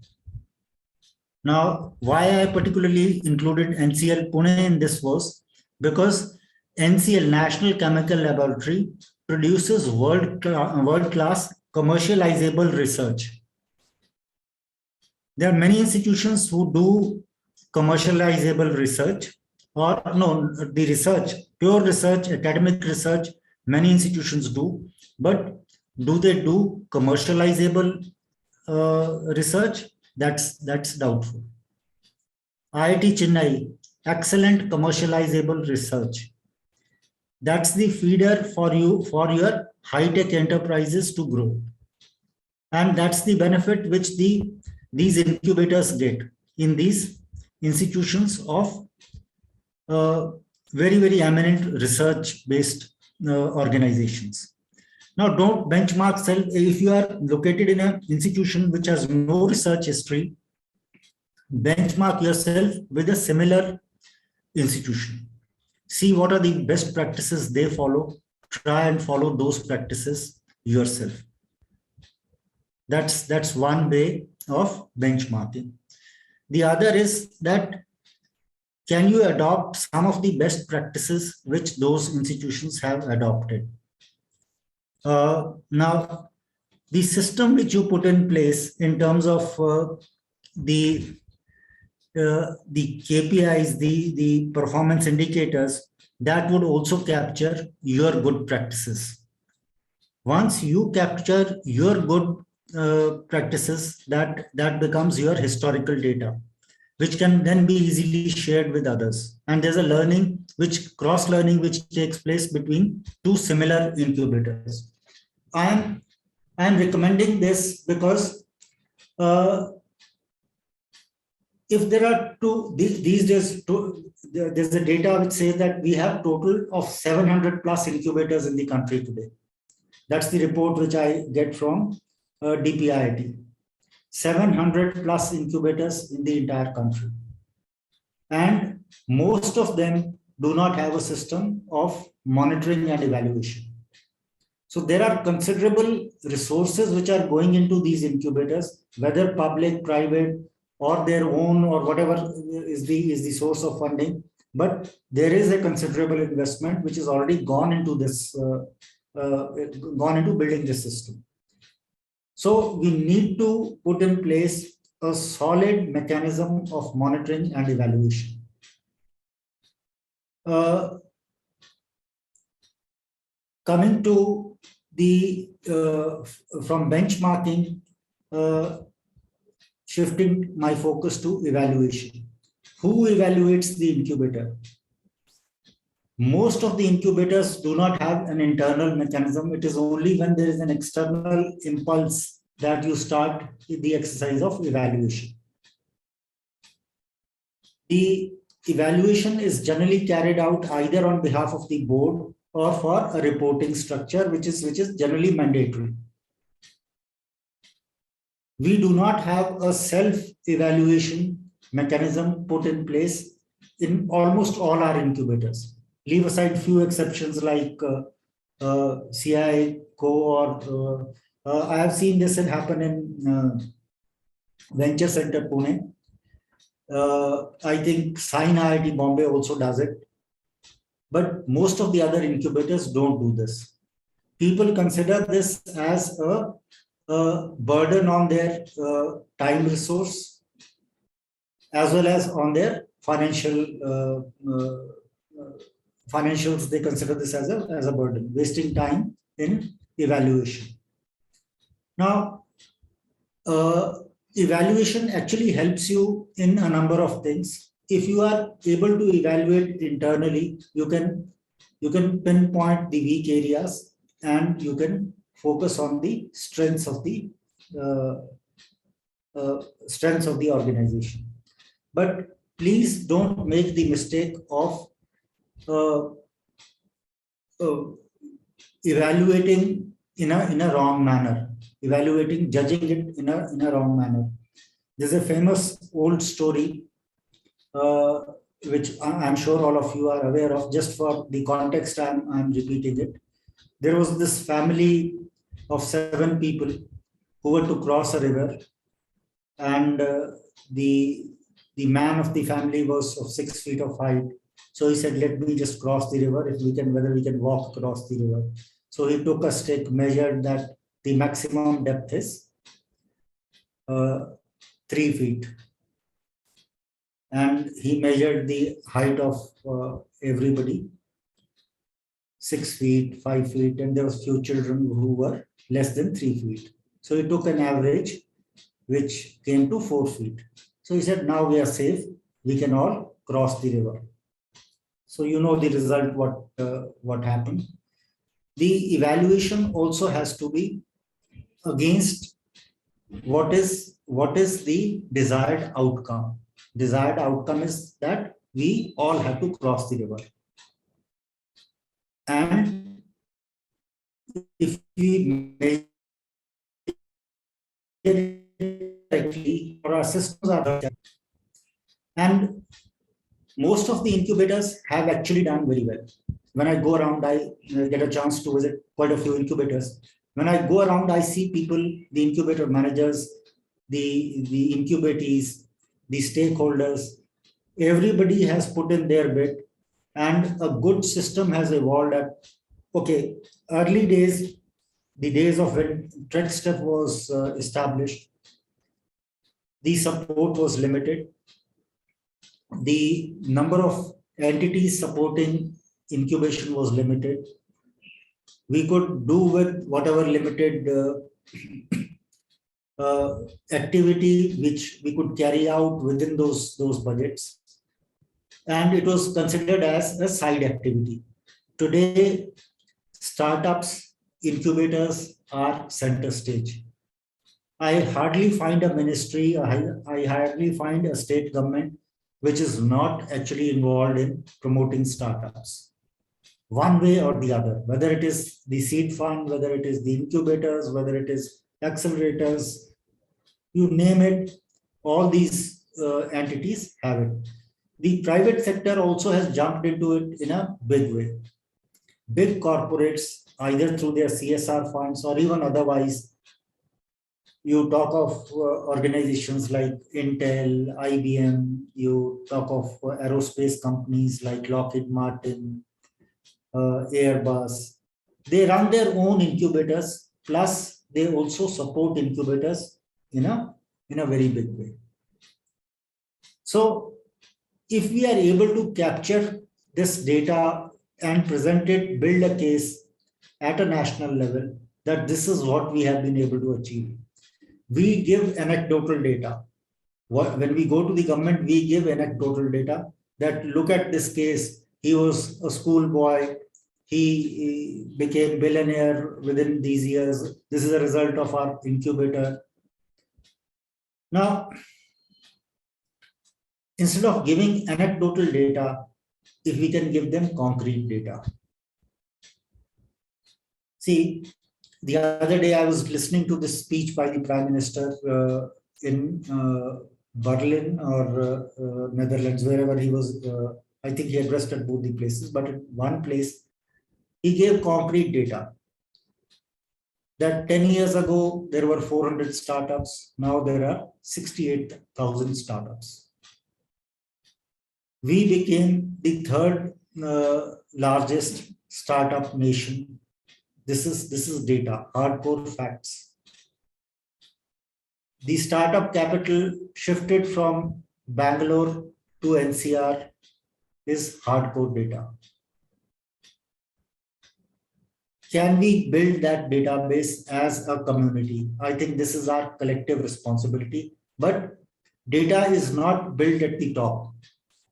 Now, why I particularly included NCL Pune in this was because NCL, National Chemical Laboratory, produces world-class commercializable research. There are many institutions who do commercializable research, or no, the research, pure research, academic research, many institutions do, but do they do commercializable research? That's doubtful. IIT Chennai, excellent commercializable research. That's the feeder for you, for your high-tech enterprises to grow. And that's the benefit which these incubators get in these institutions of very, very eminent research-based organizations. Now, don't benchmark self. If you are located in an institution which has no research history, benchmark yourself with a similar institution. See what are the best practices they follow. Try and follow those practices yourself. That's one way of benchmarking. The other is that can you adopt some of the best practices which those institutions have adopted? Now, the system which you put in place in terms of the KPIs, the performance indicators, that would also capture your good practices. Once you capture your good practices, that becomes your historical data, which can then be easily shared with others. And there's a learning, cross-learning, which takes place between two similar incubators. I'm recommending this because if there are these days, there's a data which says that we have total of 700 plus incubators in the country today. That's the report which I get from DPIIT. 700 plus incubators in the entire country. And most of them do not have a system of monitoring and evaluation. So there are considerable resources which are going into these incubators, whether public, private, or their own, or whatever is the source of funding. But there is a considerable investment which is already gone into this, gone into building this system. So we need to put in place a solid mechanism of monitoring and evaluation. Coming to the from benchmarking, shifting my focus to evaluation. Who evaluates the incubator? Most of the incubators do not have an internal mechanism. It is only when there is an external impulse that you start the exercise of evaluation. The evaluation is generally carried out either on behalf of the board or for a reporting structure, which is generally mandatory. We do not have a self-evaluation mechanism put in place in almost all our incubators. Leave aside few exceptions like CI, Co, or I have seen this happen in Venture Center Pune. I think Sign IIT Bombay also does it. But most of the other incubators don't do this. People consider this as a burden on their time resource, as well as on their financials. They consider this as a burden, wasting time in evaluation. Now, evaluation actually helps you in a number of things. If you are able to evaluate internally, you can pinpoint the weak areas and you can focus on the strengths of the organization. But please don't make the mistake of evaluating in a wrong manner, judging it in a wrong manner. There's a famous old story, which I'm sure all of you are aware of. Just for the context, I'm repeating it. There was this family of 7 people who were to cross a river, and the man of the family was of 6 feet of height. So he said, let me just cross the river, whether we can walk across the river. So he took a stick, measured that the maximum depth is 3 feet. And he measured the height of everybody, 6 feet, 5 feet, and there was few children who were less than 3 feet. So he took an average, which came to 4 feet. So he said, now we are safe, we can all cross the river. So you know the result, what happened. The evaluation also has to be against what is the desired outcome. Desired outcome is that we all have to cross the river. And if we measure correctly, our systems are, and most of the incubators have actually done very well. When I go around, I get a chance to visit quite a few incubators. When I go around, I see people, the incubator managers, the incubatees, the stakeholders, everybody has put in their bit, and a good system has evolved. Okay, early days, the days of when CrAdLE was established, the support was limited. The number of entities supporting incubation was limited. We could do with whatever limited activity which we could carry out within those budgets, and it was considered as a side activity. Today, startups, incubators are center stage. I hardly find a ministry, I hardly find a state government which is not actually involved in promoting startups, one way or the other, whether it is the seed fund, whether it is the incubators, whether it is accelerators, you name it, all these entities have it. The private sector also has jumped into it in a big way. Big corporates, either through their CSR funds or even otherwise, you talk of organizations like Intel, IBM, you talk of aerospace companies like Lockheed Martin, Airbus. They run their own incubators, plus they also support incubators in a very big way. So if we are able to capture this data and present it, build a case at a national level that this is what we have been able to achieve. We give anecdotal data. When we go to the government, we give anecdotal data that look at this case. He was a schoolboy. He became billionaire within these years. This is a result of our incubator. Now, instead of giving anecdotal data, if we can give them concrete data. See, the other day I was listening to this speech by the Prime Minister in Berlin or Netherlands, wherever he was. I think he addressed at both the places, but in one place, he gave concrete data that 10 years ago, there were 400 startups. Now there are 68,000 startups. We became the third largest startup nation. This is data, hardcore facts. The startup capital shifted from Bangalore to NCR is hardcore data. Can we build that database as a community? I think this is our collective responsibility. but data is not built at the top.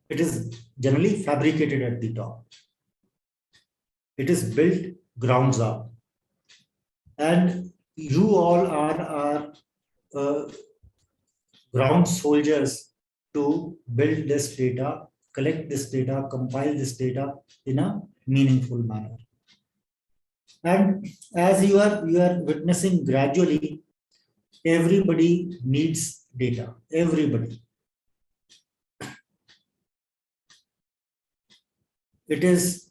It is generally fabricated at the top. It is built grounds up. And you all are ground soldiers to build this data, collect this data, compile this data in a meaningful manner. And as you are witnessing gradually, everybody needs data, everybody. It is,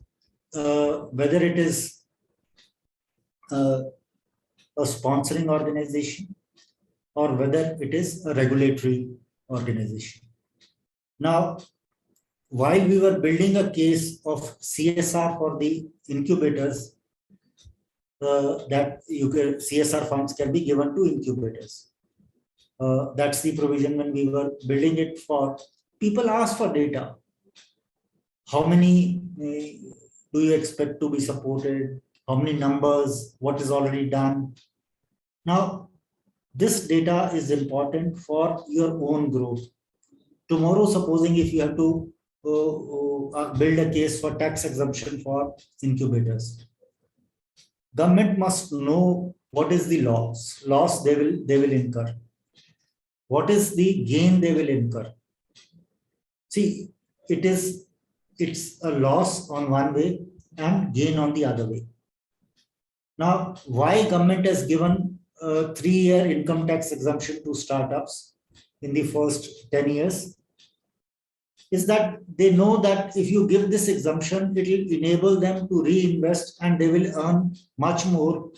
whether it is a sponsoring organization or whether it is a regulatory organization. Now, while we were building a case of CSR for the incubators, that CSR funds can be given to incubators. That's the provision when we were building it for. People ask for data. How many do you expect to be supported? How many numbers? What is already done? Now, this data is important for your own growth. Tomorrow, supposing if you have to build a case for tax exemption for incubators, government must know what is the loss they will incur. What is the gain they will incur? See, it's a loss on one way and gain on the other way. Now, why government has given a 3-year income tax exemption to startups in the first 10 years is that they know that if you give this exemption, it will enable them to reinvest and they will earn much more,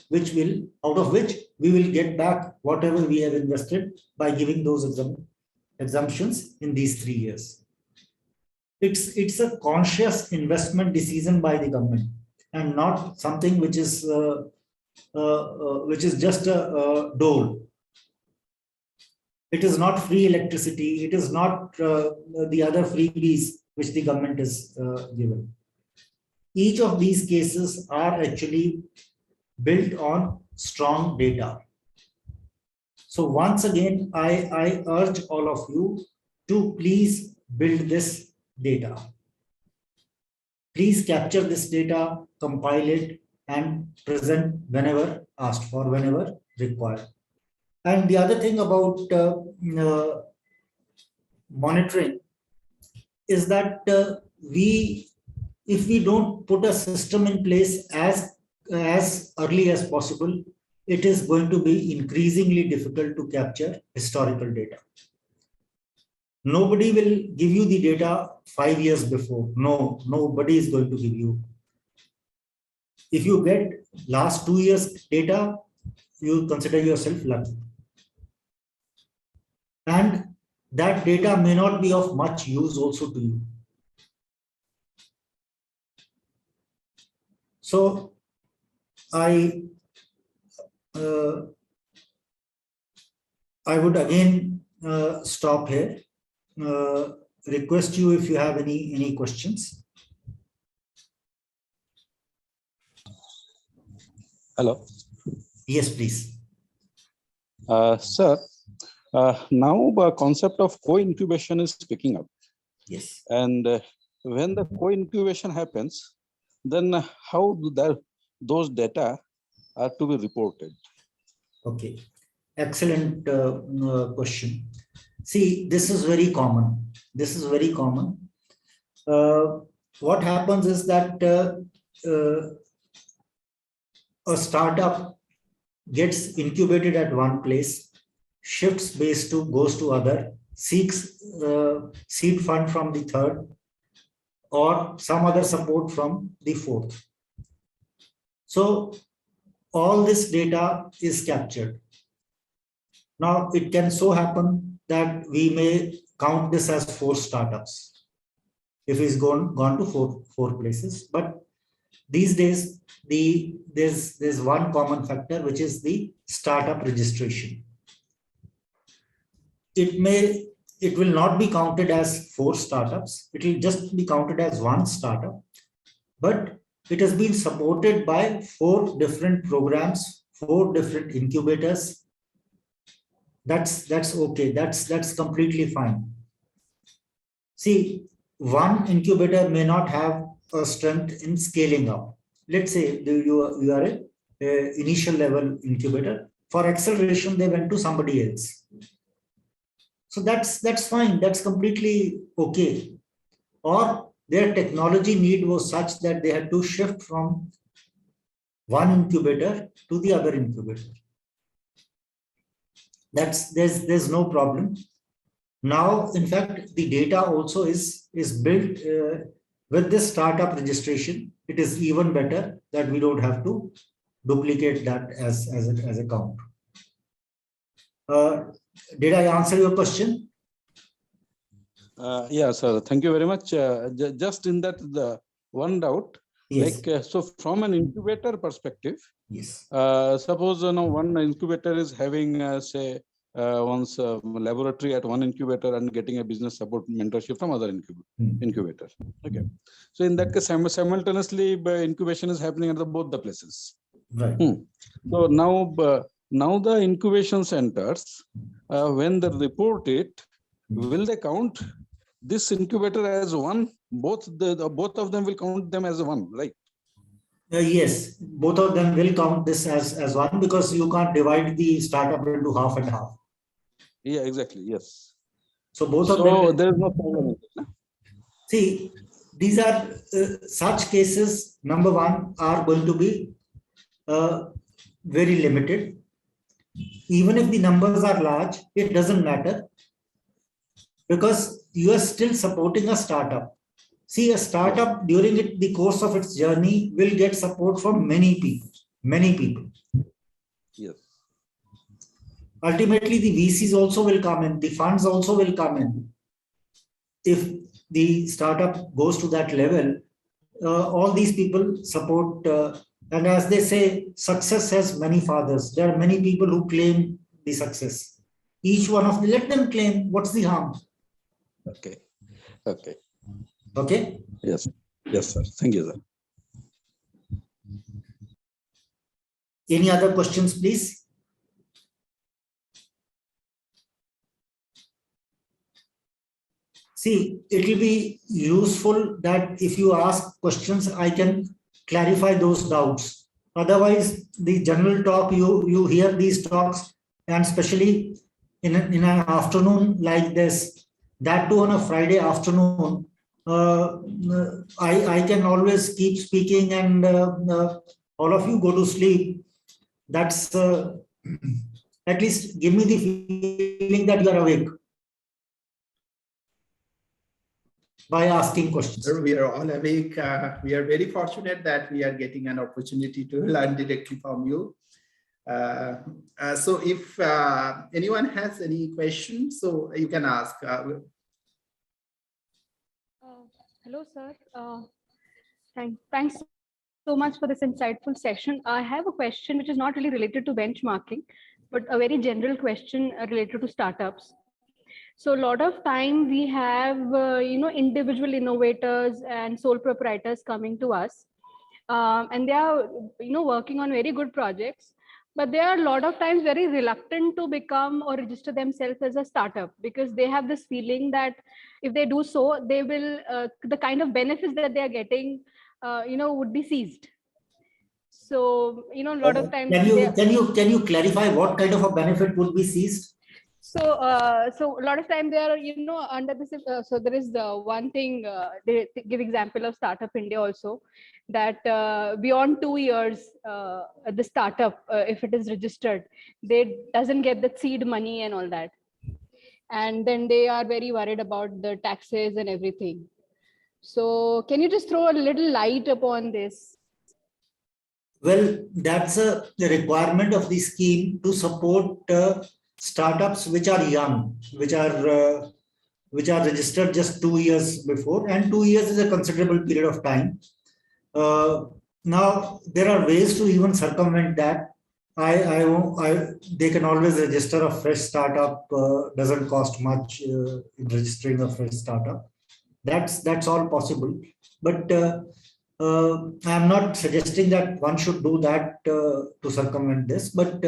out of which we will get back whatever we have invested by giving those exemptions in these 3 years. It's a conscious investment decision by the government and not something which is just a dole. It is not free electricity. It is not the other freebies which the government is given. Each of these cases are actually built on strong data. So once again, I urge all of you to please build this data. Please capture this data, compile it, and present whenever asked for, whenever required. And the other thing about monitoring is that if we don't put a system in place as early as possible, it is going to be increasingly difficult to capture historical data. Nobody will give you the data 5 years before. No, nobody is going to give you. If you get last 2 years data, you consider yourself lucky. And that data may not be of much use also to you. So I would again stop here. Request you if you have any questions. Hello. Yes, please. Sir, now the concept of co-incubation is picking up. Yes. And when the co-incubation happens, then how do those data are to be reported? Okay, excellent question. See, this is very common. This is very common. What happens is that a startup gets incubated at one place, shifts base to, goes to other, seeks seed fund from the third, or some other support from the fourth. So all this data is captured. Now it can so happen that we may count this as 4 startups if it's gone to four places. But these days, there's one common factor, which is the startup registration. It will not be counted as 4 startups. It will just be counted as 1 startup. But it has been supported by 4 different programs, 4 different incubators, That's okay. That's completely fine. See, one incubator may not have a strength in scaling up. Let's say you are a initial level incubator. For acceleration, they went to somebody else. So that's fine. That's completely okay. Or their technology need was such that they had to shift from one incubator to the other incubator. There's no problem. Now, in fact, the data also is built with this startup registration. It is even better that we don't have to duplicate that as a count. Did I answer your question? Yeah, sir. Thank you very much. Just in that, the one doubt, Yes. like so, from an incubator perspective, Yes. suppose one incubator is having say one's laboratory at one incubator and getting a business support mentorship from other incubator. Okay, so in that case, simultaneously incubation is happening at both the places. Right. So now the incubation centers, when they report it, will they count this incubator as one? Both of them will count them as one, right? Yes, both of them will count this as one, because you can't divide the startup into half and half. Yeah, exactly. Yes. So both of them. So there is no problem. See, these are such cases. Number one are going to be very limited. Even if the numbers are large, it doesn't matter, because you are still supporting a startup. See, a startup during the course of its journey will get support from many people. Yes. Ultimately, the VCs also will come in, the funds also will come in. If the startup goes to that level, all these people support, and as they say, success has many fathers. There are many people who claim the success. Each one of them, let them claim. What's the harm? Okay. Okay. Okay. Yes. Yes, sir. Thank you, sir. Any other questions, please? See, it will be useful that if you ask questions, I can clarify those doubts. Otherwise, the general talk, you hear these talks, and especially in an afternoon like this, that too on a Friday afternoon, I can always keep speaking, and all of you go to sleep. That's at least give me the feeling that you are awake by asking questions. We are all awake. We are very fortunate that we are getting an opportunity to learn directly from you. So if anyone has any questions, so you can ask. Hello, sir. Thanks so much for this insightful session. I have a question which is not really related to benchmarking, but a very general question related to startups. So a lot of time we have, individual innovators and sole proprietors coming to us, and they are, working on very good projects, but they are a lot of times very reluctant to become or register themselves as a startup, because they have this feeling that if they do so, they will, the kind of benefits that they are getting, would be seized. So, a lot of times. Can you clarify what kind of a benefit would be seized? So a lot of time they are, under this. So there is one thing, they give example of Startup India also, that beyond 2 years, the startup, if it is registered, they doesn't get the seed money and all that. And then they are very worried about the taxes and everything. So can you just throw a little light upon this? Well, that's a requirement of the scheme to support startups which are young, which are registered just 2 years before, and 2 years is a considerable period of time. Now there are ways to even circumvent that. They can always register a fresh startup. Doesn't cost much in registering a fresh startup. That's all possible. But I'm not suggesting that one should do that to circumvent this. But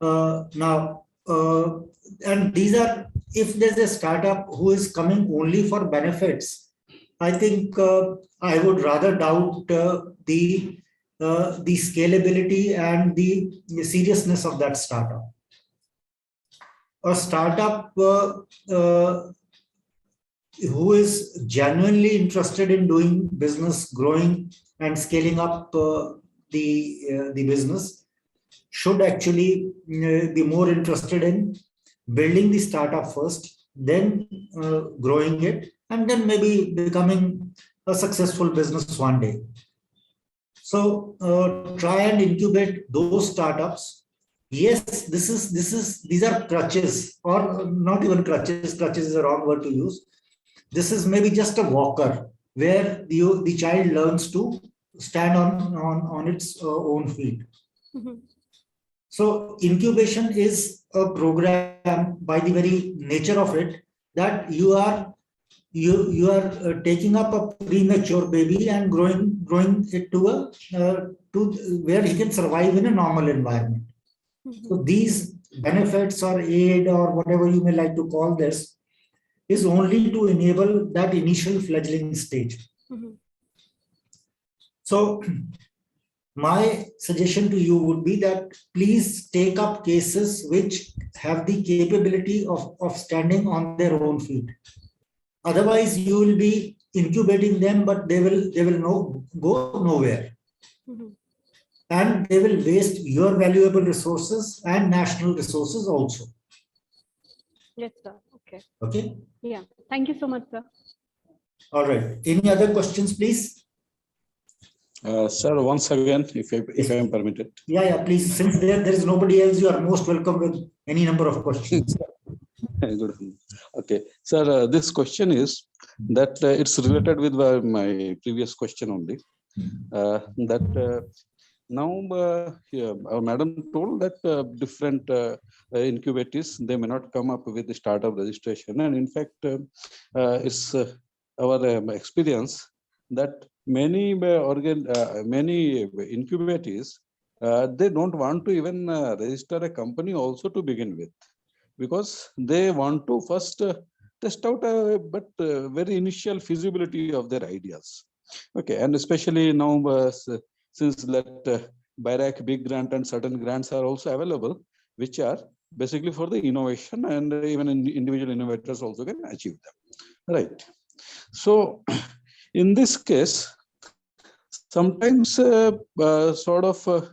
now, and these are, if there's a startup who is coming only for benefits, I think I would rather doubt the scalability and the seriousness of that startup. A startup who is genuinely interested in doing business, growing and scaling up the business should actually be more interested in building the startup first, then growing it, and then maybe becoming a successful business one day. So try and incubate those startups. Yes, these are crutches, or not even crutches. Crutches is a wrong word to use. This is maybe just a walker where the child learns to stand on its own feet. Mm-hmm. So incubation is a program by the very nature of it that you are taking up a premature baby and growing it to where he can survive in a normal environment. Mm-hmm. So these benefits or aid or whatever you may like to call this is only to enable that initial fledgling stage. Mm-hmm. So my suggestion to you would be that please take up cases which have the capability of standing on their own feet. Otherwise, you will be incubating them, but they will go nowhere. Mm-hmm. And they will waste your valuable resources and national resources also. Yes, sir. Okay. Okay. Yeah. Thank you so much, sir. All right. Any other questions, please? Sir, once again, if I am permitted. Yeah, please. Since there is nobody else, you are most welcome with any number of questions. Good. Okay, sir, this question is that it's related with my previous question only. Now, our madam told that different incubators, they may not come up with the startup registration. And in fact, it's our experience that many incubators, they don't want to even register a company also to begin with, because they want to first test out very initial feasibility of their ideas. Okay, and especially now, since that BIRAC big grant and certain grants are also available, which are basically for the innovation, and even individual innovators also can achieve them. Right. So in this case, sometimes sort of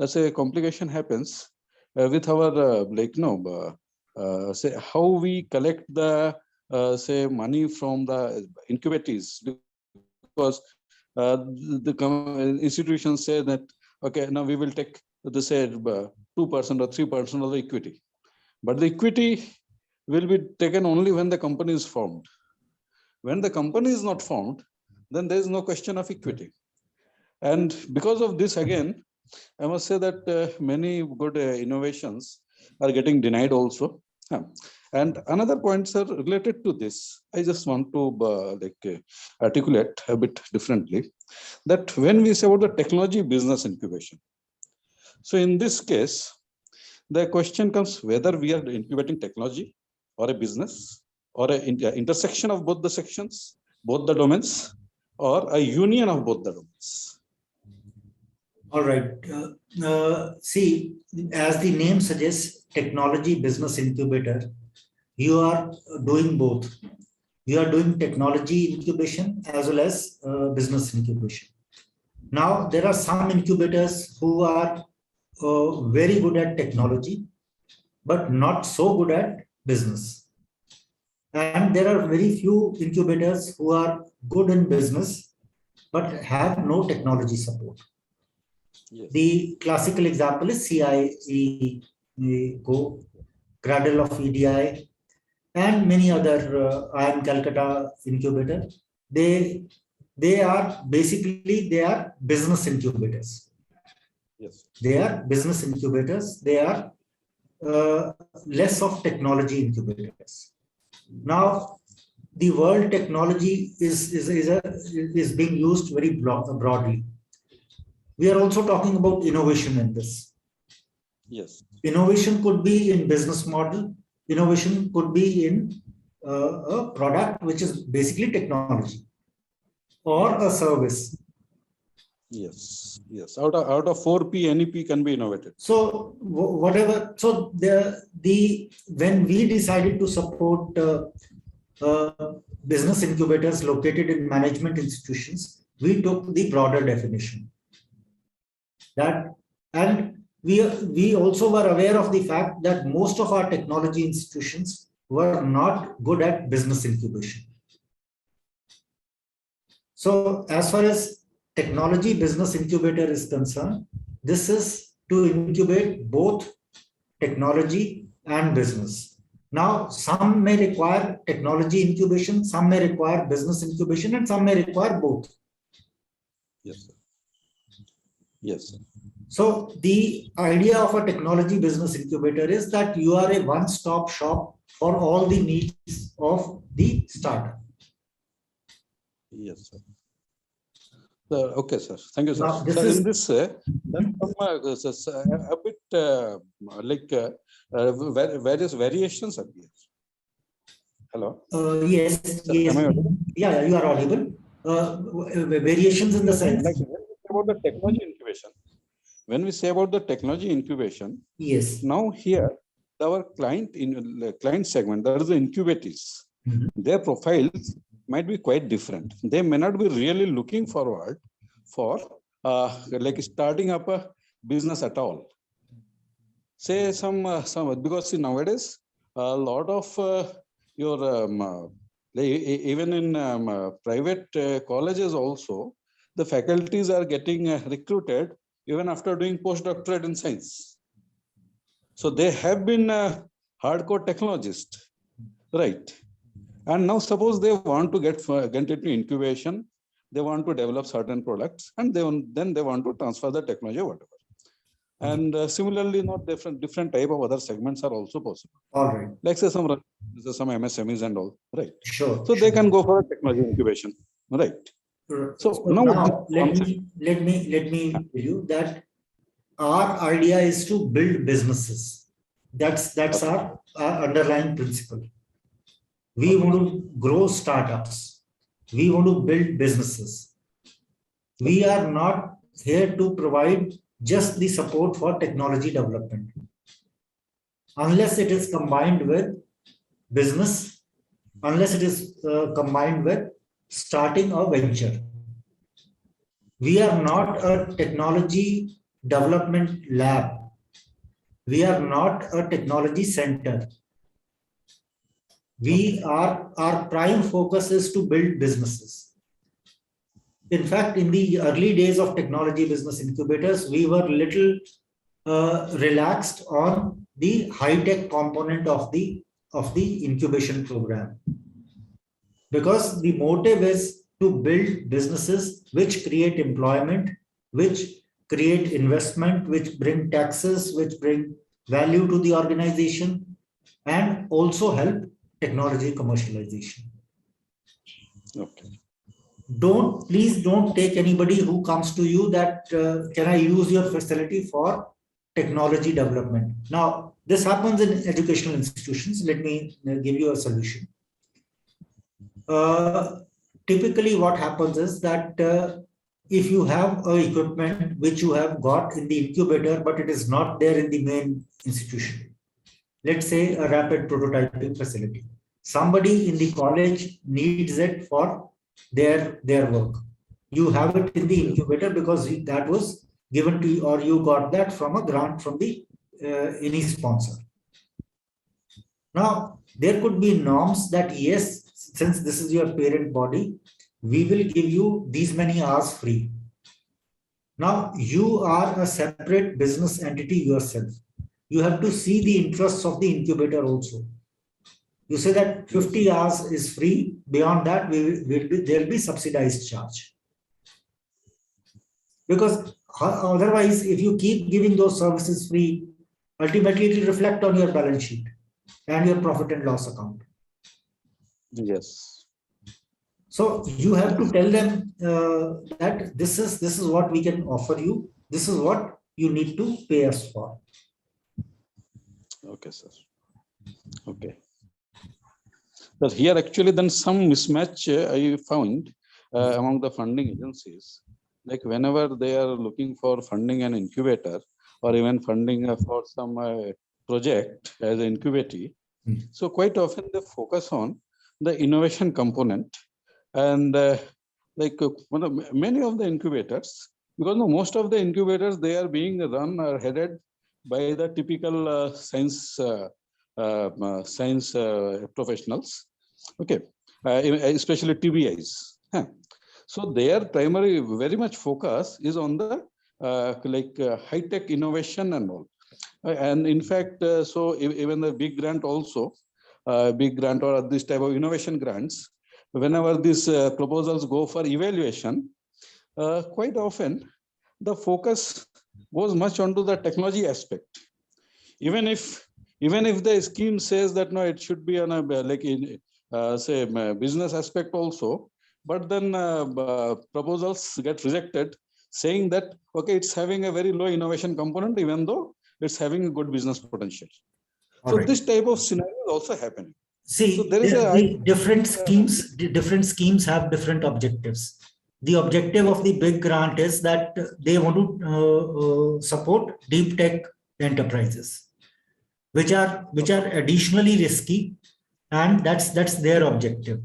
say complication happens with our say how we collect the say money from the incubators, because the institutions say that okay, now we will take the say 2% or 3% of the equity, but the equity will be taken only when the company is formed. When the company is not formed, then there is no question of equity. And because of this, again, I must say that many good innovations are getting denied also. And another point, sir, related to this, I just want to articulate a bit differently, that when we say about the technology business incubation, so in this case, the question comes whether we are incubating technology or a business or an intersection of both the sections, both the domains, or a union of both the domains. All right. See, as the name suggests, technology business incubator, you are doing both. You are doing technology incubation as well as business incubation. Now, there are some incubators who are very good at technology, but not so good at business. And there are very few incubators who are good in business, but have no technology support. Yes. The classical example is CIE Go, CrAdLE of EDII, and many other IIM Calcutta incubator. They are basically business incubators. Yes. They are business incubators. They are less of technology incubators. Now, the word technology is being used very broadly. We are also talking about innovation in this. Yes. Innovation could be in business model. Innovation could be in a product, which is basically technology or a service. Yes. Yes. Out of 4P, any P can be innovated. So whatever. So when we decided to support business incubators located in management institutions, we took the broader definition. And we also were aware of the fact that most of our technology institutions were not good at business incubation. So as far as technology business incubator is concerned, this is to incubate both technology and business. Now, some may require technology incubation, some may require business incubation, and some may require both. Yes, sir. Yes, sir. So the idea of a technology business incubator is that you are a one-stop shop for all the needs of the startup. Yes, sir. Okay, sir. Thank you, sir. Now, this Sir, is- in this, there's a bit various variations appear. Hello. Yes, Sir, yes. am I audible? Yeah, you are audible. Variations in the sense. Like about the technology incubation. When we say about the technology incubation, Yes. now here our client segment, there is the incubators. Mhm. Their profiles might be quite different. They may not be really looking forward for like starting up a business at all. Say some because see, nowadays a lot of even in private colleges also, the faculties are getting recruited even after doing postdoctorate in science. So they have been hardcore technologists, right? And now suppose they want to get into incubation, they want to develop certain products, and then they want to transfer the technology or whatever. And similarly, not different type of other segments are also possible. All right. Like say some MSMEs and all, right? Sure. So they can go for technology incubation, right? So now let me tell you that our idea is to build businesses. That's our underlying principle. We want to grow startups. We want to build businesses. We are not here to provide just the support for technology development. Unless it is combined with business, unless it is combined with starting a venture. We are not a technology development lab. We are not a technology center. Our prime focus is to build businesses. In fact, in the early days of technology business incubators, we were little relaxed on the high-tech component of the incubation program, because the motive is to build businesses which create employment, which create investment, which bring taxes, which bring value to the organization, and also help technology commercialization. Okay. Please don't take anybody who comes to you that can I use your facility for technology development. Now, this happens in educational institutions. Let me give you a solution. Typically, what happens is that if you have equipment which you have got in the incubator, but it is not there in the main institution, let's say a rapid prototyping facility. Somebody in the college needs it for their work. You have it in the incubator because that was given to you, or you got that from a grant from the any sponsor. Now, there could be norms that yes, since this is your parent body, we will give you these many hours free. Now, you are a separate business entity yourself. You have to see the interests of the incubator also. You say that 50 hours is free. Beyond that, there'll be subsidized charge. Because otherwise, if you keep giving those services free, ultimately it will reflect on your balance sheet and your profit and loss account. Yes. So you have to tell them that this is what we can offer you. This is what you need to pay us for. Okay, sir. Okay. But here actually then some mismatch I found among the funding agencies. Like whenever they are looking for funding an incubator or even funding for some project as an incubator, so quite often they focus on the innovation component and many of the incubators, because most of the incubators, they are being run or headed by the typical science professionals, okay, especially TBIs. Huh. So their primary, very much focus is on the high-tech innovation and all. And in fact, so even the big grant also, big grant or this type of innovation grants, whenever these proposals go for evaluation, quite often the focus goes much onto the technology aspect. Even if the scheme says that no, it should be on a say business aspect also, but then proposals get rejected, saying that okay, it's having a very low innovation component, even though it's having a good business potential. So this type of scenario is also happening. See, so there is different schemes have different objectives. The objective of the big grant is that they want to support deep tech enterprises, which are additionally risky, and that's their objective.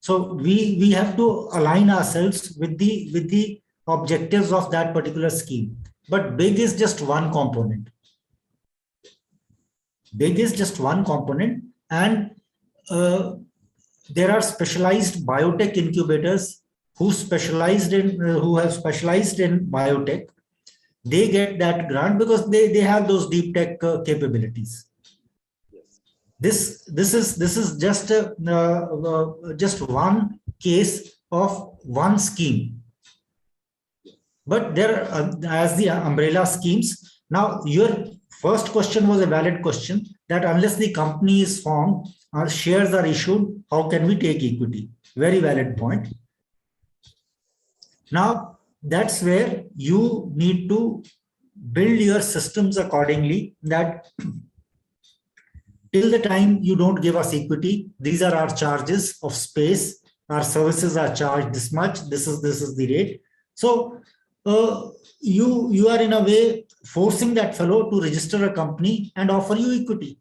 So we have to align ourselves with the objectives of that particular scheme. But big is just one component. Big is just one component, and there are specialized biotech incubators who have specialized in biotech. They get that grant because they have those deep tech capabilities. This is just one case of one scheme. But there are, as the umbrella schemes. Now your first question was a valid question, that unless the company is formed or shares are issued, how can we take equity? Very valid point. Now that's where you need to build your systems accordingly, that till the time you don't give us equity, these are our charges of space, our services are charged this much, this is the rate. So you are in a way forcing that fellow to register a company and offer you equity.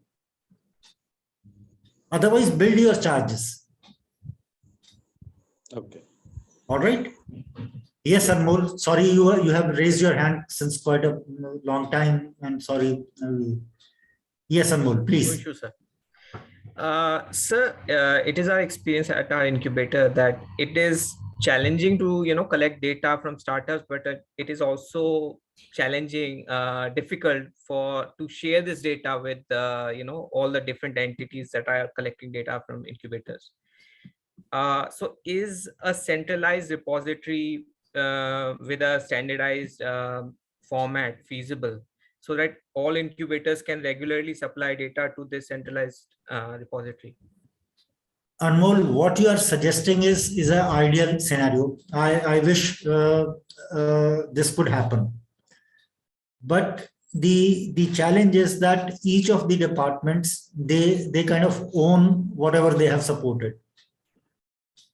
Otherwise, build your charges. Okay. All right. Yes, Anmol. Sorry, you have raised your hand since quite a long time. I'm sorry. Yes, Anmol, please. No issue, sir. Sir, it is our experience at our incubator that it is challenging to collect data from startups, but it is also challenging, difficult to share this data with all the different entities that are collecting data from incubators. So is a centralized repository with a standardized format feasible, so that all incubators can regularly supply data to this centralized repository? Anmol, what you are suggesting is an ideal scenario. I wish this could happen. But the challenge is that each of the departments, they kind of own whatever they have supported.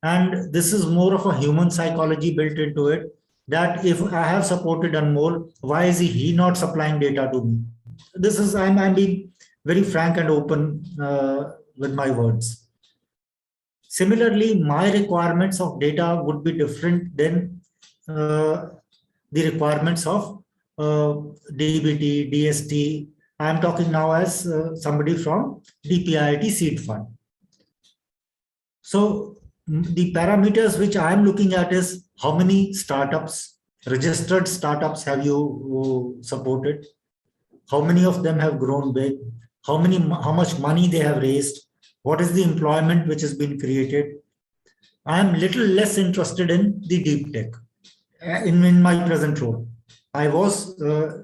And this is more of a human psychology built into it, that if I have supported Anmol, why is he not supplying data to me? This is, I'm being very frank and open with my words. Similarly, my requirements of data would be different than the requirements of DBT, DST. I'm talking now as somebody from DPIIT seed fund. So the parameters which I'm looking at is how many startups, registered startups have you supported? How many of them have grown big? How much money they have raised? What is the employment which has been created? I am little less interested in the deep tech in my present role. I was a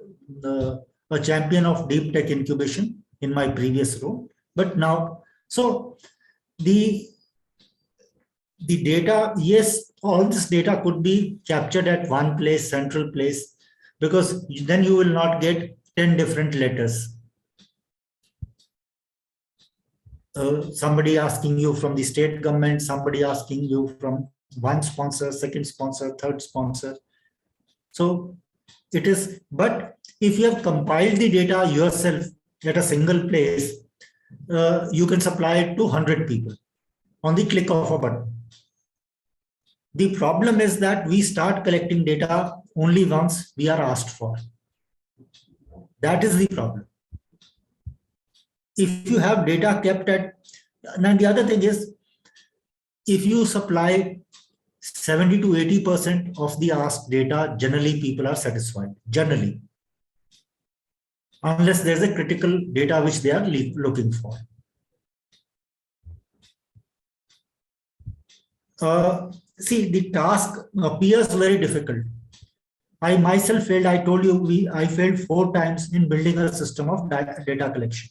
champion of deep tech incubation in my previous role, but now, so the data, yes, all this data could be captured at one place, central place, because then you will not get 10 different letters. somebody asking you from the state government, somebody asking you from one sponsor, second sponsor, third sponsor. So it is, but if you have compiled the data yourself at a single place, you can supply it to 100 people on the click of a button. The problem is that we start collecting data only once we are asked for. That is the problem. If you have data kept at, and the other thing is, if you supply 70 to 80% of the asked data, generally people are satisfied, generally. Unless there's a critical data which they are looking for. See, the task appears very difficult. I myself failed, I told you, I failed 4 times in building a system of data collection.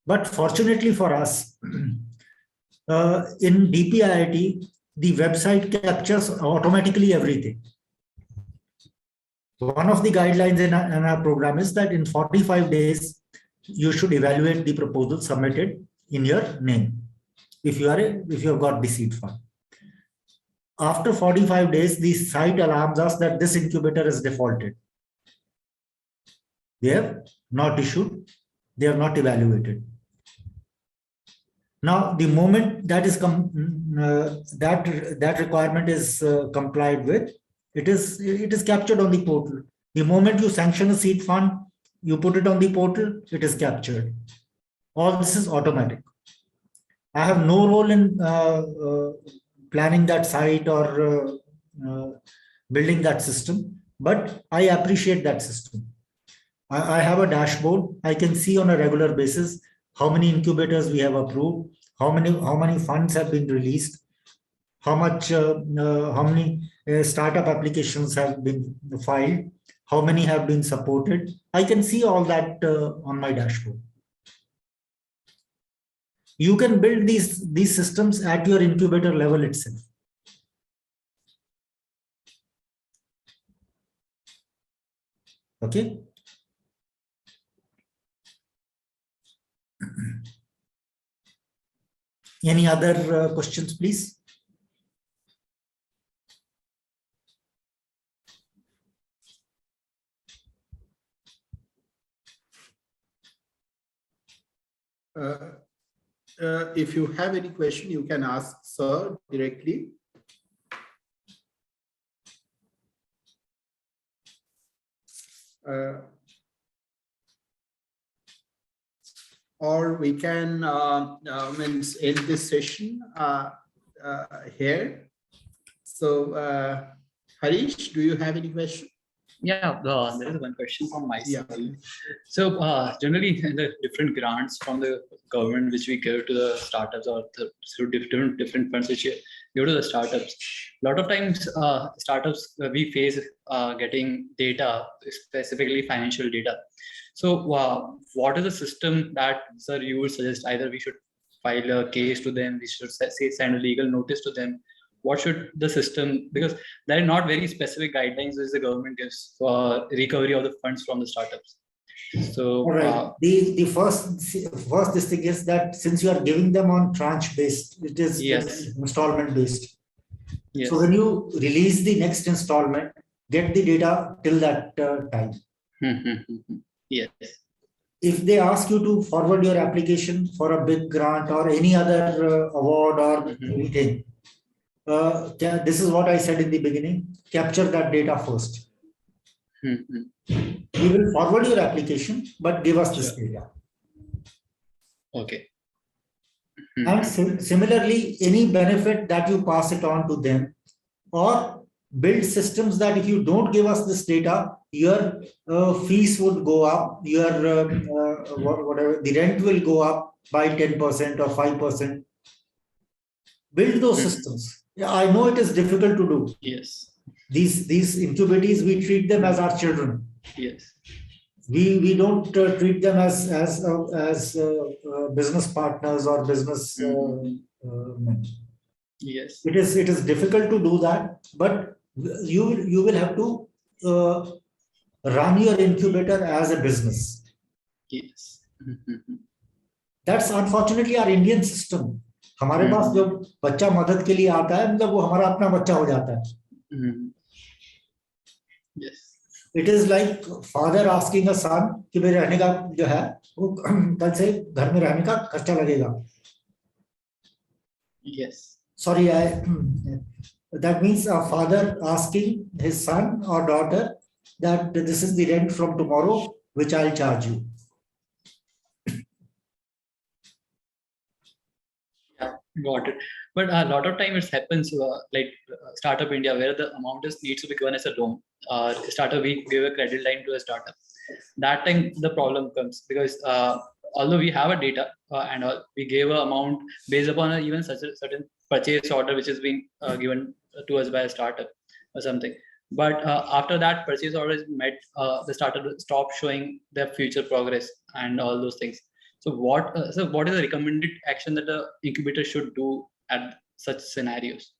But fortunately for us, in DPIIT, the website captures automatically everything. One of the guidelines in our program is that in 45 days, you should evaluate the proposal submitted in your name, if you have got the seed fund. After 45 days, the site alarms us that this incubator is defaulted. They have not issued, they have not evaluated. Now, the moment that is that requirement is complied with, it is captured on the portal. The moment you sanction a seed fund, you put it on the portal, it is captured. All this is automatic. I have no role in planning that site or building that system, but I appreciate that system. I have a dashboard. I can see on a regular basis how many incubators we have approved, how many funds have been released, how many startup applications have been filed, how many have been supported. I can see all that on my dashboard. You can build these systems at your incubator level itself. Okay. Any other questions, please? If you have any question, you can ask sir directly. Or we can end this session here. So, Harish, do you have any question? Yeah, there is one question from my side. Yeah. So generally, in the different grants from the government which we give to the startups or through different funds which we give to the startups, a lot of times startups we face getting data, specifically financial data. So what is the system that, sir, you would suggest? Either we should file a case to them, we should say send a legal notice to them. What should the system, because there are not very specific guidelines which the government gives for recovery of the funds from the startups. So all right. The first thing is that since you are giving them on tranche based, it is installment based. Yes. So when you release the next installment, get the data till that time. Yes. If they ask you to forward your application for a big grant or any other award or anything, this is what I said in the beginning, capture that data first. We will forward your application, but give us this data. Okay. And similarly, any benefit that you pass it on to them, or build systems that if you don't give us this data, your fees would go up, your whatever, the rent will go up by 10% or 5%. Build those systems. Yeah, I know it is difficult to do. Yes. These incubators, we treat them as our children. Yes. We don't treat them as business partners or business men. Yes. It is difficult to do that, but you will have to run your incubator as a business. Yes. That's unfortunately our Indian system. हमारे पास जो बच्चा मदद के लिए आता है, मतलब वो हमारा अपना बच्चा हो जाता है. Yes. It is like father asking a son कि मेरे रहने का जो है वो कल से घर में रहने का खर्चा लगेगा. Yes. Sorry, that means a father asking his son or daughter that this is the rent from tomorrow, which I'll charge you. Yeah, got it. But a lot of time it happens Startup India, where the amount needs to be given as a loan. Startup, we give a credit line to a startup. That time the problem comes because although we have a data and we gave an amount based upon even such a certain purchase order which is being given to us by a startup or something. But after that purchase order is met, the startup will stop showing their future progress and all those things. So what is the recommended action that the incubator should do at such scenarios?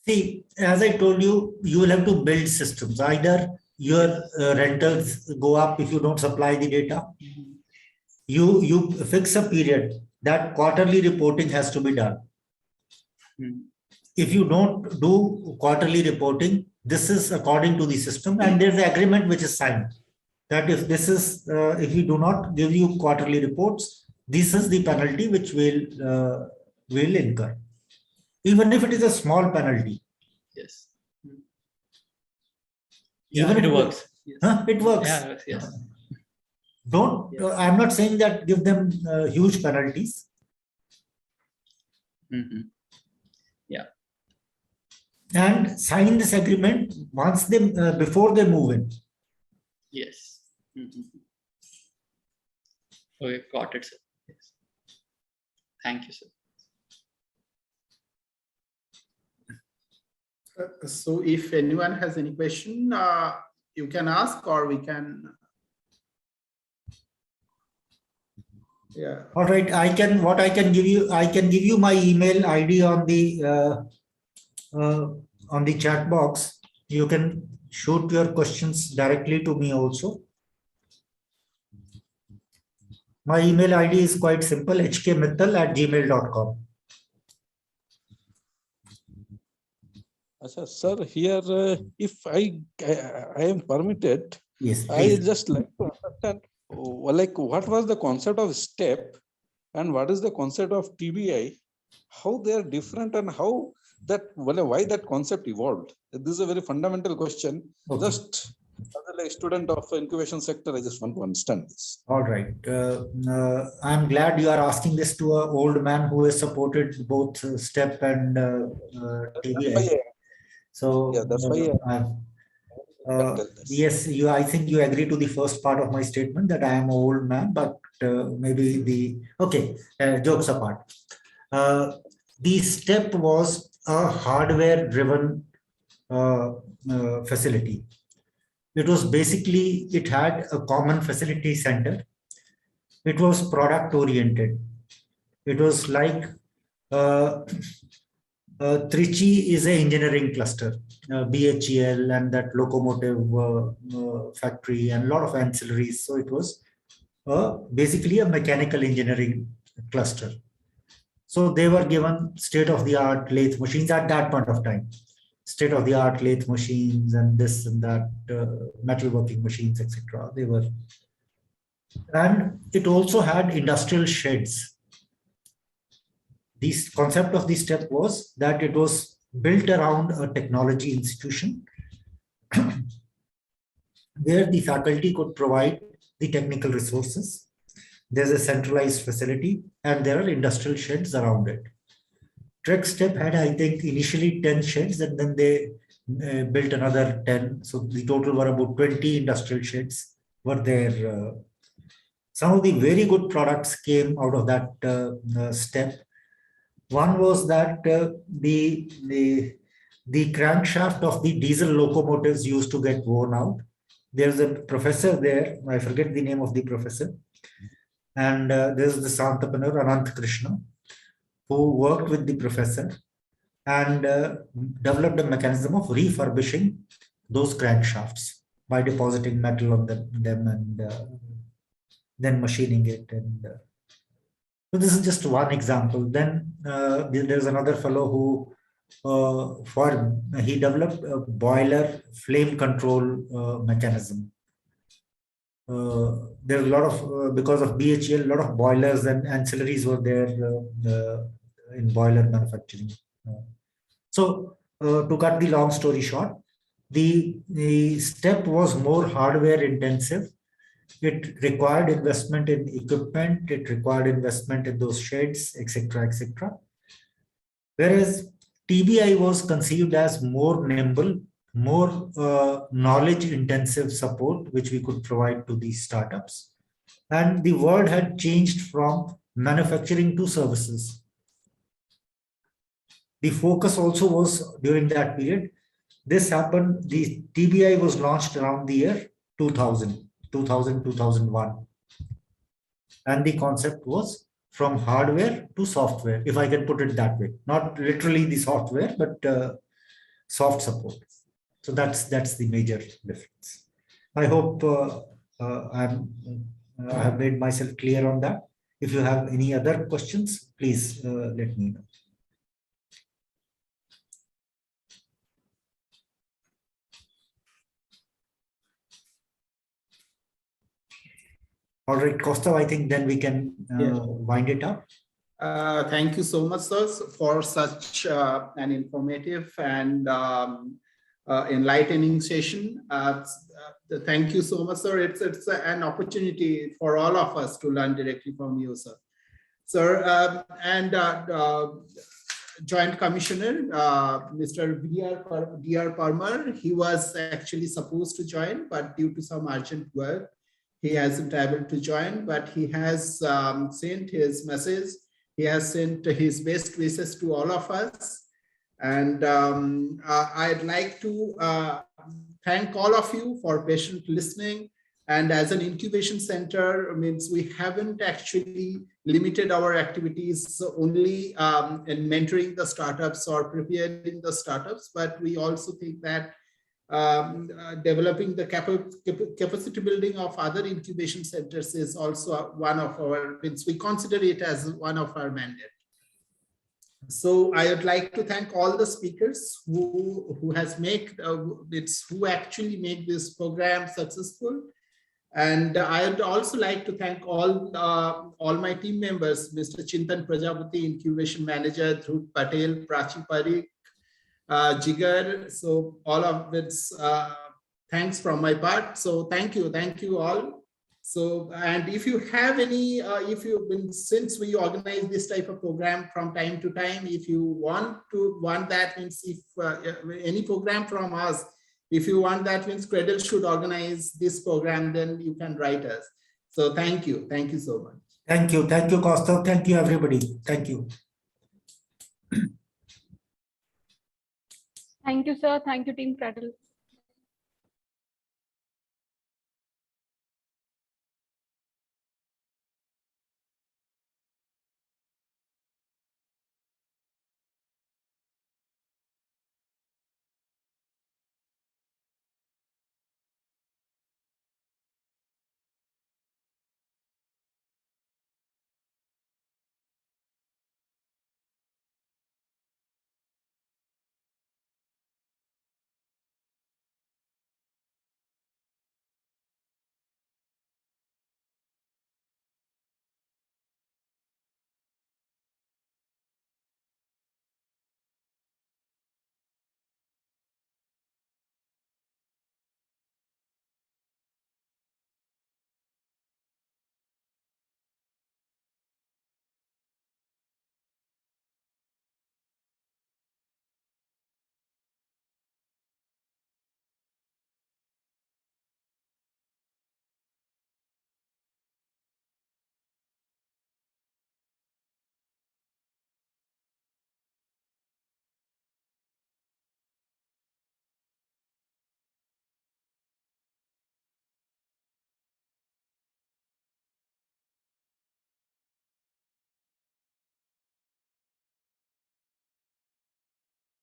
See, as I told you, you will have to build systems. Either your rentals go up if you don't supply the data. You fix a period that quarterly reporting has to be done. If you don't do quarterly reporting, this is according to the system, and there's an agreement which is signed that if this is if we do not give you quarterly reports, this is the penalty which will incur, even if it is a small penalty. Yes. Even it works. Yes. It works. Yeah, yes. Don't. I'm not saying that give them huge penalties. Yeah. And sign this agreement once they before they move in. Yes. Okay, got it, sir. Yes. Thank you, sir. So if anyone has any question, you can ask, or we can. Yeah. All right. I can give you my email ID on the chat box. You can shoot your questions directly to me also. My email ID is quite simple, hkmittal@gmail.com. Sir, here, if I am permitted, yes, I just like to understand, like, what was the concept of STEP and what is the concept of TBI, how they are different and how that, why that concept evolved. This is a very fundamental question. Okay. Just as a student of incubation sector, I just want to understand this. All right. I'm glad you are asking this to an old man who has supported both STEP and TBI. So yeah, that's why. Yes, I think you agree to the first part of my statement that I am an old man, but maybe jokes apart. The STEP was a hardware-driven facility. It was basically, it had a common facility center. It was product-oriented. It was like Trichy is an engineering cluster, BHEL and that locomotive factory and a lot of ancillaries. So it was basically a mechanical engineering cluster. So they were given state-of-the-art lathe machines at that point of time. State-of-the-art lathe machines and this and that, metalworking machines, etc. They were, and it also had industrial sheds. The concept of this step was that it was built around a technology institution where the faculty could provide the technical resources. There's a centralized facility and there are industrial sheds around it. TREC-STEP had, I think, initially 10 sheds and then they built another 10. So the total were about 20 industrial sheds were there. Some of the very good products came out of that step. One was that the crankshaft of the diesel locomotives used to get worn out. There's a professor there, I forget the name of the professor, and there's this entrepreneur, Anant Krishna, who worked with the professor and developed a mechanism of refurbishing those crankshafts by depositing metal on them and then machining it. And So this is just one example. Then there's another fellow who he developed a boiler flame control mechanism. There's a lot of because of BHEL, a lot of boilers and ancillaries were there in boiler manufacturing. So to cut the long story short, the step was more hardware intensive. It required investment in equipment. It required investment in those sheds, etc., etc. Whereas TBI was conceived as more nimble, more knowledge-intensive support, which we could provide to these startups. And the world had changed from manufacturing to services. The focus also was during that period. This happened, the TBI was launched around the year 2000, 2001. And the concept was from hardware to software, if I can put it that way. Not literally the software, but soft support. So that's the major difference. I hope I have made myself clear on that. If you have any other questions, please let me know. All right, Costa, I think then we can wind it up. Thank you so much, sir, for such an informative and enlightening session. Thank you so much, sir. It's an opportunity for all of us to learn directly from you, sir. Sir, Joint Commissioner, Mr. D.R. Parmar, he was actually supposed to join, but due to some urgent work, he hasn't able to join, but he has sent his message. He has sent his best wishes to all of us. And I'd like to thank all of you for patient listening. And as an incubation center, means we haven't actually limited our activities only in mentoring the startups or preparing the startups, but we also think that developing the capacity building of other incubation centers is also one of our, we consider it as one of our mandate. So I would like to thank all the speakers who actually make this program successful. And I would also like to thank all my team members, Mr. Chintan Prajapati, Incubation Manager, Dhruv Patel, Prachi Parikh, Jigar. So all of it's thanks from my part. So thank you all. So, and if you have any, since we organize this type of program from time to time, if you want that, means if any program from us, if you want that, means CrAdLE should organize this program, then you can write us. So thank you so much. Thank you, Costa. Thank you, everybody. Thank you. Thank you, sir. Thank you, Team CrAdLE.